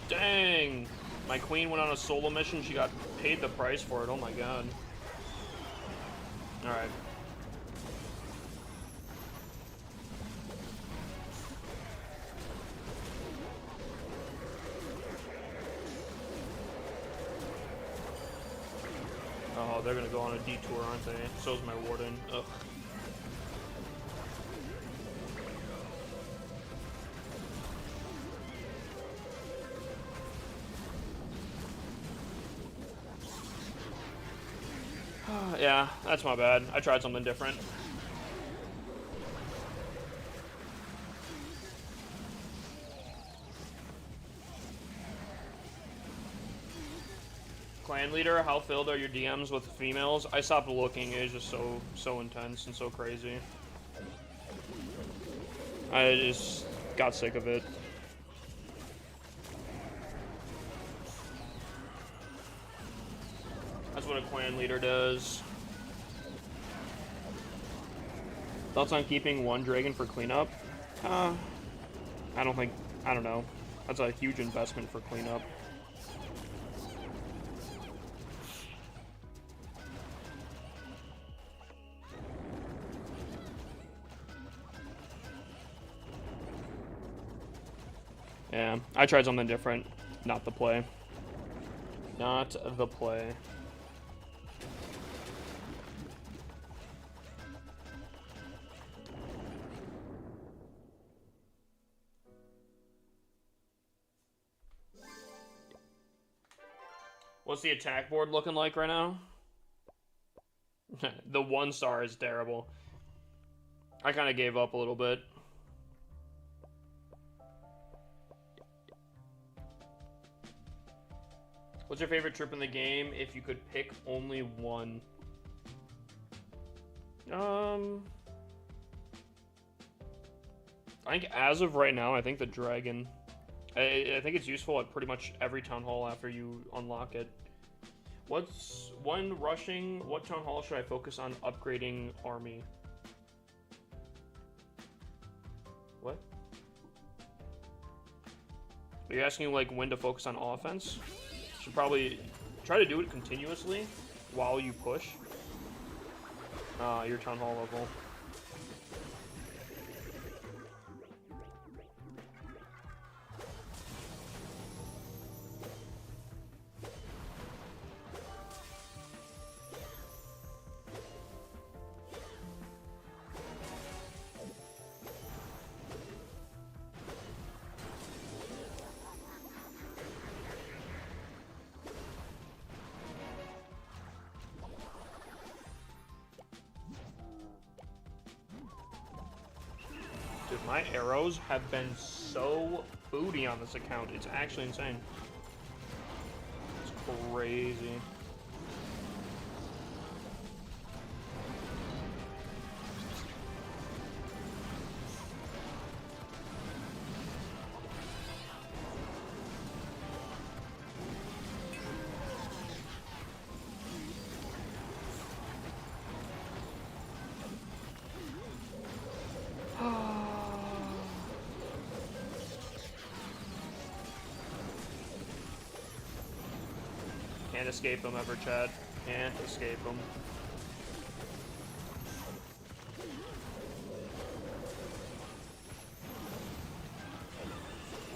Dang! My queen went on a solo mission. She got paid the price for it. Oh my god. Alright. Oh, they're gonna go on a detour, aren't they? So's my warden. Ugh. Yeah, that's my bad. I tried something different. Clan leader, how filled are your DMs with females? I stopped looking. It was just so intense and so crazy. I just got sick of it. That's what a clan leader does. Thoughts on keeping one dragon for cleanup? I don't know. That's a huge investment for cleanup. Yeah, I tried something different. Not the play. Not the play. What's the attack board looking like right now? The 1-star is terrible. I kind of gave up a little bit. What's your favorite troop in the game if you could pick only one? I think as of right now, I think the dragon. I think it's useful at pretty much every town hall after you unlock it. What's when rushing? What town hall should I focus on upgrading army? What? Are you asking like when to focus on offense? Should probably try to do it continuously while you push your town hall level. Dude, my arrows have been so booty on this account. It's actually insane. It's crazy. Can't escape him ever, Chad. Can't escape him.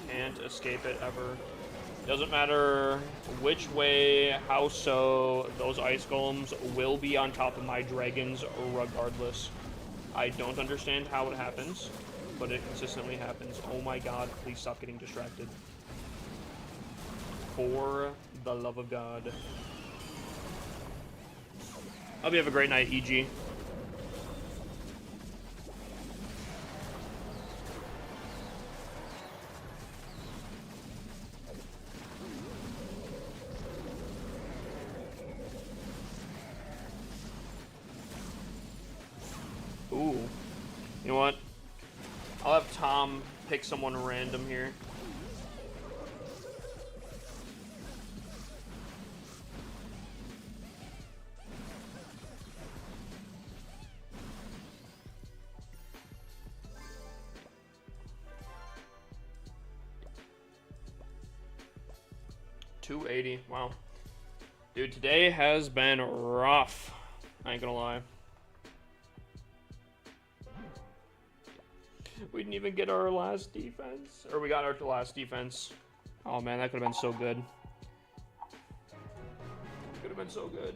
Can't escape it ever. Doesn't matter which way, how so, those ice golems will be on top of my dragons regardless. I don't understand how it happens, but it consistently happens. Oh my god, please stop getting distracted. For the love of God. I hope you have a great night, EG. Ooh. You know what? I'll have Tom pick someone random here. $280. Wow. Dude, today has been rough. I ain't gonna lie. We didn't even get our last defense. Or we got our last defense. Oh man, that could have been so good. Could have been so good.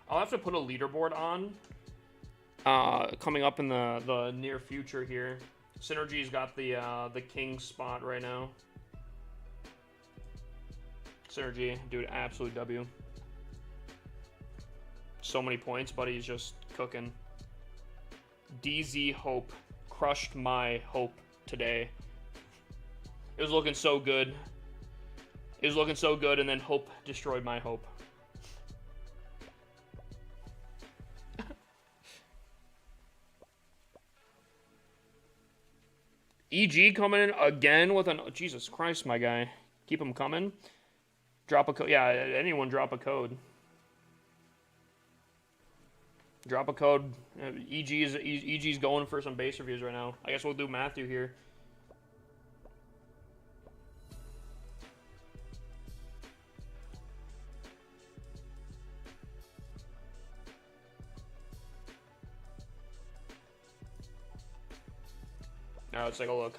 I'll have to put a leaderboard on. Coming up in the near future here. Synergy's got the king spot right now. Synergy, dude, absolute W. So many points, but he's just cooking. DZ Hope crushed my hope today. It was looking so good. It was looking so good, and then Hope destroyed my hope. EG coming in again with an... Oh, Jesus Christ, my guy. Keep him coming. Drop a code. Yeah, anyone drop a code. Drop a code. EG's going for some base reviews right now. I guess we'll do Matthew here. Now let's take a look.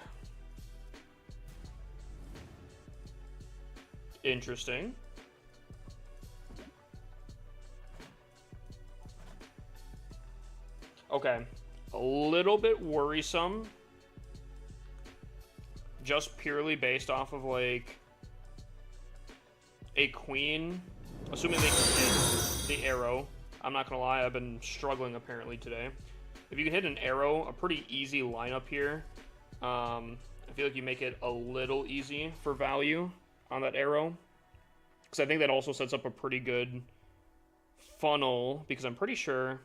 Interesting. Okay, a little bit worrisome. Just purely based off of like a queen, assuming they can hit the arrow. I'm not gonna lie, I've been struggling apparently today. If you can hit an arrow, a pretty easy lineup here. I feel like you make it a little easy for value on that arrow, because I think that also sets up a pretty good funnel, because I'm pretty sure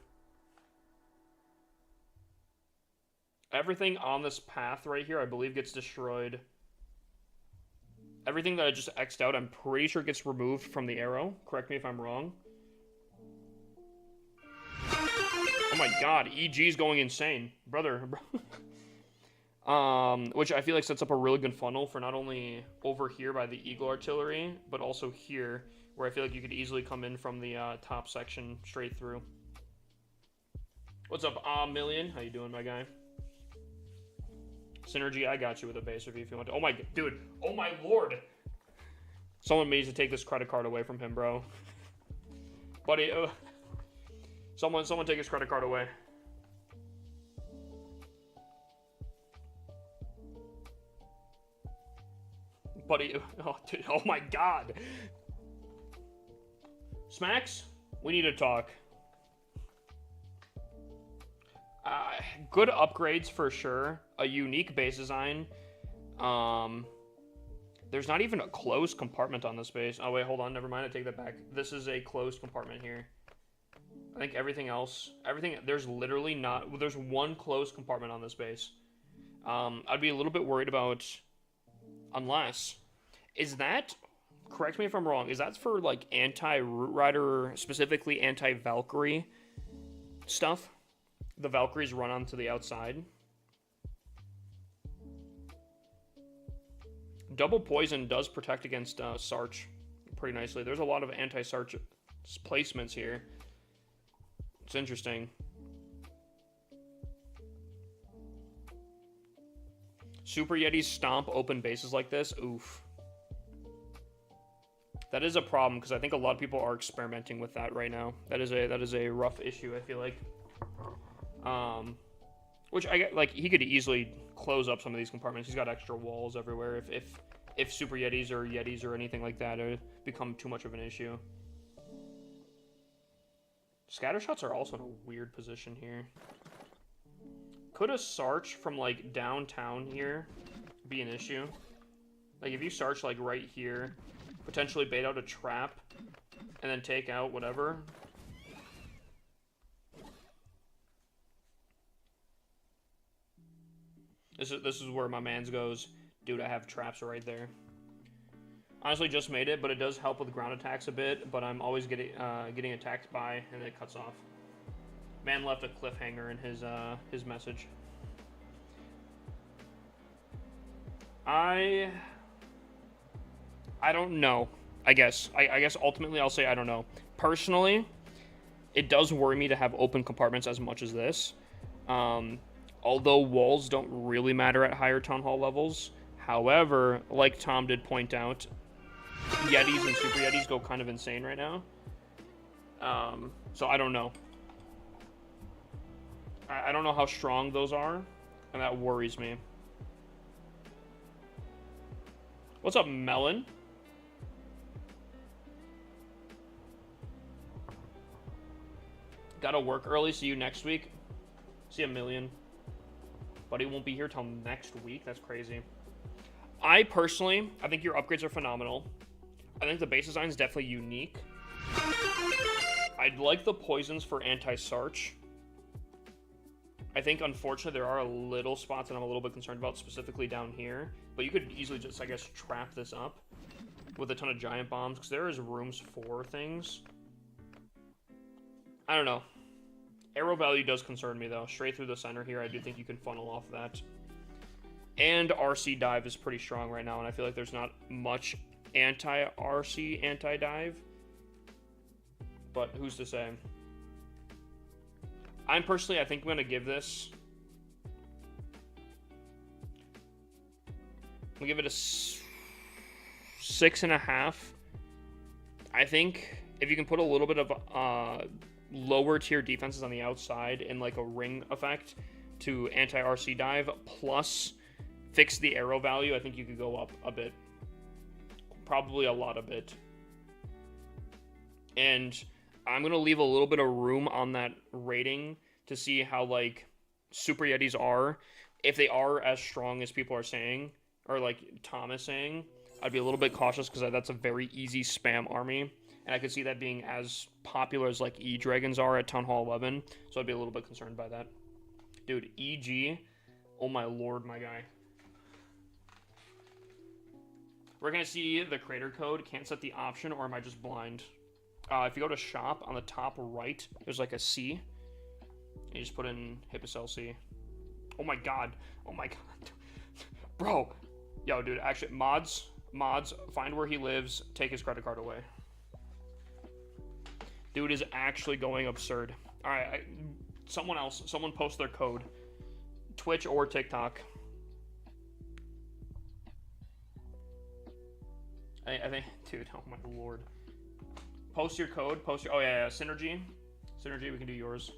everything on this path right here, I believe, gets destroyed. Everything that I just X'd out, I'm pretty sure gets removed from the arrow. Correct me if I'm wrong. Oh my god, EG's going insane. Brother. Which I feel like sets up a really good funnel for not only over here by the Eagle Artillery, but also here, where I feel like you could easily come in from the top section straight through. What's up, Million? How you doing, my guy? Synergy, I got you with a base review if you want to. Oh my, dude. Oh my lord. Someone needs to take this credit card away from him, bro. Buddy, someone take his credit card away. Buddy, oh, dude, oh my god. Smacks, we need to talk. Good upgrades for sure. a unique base design. There's not even a closed compartment on this base. Oh wait, hold on, never mind, I take that back. This is a closed compartment here. I think everything else, there's literally not, there's one closed compartment on this base. I'd be a little bit worried about, unless, is that, correct me if I'm wrong, is that for like anti-Root Rider, specifically anti-Valkyrie stuff? The Valkyries run onto the outside. Double Poison does protect against Sarch pretty nicely. There's a lot of anti-Sarch placements here. It's interesting. Super Yetis stomp open bases like this. Oof. That is a problem because I think a lot of people are experimenting with that right now. That is a rough issue, I feel like. Which I get, like, he could easily close up some of these compartments. He's got extra walls everywhere if Super Yetis or anything like that become too much of an issue. Scatter shots are also in a weird position here. Could a Sarch from, like, downtown here be an issue? Like, if you Sarch, like, right here, potentially bait out a trap, and then take out whatever. This is where my mans goes, dude, I have traps right there. Honestly, just made it, but it does help with ground attacks a bit, but I'm always getting attacked by, and it cuts off. Man left a cliffhanger in his message. I don't know. I guess ultimately I'll say I don't know. Personally, it does worry me to have open compartments as much as this. Although walls don't really matter at higher Town Hall levels. However, like Tom did point out, Yetis and Super Yetis go kind of insane right now. So I don't know. I don't know how strong those are, and that worries me. What's up, Melon? Gotta work early, see you next week. See a million. But he won't be here till next week. That's crazy. I think your upgrades are phenomenal. I think the base design is definitely unique. I'd like the poisons for anti-Sarch. I think, unfortunately, there are a little spots that I'm a little bit concerned about, specifically down here. But you could easily just, I guess, trap this up with a ton of giant bombs, because there is rooms for things. I don't know. Arrow value does concern me, though. Straight through the center here, I do think you can funnel off that. And RC dive is pretty strong right now, and I feel like there's not much anti-RC, anti-dive. But who's to say? I think I'm going to give this... I'm going to give it a 6.5. I think if you can put a little bit of lower tier defenses on the outside and like a ring effect to anti-RC dive plus fix the arrow value, I think you could go up a bit. Probably a lot of it. And I'm going to leave a little bit of room on that rating to see how like Super Yetis are. If they are as strong as people are saying, or like Tom is saying, I'd be a little bit cautious because that's a very easy spam army. And I could see that being as popular as like E-Dragons are at Town Hall 11. So I'd be a little bit concerned by that. Dude, EG, oh my lord, my guy. We're going to see the creator code. Can't set the option, or am I just blind? If you go to shop, on the top right, there's like a C. And you just put in Hippocell C. Oh my god. Oh my god. Bro. Yo, dude, actually, mods, find where he lives, take his credit card away. Dude is actually going absurd. Alright, someone post their code. Twitch or TikTok. I think, dude, oh my lord. Post your code, oh yeah, Synergy. Synergy, we can do yours.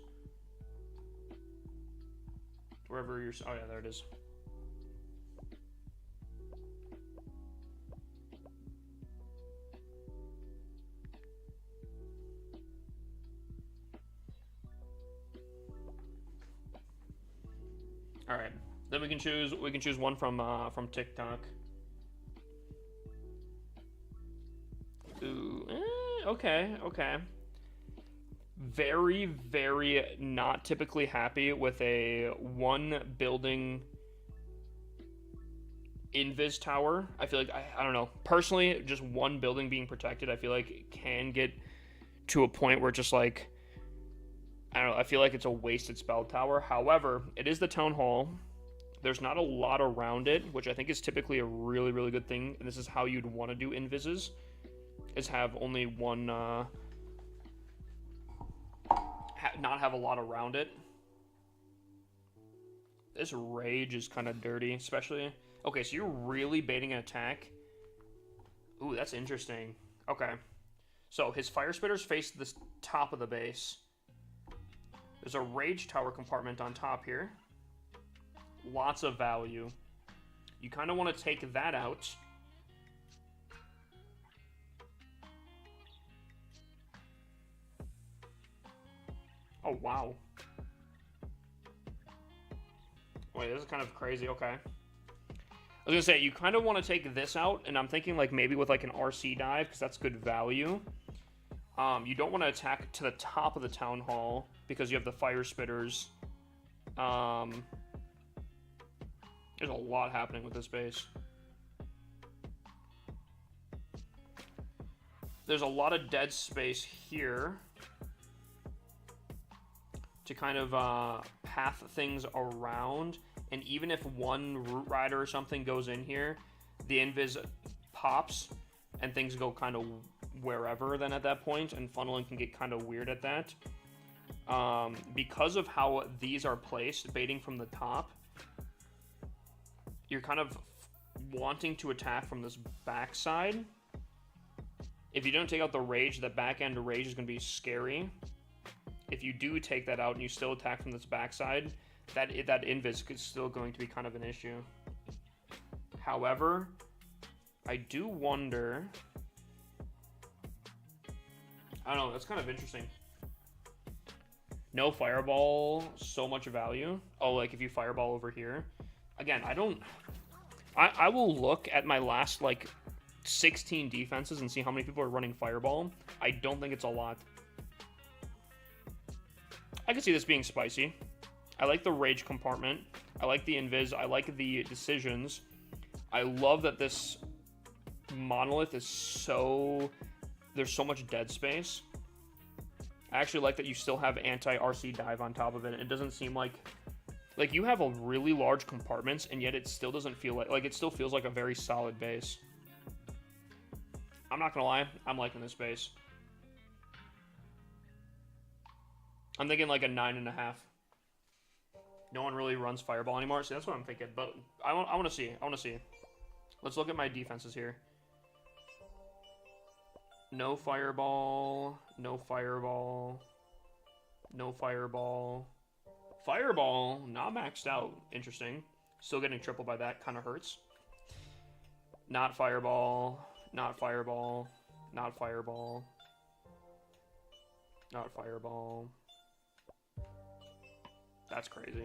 Wherever you're, oh yeah, there it is. Alright, Then we can choose one from TikTok. Ooh, okay, okay. Very, very not typically happy with a one building invis tower. I feel like, I don't know, personally, just one building being protected, I feel like it can get to a point where just like, I don't know, I feel like it's a wasted spell tower. However, it is the town hall. There's not a lot around it, which I think is typically a really, really good thing. And this is how you'd want to do invises, is have only one, not have a lot around it. This rage is kind of dirty, especially. Okay, so you're really baiting an attack. Ooh, that's interesting. Okay. So his fire spitters face the top of the base. There's a rage tower compartment on top here. Lots of value. You kind of want to take that out. Oh, wow. Wait, this is kind of crazy. Okay. I was gonna say, you kind of want to take this out, and I'm thinking like maybe with like an RC dive, because that's good value. You don't want to attack to the top of the town hall, because you have the fire spitters. There's a lot happening with this base. There's a lot of dead space here to kind of path things around. And even if one Root Rider or something goes in here, the invis pops and things go kind of wherever then at that point, and funneling can get kind of weird at that. Because of how these are placed, baiting from the top, you're kind of wanting to attack from this backside. If you don't take out the rage, the back end rage is going to be scary. If you do take that out and you still attack from this backside, that invis is still going to be kind of an issue. However, I do wonder... I don't know, that's kind of interesting. No fireball, so much value. Oh, like if you fireball over here. Again, I will look at my last, like, 16 defenses and see how many people are running fireball. I don't think it's a lot. I can see this being spicy. I like the rage compartment. I like the invis. I like the decisions. I love that this monolith is so... There's so much dead space. I actually like that you still have anti-RC dive on top of it. It doesn't seem like you have a really large compartments, and yet it still doesn't feel like it still feels like a very solid base. I'm not gonna lie, I'm liking this base. I'm thinking like a 9.5. No one really runs fireball anymore, so that's what I'm thinking. But I want to see. I want to see. Let's look at my defenses here. No fireball. No fireball. No fireball. Fireball, not maxed out. Interesting. Still getting tripled by that. Kind of hurts. Not fireball. Not fireball. Not fireball. Not fireball. That's crazy.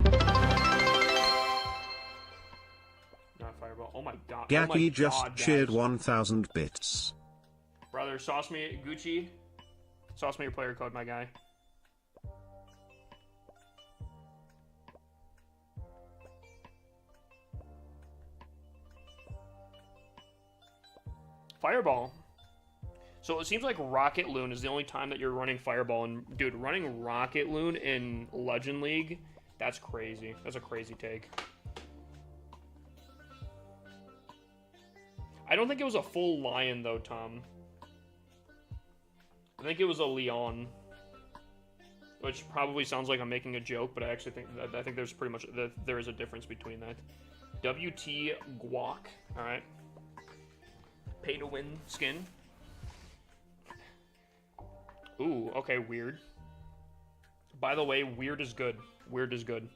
Not fireball. Oh my god. Gappy oh my just cheered 1,000 bits. Brother, sauce me Gucci. Sauce me your player code, my guy. Fireball. So it seems like Rocket Loon is the only time that you're running Fireball. And dude, running Rocket Loon in Legend League, that's crazy. That's a crazy take. I don't think it was a full lion though, Tom. I think it was a Leon. Which probably sounds like I'm making a joke, but I actually think there's pretty much there is a difference between that. WT Guac, all right. Pay to win skin. Ooh, okay, weird. By the way, weird is good. Weird is good.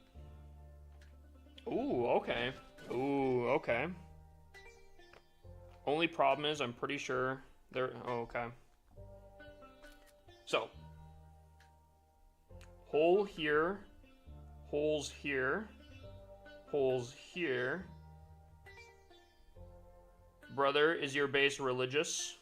Ooh, okay. Ooh, okay. Only problem is I'm pretty sure they're... Oh, okay. So. Hole here. Holes here. holes here. Brother, is your base religious?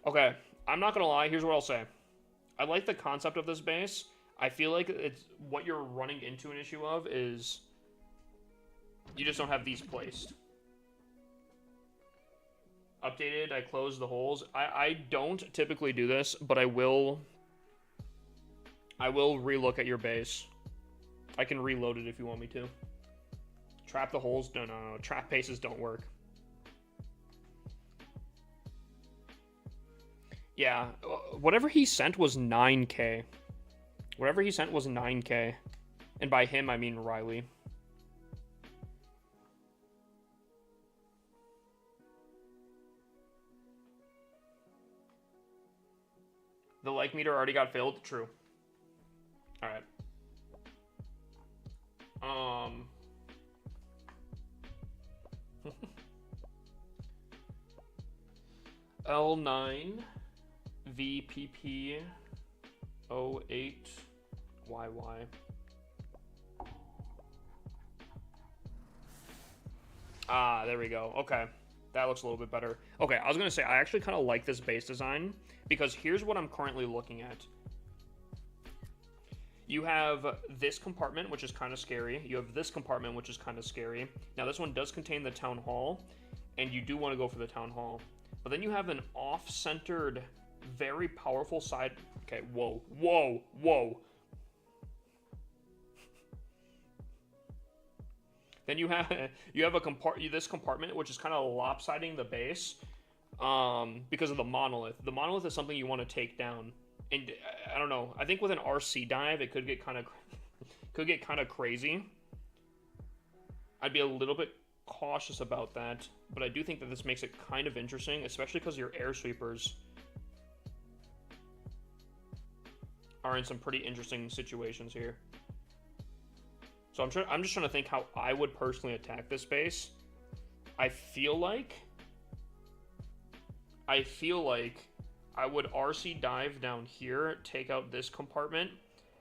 Okay, I'm not gonna lie, here's what I'll say. I like the concept of this base. I feel like it's what you're running into an issue of is you just don't have these placed. Updated, I closed the holes. I don't typically do this, but I will relook at your base. I can reload it if you want me to. Trap the holes? No. Trap bases don't work. Yeah, whatever he sent was 9K. Whatever he sent was 9K. And by him, I mean Riley. The like meter already got filled? True. Alright. L9 VPP 08 YY. Ah, there we go. Okay. That looks a little bit better. Okay, I was going to say, I actually kind of like this base design, because here's what I'm currently looking at. You have this compartment, which is kind of scary. You have this compartment, which is kind of scary. Now, this one does contain the town hall, and you do want to go for the town hall. But then you have an off-centered, very powerful side... Okay, whoa. Then you have this compartment, which is kind of lopsiding the base because of the monolith. The monolith is something you want to take down, and I don't know. I think with an RC dive, it could get kind of crazy. I'd be a little bit cautious about that, but I do think that this makes it kind of interesting, especially because your air sweepers are in some pretty interesting situations here. So I'm just trying to think how I would personally attack this base. I feel like I would RC dive down here, take out this compartment.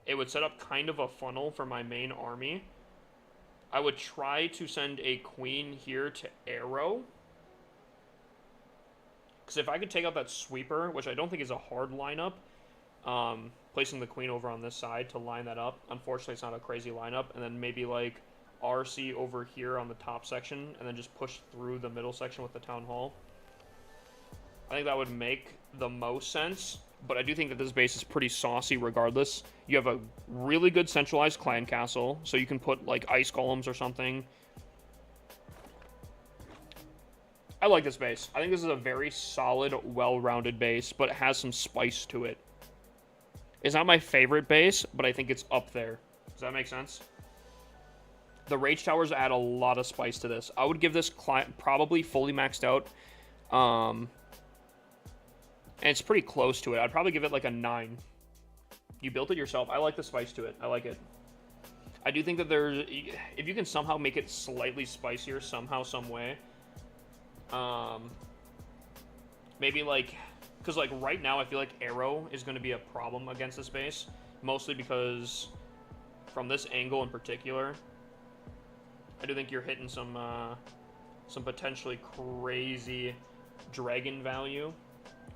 It would set up kind of a funnel for my main army. I would try to send a queen here to arrow. Because if I could take out that sweeper, which I don't think is a hard lineup, placing the queen over on this side to line that up. Unfortunately, it's not a crazy lineup. And then maybe like RC over here on the top section, and then just push through the middle section with the town hall. I think that would make the most sense, but I do think that this base is pretty saucy regardless. You have a really good centralized clan castle, so you can put like ice golems or something. I like this base. I think this is a very solid, well-rounded base, but it has some spice to it. It's not my favorite base, but I think it's up there. Does that make sense? The Rage Towers add a lot of spice to this. I would give this probably fully maxed out. And it's pretty close to it. I'd probably give it like a 9. You built it yourself. I like the spice to it. I like it. I do think that if you can somehow make it slightly spicier somehow, some way. Maybe like... Because, like, right now, I feel like arrow is going to be a problem against this base. Mostly because, from this angle in particular, I do think you're hitting some potentially crazy dragon value.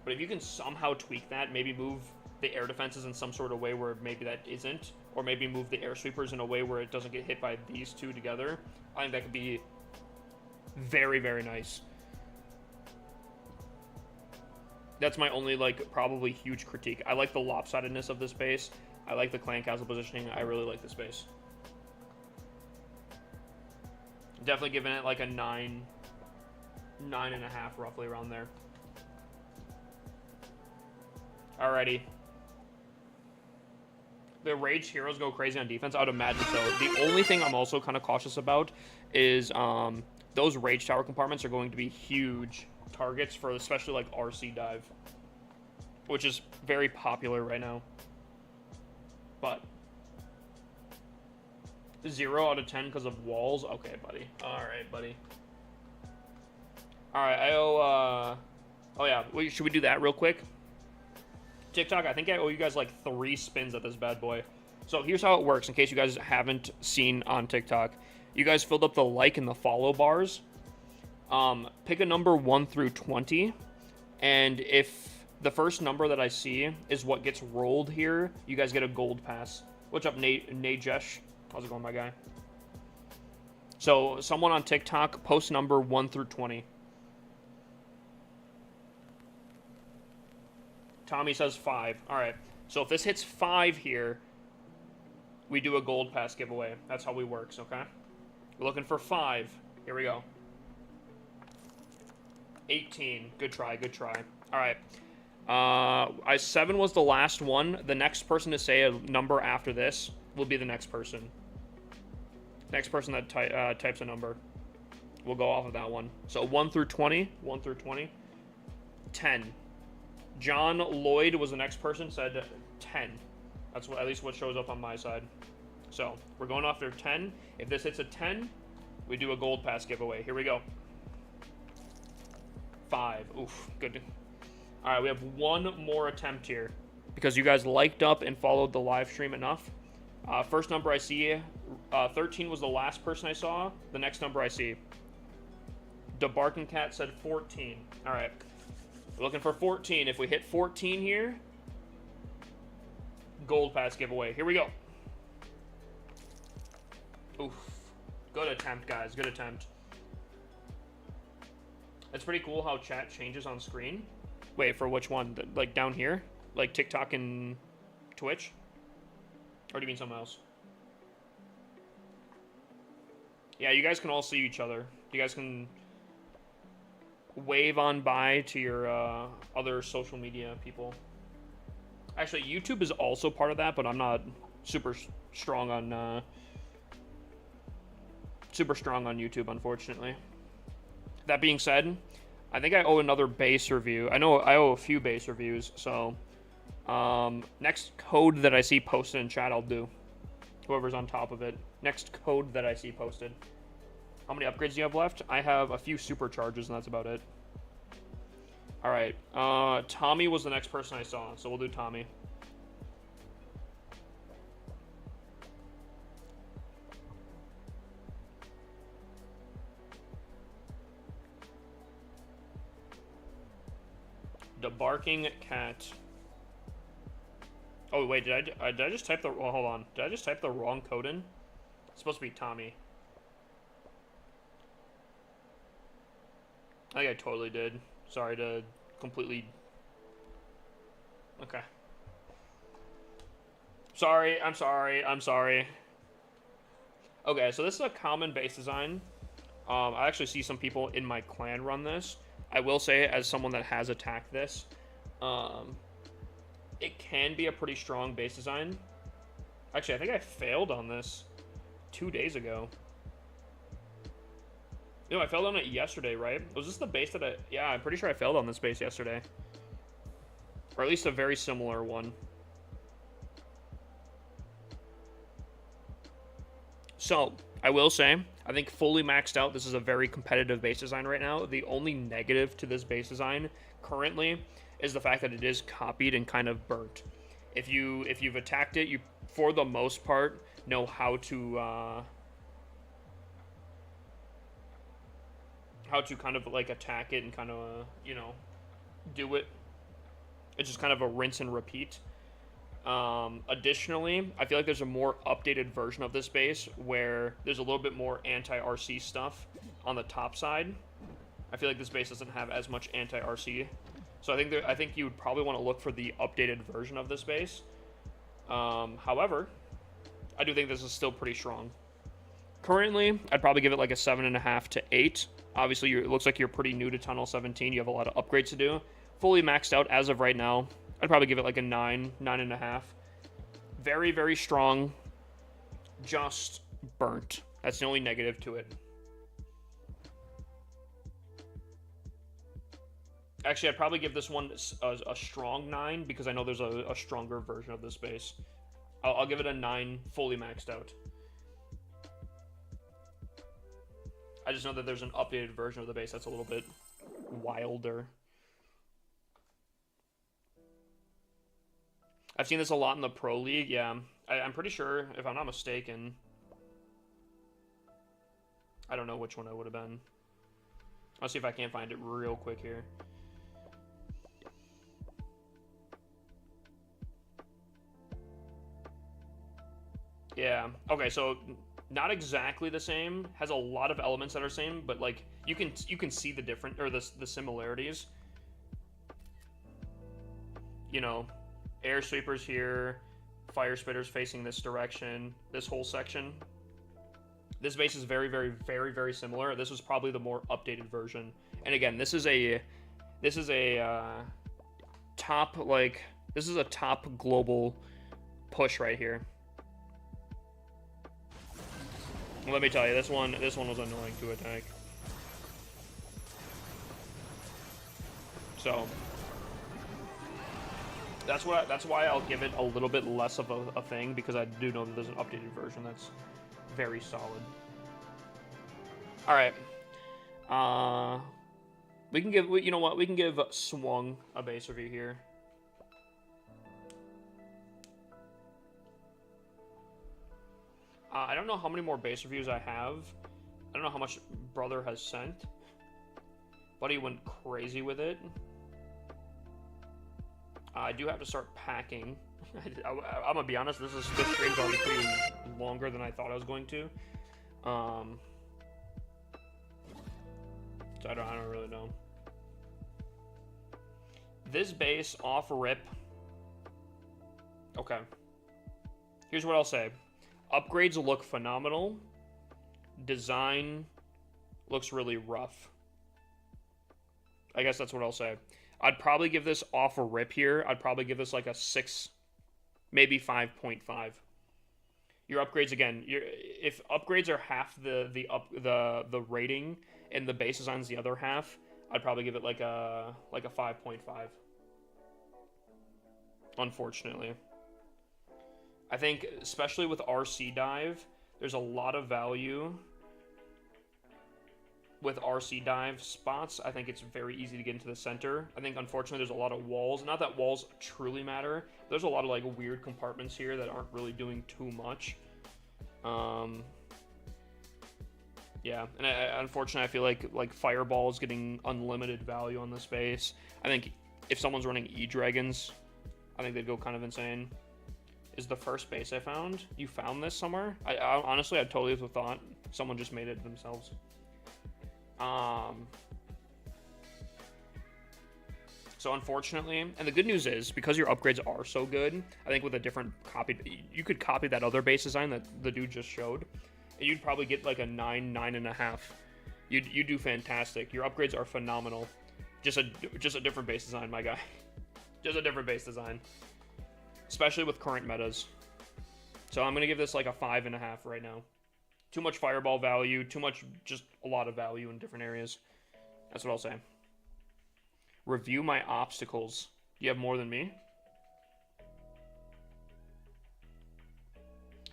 But if you can somehow tweak that, maybe move the air defenses in some sort of way where maybe that isn't, or maybe move the air sweepers in a way where it doesn't get hit by these two together, I think that could be very, very nice. That's my only, like, probably huge critique. I like the lopsidedness of this base. I like the clan castle positioning. I really like this base. Definitely giving it, like, a 9.5, roughly around there. Alrighty. The Rage Heroes go crazy on defense? I would imagine so. The only thing I'm also kind of cautious about is those Rage Tower compartments are going to be huge targets for especially like RC dive, which is very popular right now. But 0 out of 10 because of walls. Okay, buddy. All right, buddy. All right, I owe. Oh yeah, should we do that real quick? TikTok, I think I owe you guys like 3 spins at this bad boy. So here's how it works, in case you guys haven't seen on TikTok. You guys filled up the like and the follow bars. Pick a number 1 through 20, and if the first number that I see is what gets rolled here, you guys get a gold pass. What's up, Najesh? How's it going, my guy? So someone on TikTok, post number 1 through 20. Tommy says 5. All right. So if this hits 5 here, we do a gold pass giveaway. That's how we works, okay? We're looking for 5. Here we go. 18. Good try, good try. All right. 7 was the last one. The next person to say a number after this will be the next person. Next person that types a number. We'll go off of that one. So 1 through 20. 1 through 20. 10. John Lloyd was the next person, said 10. That's what, at least what shows up on my side. So we're going after 10. If this hits a 10, we do a gold pass giveaway. Here we go. 5. Oof, good. All right, we have one more attempt here because you guys liked up and followed the live stream enough. First number I see, 13 was the last person I saw. The next number I see. DeBarkin Cat said 14. All right. We're looking for 14. If we hit 14 here, gold pass giveaway. Here we go. Oof. Good attempt, guys. Good attempt. It's pretty cool how chat changes on screen. Wait, for which one? Like down here? Like TikTok and Twitch? Or do you mean something else? Yeah, you guys can all see each other. You guys can wave on by to your other social media people. Actually, YouTube is also part of that, but I'm not super strong on YouTube, unfortunately. That being said, I think I owe another base review. I know I owe a few base reviews, so next code that I see posted in chat, I'll do. Whoever's on top of it. Next code that I see posted. How many upgrades do you have left? I have a few supercharges, and that's about it. All right. Tommy was the next person I saw, so we'll do Tommy. The Barking Cat. Oh, wait, did I just type the... Well, hold on. Did I just type the wrong code in? It's supposed to be Tommy. I think I totally did. Sorry to completely... Okay. Sorry, I'm sorry. Okay, so this is a common base design. I actually see some people in my clan run this. I will say, as someone that has attacked this, it can be a pretty strong base design. Actually, I think I failed on this 2 days ago. No, I failed on it yesterday, right? Was this the base that I... Yeah, I'm pretty sure I failed on this base yesterday. Or at least a very similar one. So, I will say, I think fully maxed out, this is a very competitive base design right now. The only negative to this base design currently is the fact that it is copied and kind of burnt. If you've attacked it, you, for the most part, know how to kind of like attack it and kind of, you know, do it. It's just kind of a rinse and repeat. Additionally, I feel like there's a more updated version of this base where there's a little bit more anti-RC stuff on the top side. I feel like this base doesn't have as much anti-RC. So I think you would probably want to look for the updated version of this base. However, I do think this is still pretty strong. Currently, I'd probably give it like a 7.5 to 8. Obviously, it looks like you're pretty new to Tunnel 17. You have a lot of upgrades to do. Fully maxed out as of right now. I'd probably give it like a 9, 9.5. Very, very strong. Just burnt. That's the only negative to it. Actually, I'd probably give this one a strong 9 because I know there's a stronger version of this base. I'll give it a 9 fully maxed out. I just know that there's an updated version of the base that's a little bit Wilder. I've seen this a lot in the Pro League, yeah. I'm pretty sure, if I'm not mistaken, I don't know which one it would have been. I'll see if I can't find it real quick here. Yeah. Okay, so not exactly the same. Has a lot of elements that are same, but like you can see the different or the similarities. You know, air sweepers here, fire spitters facing this direction, this whole section. This base is very, very, very, very similar. This was probably the more updated version. And again, this is a top this is a top global push right here. Let me tell you, this one was annoying to attack. So that's why I'll give it a little bit less of a thing, because I do know that there's an updated version that's very solid. All right. We can give, you know what? We can give Swung a base review here. I don't know how many more base reviews I have. I don't know how much Brother has sent. But he went crazy with it. I do have to start packing. I'm gonna be honest, this stream's already pretty longer than I thought I was going to. So I don't really know. This base off rip. Okay. Here's what I'll say. Upgrades look phenomenal. Design looks really rough. I guess that's what I'll say. I'd probably give this off a rip here. I'd probably give this like a 6, maybe 5.5. Your upgrades again. If upgrades are half the rating and the base design's the other half, I'd probably give it like a 5.5. Unfortunately. I think, especially with RC Dive, there's a lot of value with RC Dive spots. I think it's very easy to get into the center. I think, unfortunately, there's a lot of walls. Not that walls truly matter. There's a lot of, like, weird compartments here that aren't really doing too much. Yeah, and unfortunately, I feel like Fireball is getting unlimited value on this base. I think if someone's running E-Dragons, I think they'd go kind of insane. Is the first base I found. You found this somewhere? I honestly, I totally thought someone just made it themselves. So unfortunately, and the good news is, because your upgrades are so good, I think with a different copy, you could copy that other base design that the dude just showed, and you'd probably get like a 9, 9.5. You do fantastic. Your upgrades are phenomenal. Just a different base design, my guy. Just a different base design. Especially with current metas. So I'm going to give this like a 5.5 right now. Too much fireball value, too much, just a lot of value in different areas. That's what I'll say. Review my obstacles. You have more than me?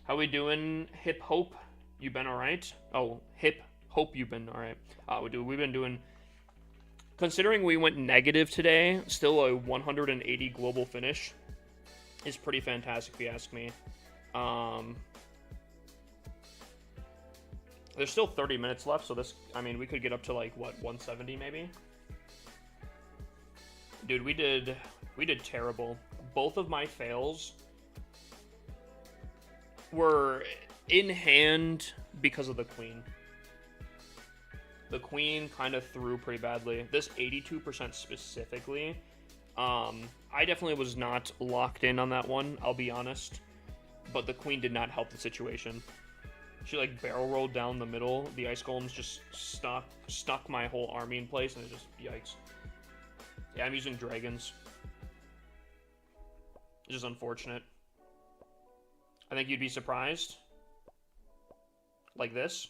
How we doing, Hip Hope? You been alright? Oh, Hip Hope, you been alright. We've been doing... Considering we went negative today, still a 180 global finish is pretty fantastic if you ask me. There's still 30 minutes left, so this, I mean, we could get up to like, what, 170 maybe? Dude, we did terrible. Both of my fails were in hand because of the queen. The queen kind of threw pretty badly. This 82% specifically, I definitely was not locked in on that one, I'll be honest. But the queen did not help the situation. She like barrel rolled down the middle. The ice golems just stuck my whole army in place, and it just, yikes. Yeah, I'm using dragons. It's just unfortunate. I think you'd be surprised. Like this.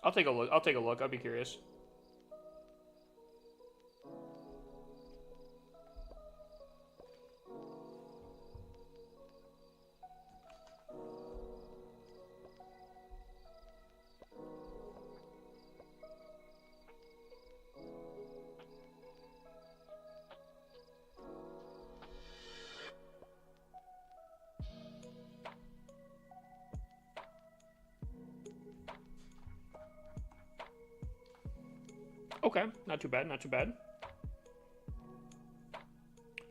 I'll take a look. I'll be curious. Okay, not too bad, not too bad.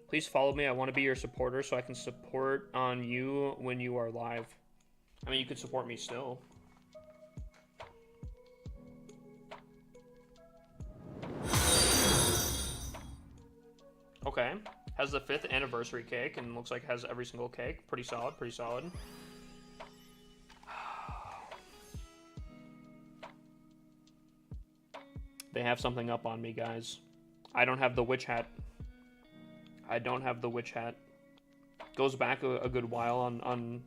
Please follow me. I want to be your supporter so I can support on you when you are live. I mean, you could support me still. Okay. Has the 5th anniversary cake and looks like has every single cake. Pretty solid, pretty solid. They have something up on me, guys. I don't have the witch hat. I don't have the witch hat. Goes back a good while on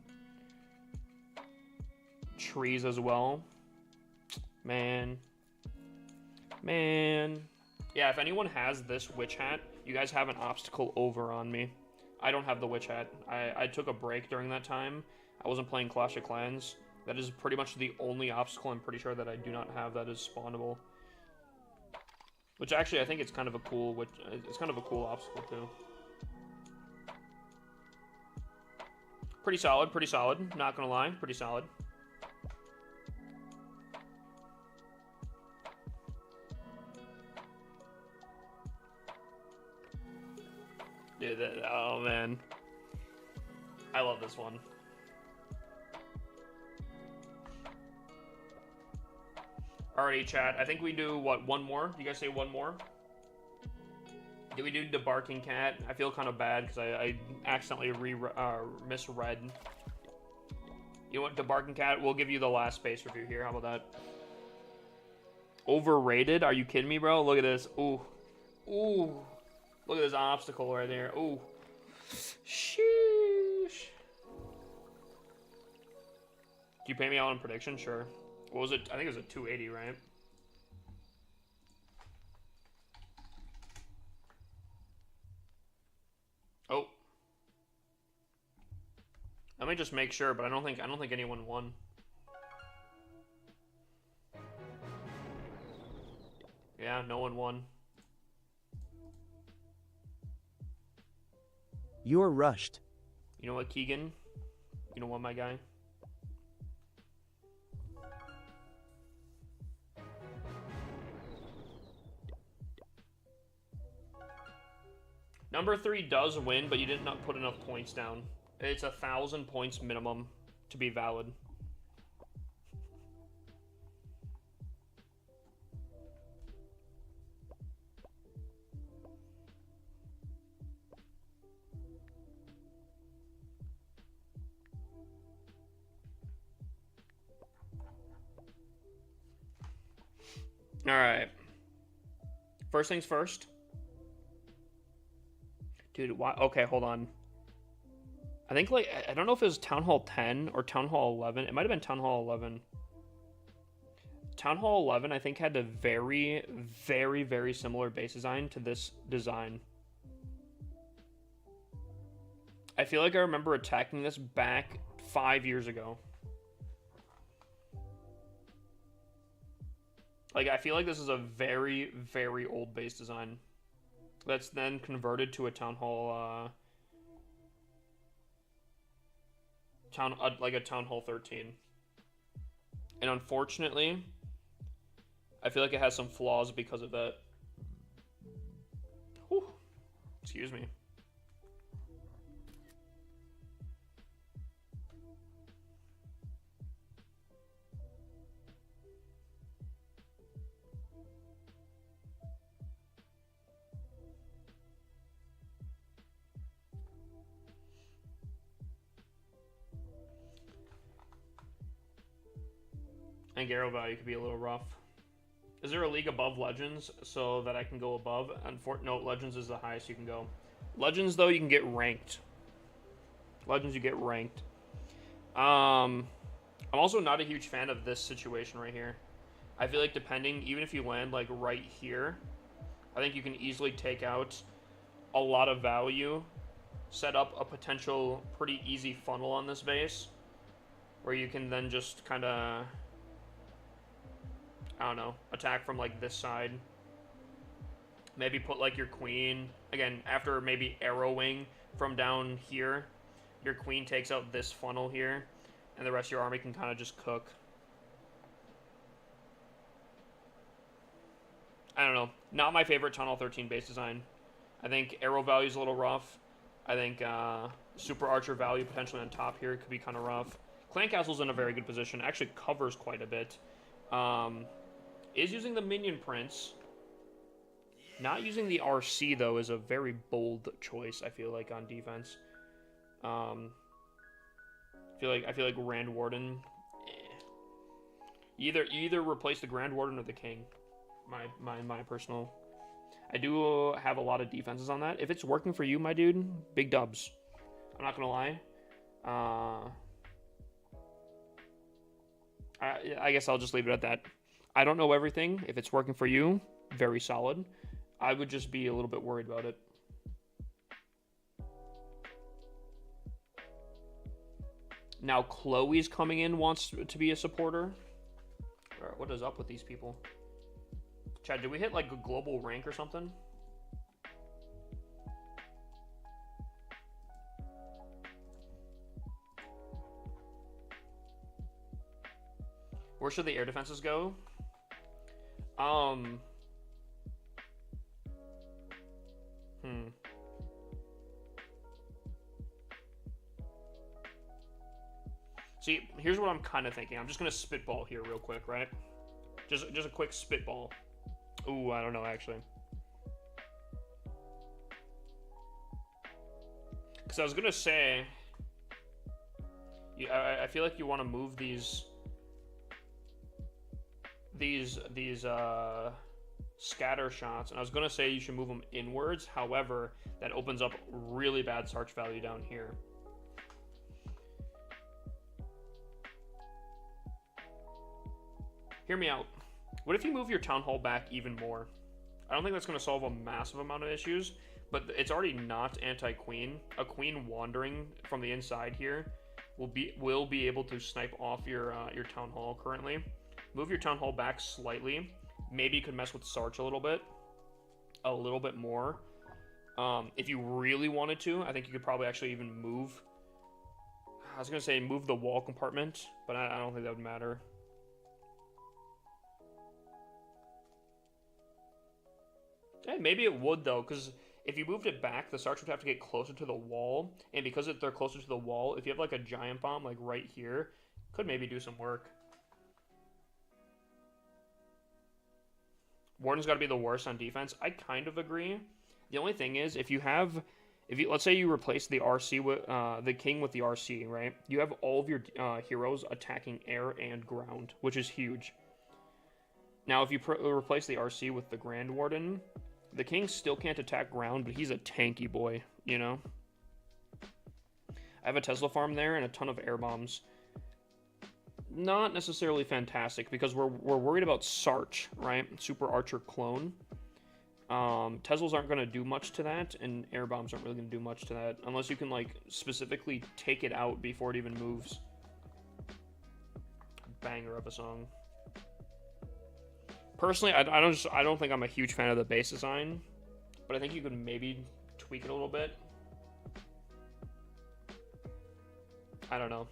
trees as well. Man. Yeah, if anyone has this witch hat, you guys have an obstacle over on me. I don't have the witch hat. I took a break during that time. I wasn't playing Clash of Clans. That is pretty much the only obstacle I'm pretty sure that I do not have that is spawnable. Which actually, I think it's kind of a cool, it's kind of a cool obstacle too. Pretty solid, not gonna lie, pretty solid. Dude, oh man. I love this one. Alrighty, chat. I think we do, what, one more? You guys say one more? Do we do Debarking Cat? I feel kind of bad because I accidentally misread. You know what, Debarking Cat? We'll give you the last space review here. How about that? Overrated? Are you kidding me, bro? Look at this. Ooh. Ooh. Look at this obstacle right there. Ooh. Sheesh. Do you pay me out on prediction? Sure. What was it? I think it was a 280, right? Oh. Let me just make sure, but I don't think anyone won. Yeah, no one won. You're rushed. You know what, Keegan? You know what, my guy? Number 3 does win, but you did not put enough points down. It's 1,000 points minimum to be valid. Alright. First things first. Dude, why? Okay, hold on. I think, like, I don't know if it was Town Hall 10 or Town Hall 11. It might have been Town Hall 11. Town Hall 11, I think, had a very, very, very similar base design to this design. I feel like I remember attacking this back 5 years ago. Like, I feel like this is a very, very old base design. That's then converted to a Town Hall, like a Town Hall 13. And unfortunately, I feel like it has some flaws because of that. Whew. Excuse me. And Garo value could be a little rough. Is there a league above Legends so that I can go above? No, Legends is the highest you can go. Legends, though, you can get ranked. Legends, you get ranked. I'm also not a huge fan of this situation right here. I feel like depending, even if you land like right here, I think you can easily take out a lot of value, set up a potential pretty easy funnel on this base, where you can then just kind of, I don't know, attack from like this side. Maybe put like your queen, again, after maybe arrowing from down here, your queen takes out this funnel here, and the rest of your army can kind of just cook. I don't know. Not my favorite Tunnel 13 base design. I think arrow value is a little rough. I think Super Archer value potentially on top here could be kind of rough. Clan Castle's in a very good position. Actually covers quite a bit. Is using the Minion Prince. Not using the RC, though, is a very bold choice, I feel like, on defense. I feel like Grand Warden. You either replace the Grand Warden or the King. My personal. I do have a lot of defenses on that. If it's working for you, my dude, big dubs. I'm not gonna lie. I guess I'll just leave it at that. I don't know everything. If it's working for you, very solid. I would just be a little bit worried about it. Now Chloe's coming in, wants to be a supporter. What is up with these people? Chad, did we hit like a global rank or something? Where should the air defenses go? See, here's what I'm kind of thinking. I'm just gonna spitball here real quick, right? Just a quick spitball. Ooh, I don't know actually. Because I was gonna say, I feel like you want to move these scatter shots, and I was gonna say you should move them inwards. However, that opens up really bad search value down here. Hear me out. What if you move your Town Hall back even more? I don't think that's going to solve a massive amount of issues, but it's already not anti-queen. A queen wandering from the inside here will be able to snipe off your Town Hall currently. Move your Town Hall back slightly. Maybe you could mess with Sarch a little bit more. If you really wanted to, I think you could probably actually even move. I was going to say move the wall compartment, but I don't think that would matter. Yeah, maybe it would, though, because if you moved it back, the Sarch would have to get closer to the wall, and because they're closer to the wall, if you have, like, a giant bomb, like, right here, could maybe do some work. Warden's got to be the worst on defense. I kind of agree. The only thing is, let's say you replace the RC with, the King with the RC, right? You have all of your heroes attacking air and ground, which is huge. Now, if you replace the RC with the Grand Warden, the King still can't attack ground, but he's a tanky boy, you know? I have a Tesla farm there and a ton of air bombs. Not necessarily fantastic, because we're worried about Sarch, right? Super Archer clone. Teslas aren't going to do much to that, and air bombs aren't really going to do much to that, unless you can, like, specifically take it out before it even moves. Banger of a song. Personally, I don't think I'm a huge fan of the base design, but I think you could maybe tweak it a little bit. I don't know.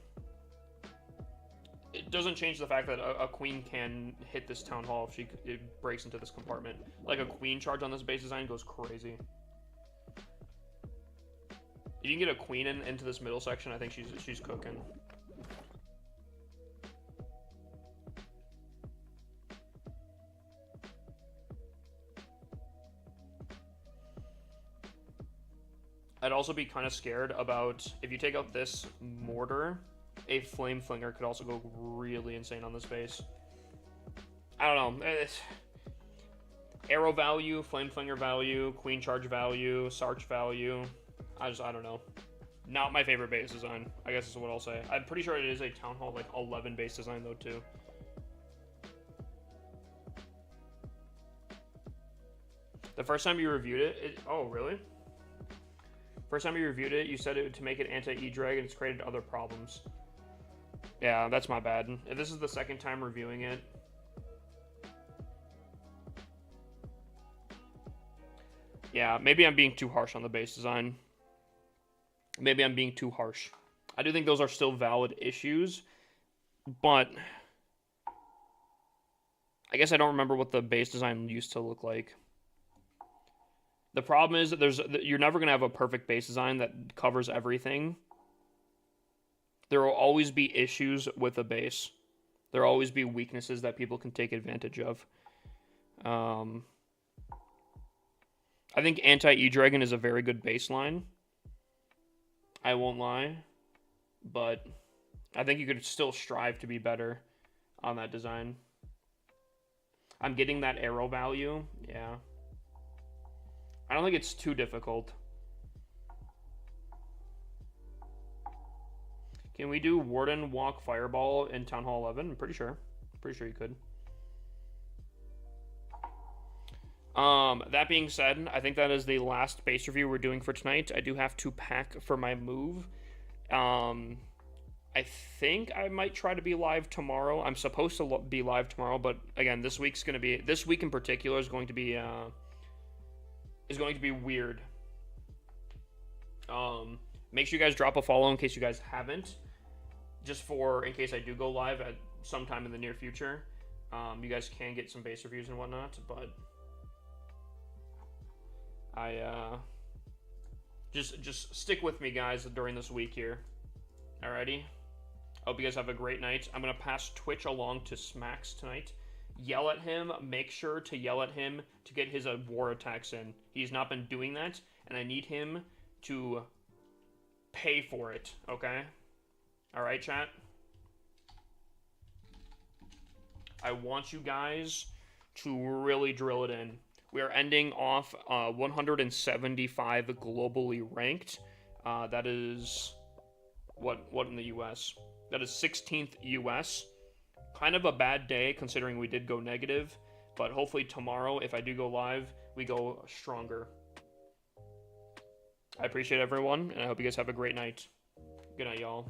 It doesn't change the fact that a queen can hit this Town Hall if it breaks into this compartment. Like, a queen charge on this base design goes crazy. If you can get a queen into this middle section, I think she's cooking. I'd also be kind of scared about, if you take out this mortar, a Flame Flinger could also go really insane on this base. I don't know. Arrow value, Flame Flinger value, Queen Charge value, Sarch value. I don't know. Not my favorite base design, I guess is what I'll say. I'm pretty sure it is a Town Hall, like, 11 base design, though, too. The first time you reviewed it oh, really? First time you reviewed it, you said it to make it anti-E-Drag, and it's created other problems. Yeah, that's my bad. If this is the second time reviewing it... Yeah, maybe I'm being too harsh on the base design. Maybe I'm being too harsh. I do think those are still valid issues, but... I guess I don't remember what the base design used to look like. The problem is that you're never going to have a perfect base design that covers everything. There will always be issues with a base. There will always be weaknesses that people can take advantage of. I think Anti-E-Dragon is a very good baseline. I won't lie. But I think you could still strive to be better on that design. I'm getting that arrow value. Yeah. I don't think it's too difficult. Can we do Warden Walk Fireball in Town Hall 11? I'm pretty sure. Pretty sure you could. That being said, I think that is the last base review we're doing for tonight. I do have to pack for my move. I think I might try to be live tomorrow. I'm supposed to be live tomorrow, but again, this week in particular is going to be weird. Make sure you guys drop a follow in case you guys haven't, just in case I do go live at some time in the near future. You guys can get some base reviews and whatnot, but just stick with me, guys, during this week here. Alrighty. Hope you guys have a great night. I'm gonna pass Twitch along to Smacks tonight. Yell at him. Make sure to yell at him to get his war attacks in. He's not been doing that, and I need him to pay for it. Okay. All right, chat. I want you guys to really drill it in. We are ending off 175 globally ranked. That is what in the US? That is 16th US. Kind of a bad day considering we did go negative, but hopefully tomorrow, if I do go live, we go stronger. I appreciate everyone, and I hope you guys have a great night. Good night, y'all.